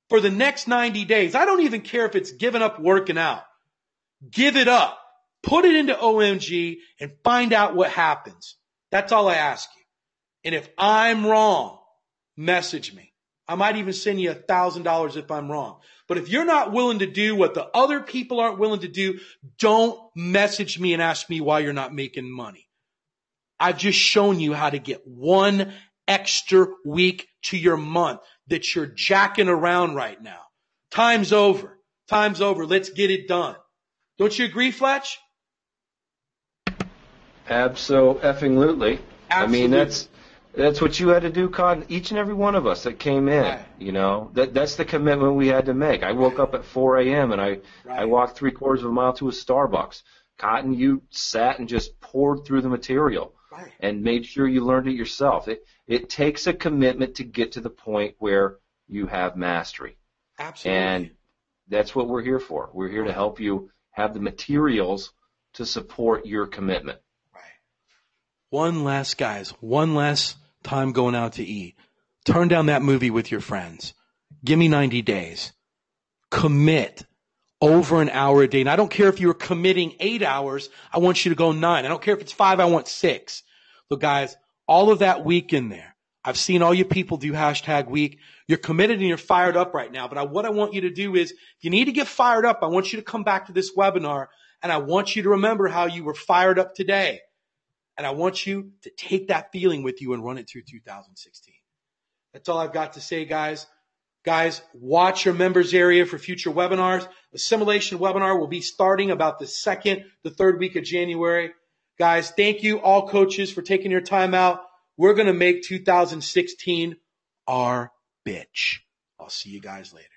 for the next 90 days, I don't even care if it's giving up working out. Give it up. Put it into OMG and find out what happens. That's all I ask you. And if I'm wrong, message me. I might even send you $1,000 if I'm wrong. But if you're not willing to do what the other people aren't willing to do, don't message me and ask me why you're not making money. I've just shown you how to get 1 extra week to your month that you're jacking around right now. Time's over. Time's over. Let's get it done. Don't you agree, Fletch? Absolutely. I mean, that's what you had to do, Cotton. Each and every one of us that came in, right. You know, that's the commitment we had to make. I woke up at 4 a.m. and I walked 3/4 of a mile to a Starbucks. Cotton, you sat and just poured through the material and made sure you learned it yourself. It takes a commitment to get to the point where you have mastery. Absolutely. And that's what we're here for. We're here to help you have the materials to support your commitment. One less time going out to eat. Turn down that movie with your friends. Give me 90 days. Commit over an hour a day. And I don't care if you're committing 8 hours. I want you to go 9. I don't care if it's 5. I want 6. So guys, all of that week in there. I've seen all you people do #week. You're committed and you're fired up right now. But what I want you to do is, if you need to get fired up, I want you to come back to this webinar and I want you to remember how you were fired up today. And I want you to take that feeling with you and run it through 2016. That's all I've got to say, guys. Guys, watch your members area for future webinars. The simulation webinar will be starting about the 2nd, the 3rd week of January. Guys, thank you all coaches for taking your time out. We're going to make 2016 our bitch. I'll see you guys later.